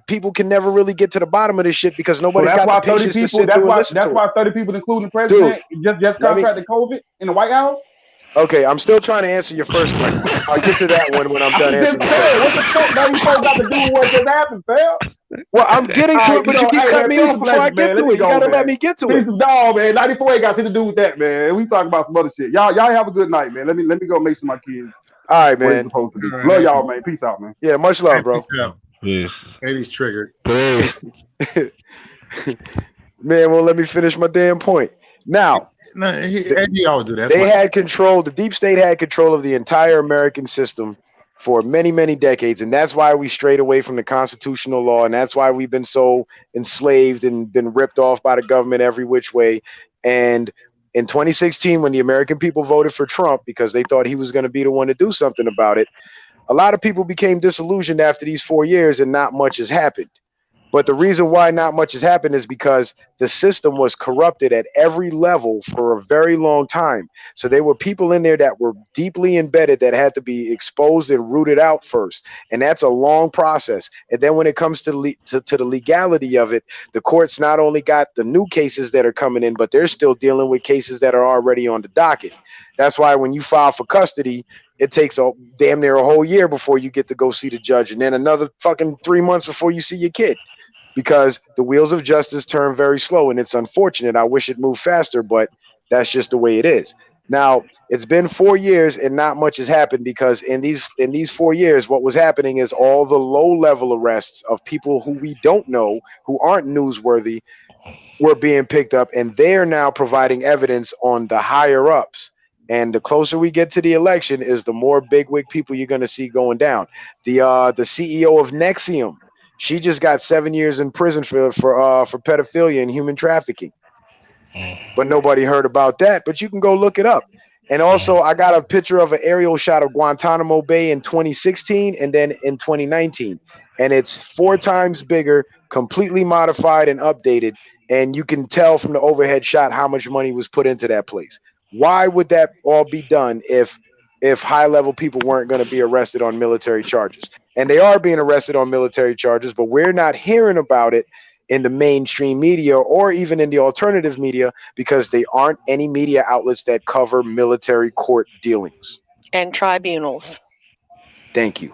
N: people can never really get to the bottom of this shit, because nobody's got the patience to sit through and listen to it.
I: That's why 30 people, including the president, just contracted COVID in the White House.
N: Okay, I'm still trying to answer your first question. I'll get to that one when I'm done answering.
I: What the fuck that you got to do with what just happened, fam?
N: Well, I'm getting to it, but you keep cutting me off before I get to it. You gotta let me get to it.
I: Dog, man. 94 ain't got shit to do with that, man. We talking about some other shit. Y'all have a good night, man. Let me go make sure my kids.
N: All right, man.
I: Supposed to do. Love y'all, man. Peace out, man.
N: Yeah, much love, bro.
L: Yeah.
C: Eddie's triggered.
N: Man, well, let me finish my damn point. Now,
C: Eddie always do that.
N: They had control. The deep state had control of the entire American system for many, many decades, and that's why we strayed away from the constitutional law, and that's why we've been so enslaved and been ripped off by the government every which way. And in 2016, when the American people voted for Trump because they thought he was going to be the one to do something about it, a lot of people became disillusioned after these 4 years, and not much has happened. But the reason why not much has happened is because the system was corrupted at every level for a very long time. So there were people in there that were deeply embedded that had to be exposed and rooted out first. And that's a long process. And then when it comes to the legality of it, the courts not only got the new cases that are coming in, but they're still dealing with cases that are already on the docket. That's why when you file for custody, it takes a damn near a whole year before you get to go see the judge, and then another fucking 3 months before you see your kid, because the wheels of justice turn very slow, and it's unfortunate. I wish it moved faster, but that's just the way it is. Now, it's been 4 years and not much has happened, because in these 4 years, what was happening is all the low-level arrests of people who we don't know, who aren't newsworthy, were being picked up, and they're now providing evidence on the higher-ups. And the closer we get to the election is the more bigwig people you're going to see going down. The CEO of Nexium, she just got 7 years in prison for pedophilia and human trafficking. But nobody heard about that. But you can go look it up. And also, I got a picture of an aerial shot of Guantanamo Bay in 2016 and then in 2019. And it's 4 times bigger, completely modified and updated. And you can tell from the overhead shot how much money was put into that place. Why would that all be done if high-level people weren't going to be arrested on military charges? And they are being arrested on military charges, but we're not hearing about it in the mainstream media or even in the alternative media, because they aren't any media outlets that cover military court dealings.
J: And tribunals.
N: Thank you.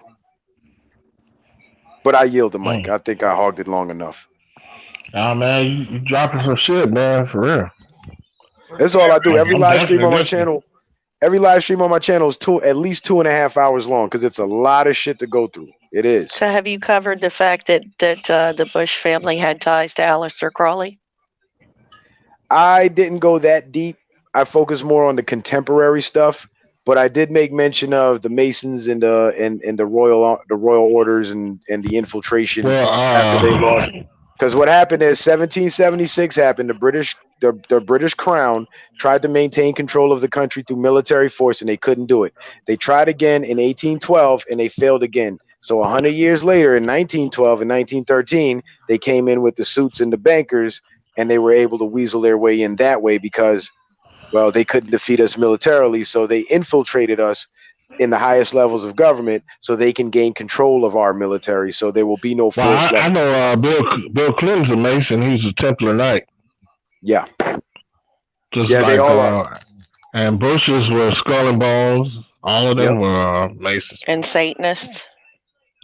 N: But I yield the mic. I think I hogged it long enough.
L: Oh, man, you dropping some shit, man, for real.
N: That's all I do. Every live stream on my channel is at least 2.5 hours long, because it's a lot of shit to go through. It is.
J: So have you covered the fact that the Bush family had ties to Aleister Crowley?
N: I didn't go that deep. I focused more on the contemporary stuff, but I did make mention of the Masons and the royal orders and the infiltration after they lost. Because what happened is 1776 happened. The British Crown tried to maintain control of the country through military force, and they couldn't do it. They tried again in 1812, and they failed again. So 100 years later, in 1912 and 1913, they came in with the suits and the bankers, and they were able to weasel their way in that way because, well, they couldn't defeat us militarily, so they infiltrated us in the highest levels of government so they can gain control of our military, so there will be no force left.
L: I know Bill Clinton's a Mason. He's a Templar Knight.
N: Yeah.
L: Just like, they all are. And Bushes were Skull and Bones. All of them were Masons.
J: And Satanists.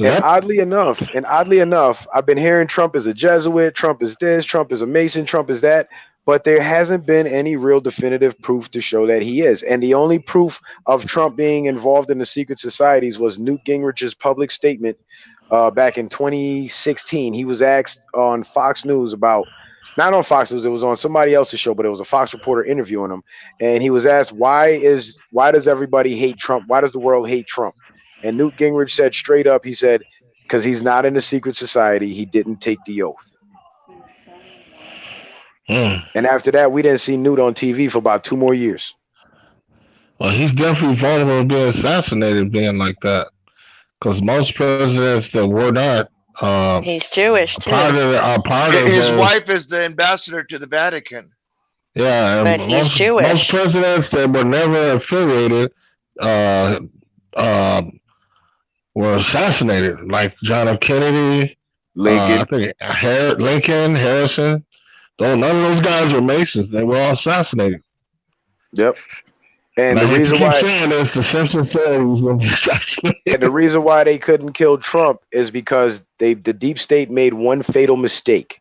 N: And oddly enough, I've been hearing Trump is a Jesuit, Trump is this, Trump is a Mason, Trump is that, but there hasn't been any real definitive proof to show that he is. And the only proof of Trump being involved in the secret societies was Newt Gingrich's public statement back in 2016. He was asked on Fox News about, not on Fox News, it was on somebody else's show, but it was a Fox reporter interviewing him. And he was asked, why does everybody hate Trump? Why does the world hate Trump? And Newt Gingrich said straight up, he said, because he's not in a secret society, he didn't take the oath. And after that, we didn't see Newt on TV for about 2 more years.
L: Well, he's definitely vulnerable to being assassinated being like that. Because most presidents that were not
J: he's Jewish too.
K: His wife is the ambassador to the Vatican.
L: Yeah,
J: but he's Jewish.
L: Most presidents that were never affiliated were assassinated, like John F. Kennedy,
N: Lincoln,
L: Lincoln, Harrison. None of those guys were Masons. They were all assassinated.
N: Yep. And the reason why
L: the Simpsons said he was going to be assassinated.
N: And the reason why they couldn't kill Trump is because the deep state made one fatal mistake.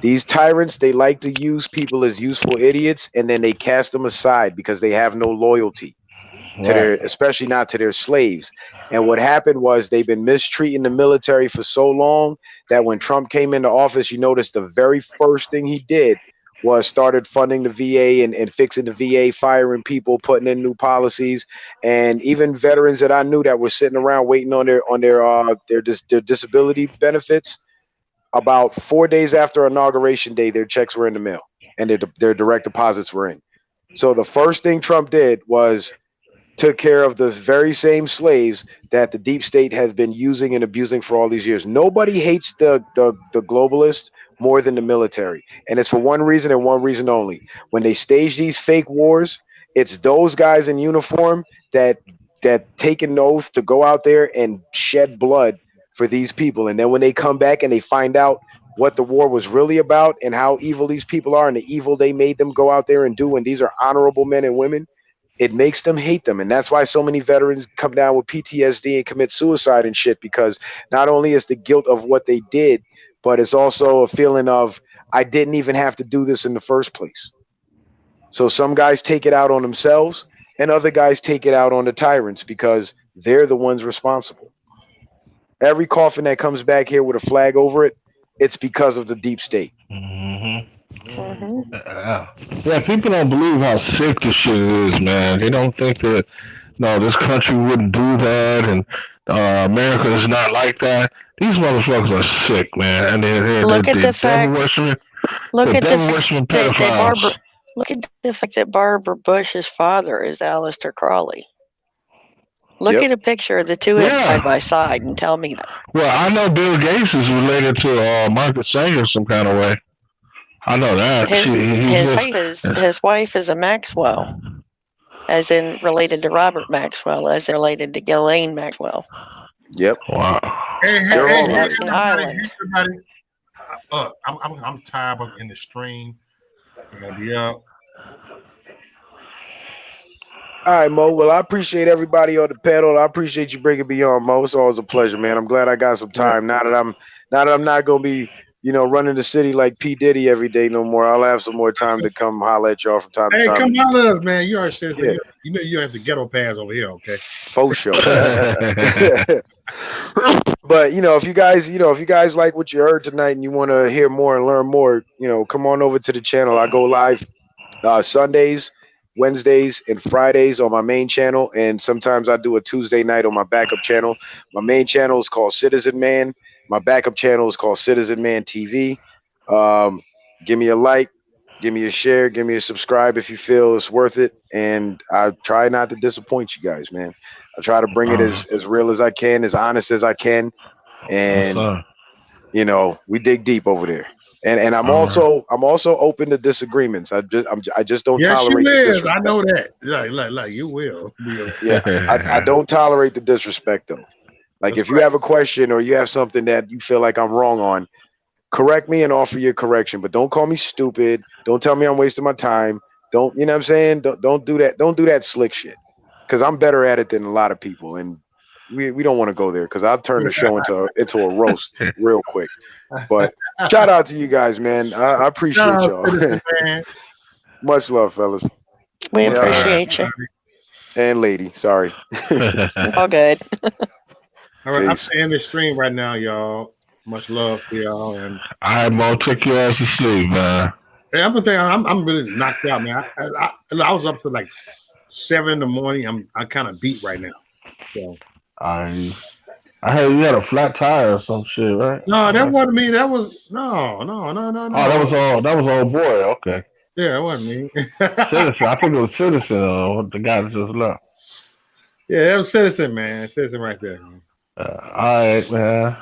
N: These tyrants, they like to use people as useful idiots, and then they cast them aside because they have no loyalty to their, especially not to their slaves. And what happened was they've been mistreating the military for so long that when Trump came into office, you noticed the very first thing he did was started funding the VA and fixing the VA, firing people, putting in new policies. And even veterans that I knew that were sitting around waiting on their disability benefits, about 4 days after Inauguration Day, their checks were in the mail and their direct deposits were in. So the first thing Trump did was took care of the very same slaves that the deep state has been using and abusing for all these years. Nobody hates the globalists more than the military. And it's for one reason and one reason only. When they stage these fake wars, it's those guys in uniform that take an oath to go out there and shed blood for these people. And then when they come back and they find out what the war was really about and how evil these people are and the evil they made them go out there and do, and these are honorable men and women, it makes them hate them. And that's why so many veterans come down with PTSD and commit suicide and shit, because not only is the guilt of what they did, but it's also a feeling of, I didn't even have to do this in the first place. So some guys take it out on themselves and other guys take it out on the tyrants because they're the ones responsible. Every coffin that comes back here with a flag over it, it's because of the deep state.
L: Yeah, people don't believe how sick this shit is, man. They don't think that, no, this country wouldn't do that, and America is not like that. These motherfuckers are sick, man. And they're
J: look at the fact. Look at the fact that Barbara Bush's father is Aleister Crowley. Look at a picture of the two of them side by side and tell me that.
L: Well, I know Bill Gates is related to Margaret Sanger some kind of way. I know that.
J: His wife is a Maxwell, as in related to Robert Maxwell, as in related to Ghislaine Maxwell.
N: Yep.
L: Wow.
J: That's an island.
C: I'm tired of in the stream. I'm gonna be up.
N: All right, Mo. Well, I appreciate everybody on the panel. I appreciate you bringing me on, Mo. It's always a pleasure, man. I'm glad I got some time. Now that I'm not gonna be, running the city like P. Diddy every day no more. I'll have some more time to come holler at y'all from time to time.
C: Hey, come holler at us, man. You already said you know you have the ghetto pass over here, okay?
N: For sure. But if you guys like what you heard tonight and you want to hear more and learn more, come on over to the channel. I go live Sundays, Wednesdays, and Fridays on my main channel, and sometimes I do a Tuesday night on my backup channel. My main channel is called Citizen Man. My backup channel is called Citizen Man TV. Give me a like, give me a share, give me a subscribe if you feel it's worth it. And I try not to disappoint you guys, man. I try to bring it as real as I can, as honest as I can. And we dig deep over there. And I'm also open to disagreements. I just don't tolerate the disrespect.
C: I know that. Like you will.
N: Yeah. I don't tolerate the disrespect though. Like if you have a question or you have something that you feel like I'm wrong on, correct me and offer your correction, but don't call me stupid. Don't tell me I'm wasting my time. Don't, you know what I'm saying? Don't do that. Don't do that slick shit. Cause I'm better at it than a lot of people. And we don't want to go there because I'll turn the show into a roast real quick. But shout out to you guys, man. I appreciate y'all. Much love, fellas.
J: We appreciate you.
N: And lady, sorry.
J: All good.
C: All right, I'm in the stream right now, y'all. Much love to y'all. And
L: I'm gonna take your ass to sleep, man.
C: Hey, I'm gonna tell you, I'm really knocked out, man. I was up to like 7 in the morning. I'm kind of beat right now. So
L: I heard you had a flat tire or some shit, right?
C: No, that wasn't me. That was no.
L: Oh, that was old boy. Okay.
C: Yeah, it wasn't me.
L: Citizen. I think it was Citizen. The guy that just left.
C: Yeah, it was Citizen, man. Citizen right there, man.
L: All right, man.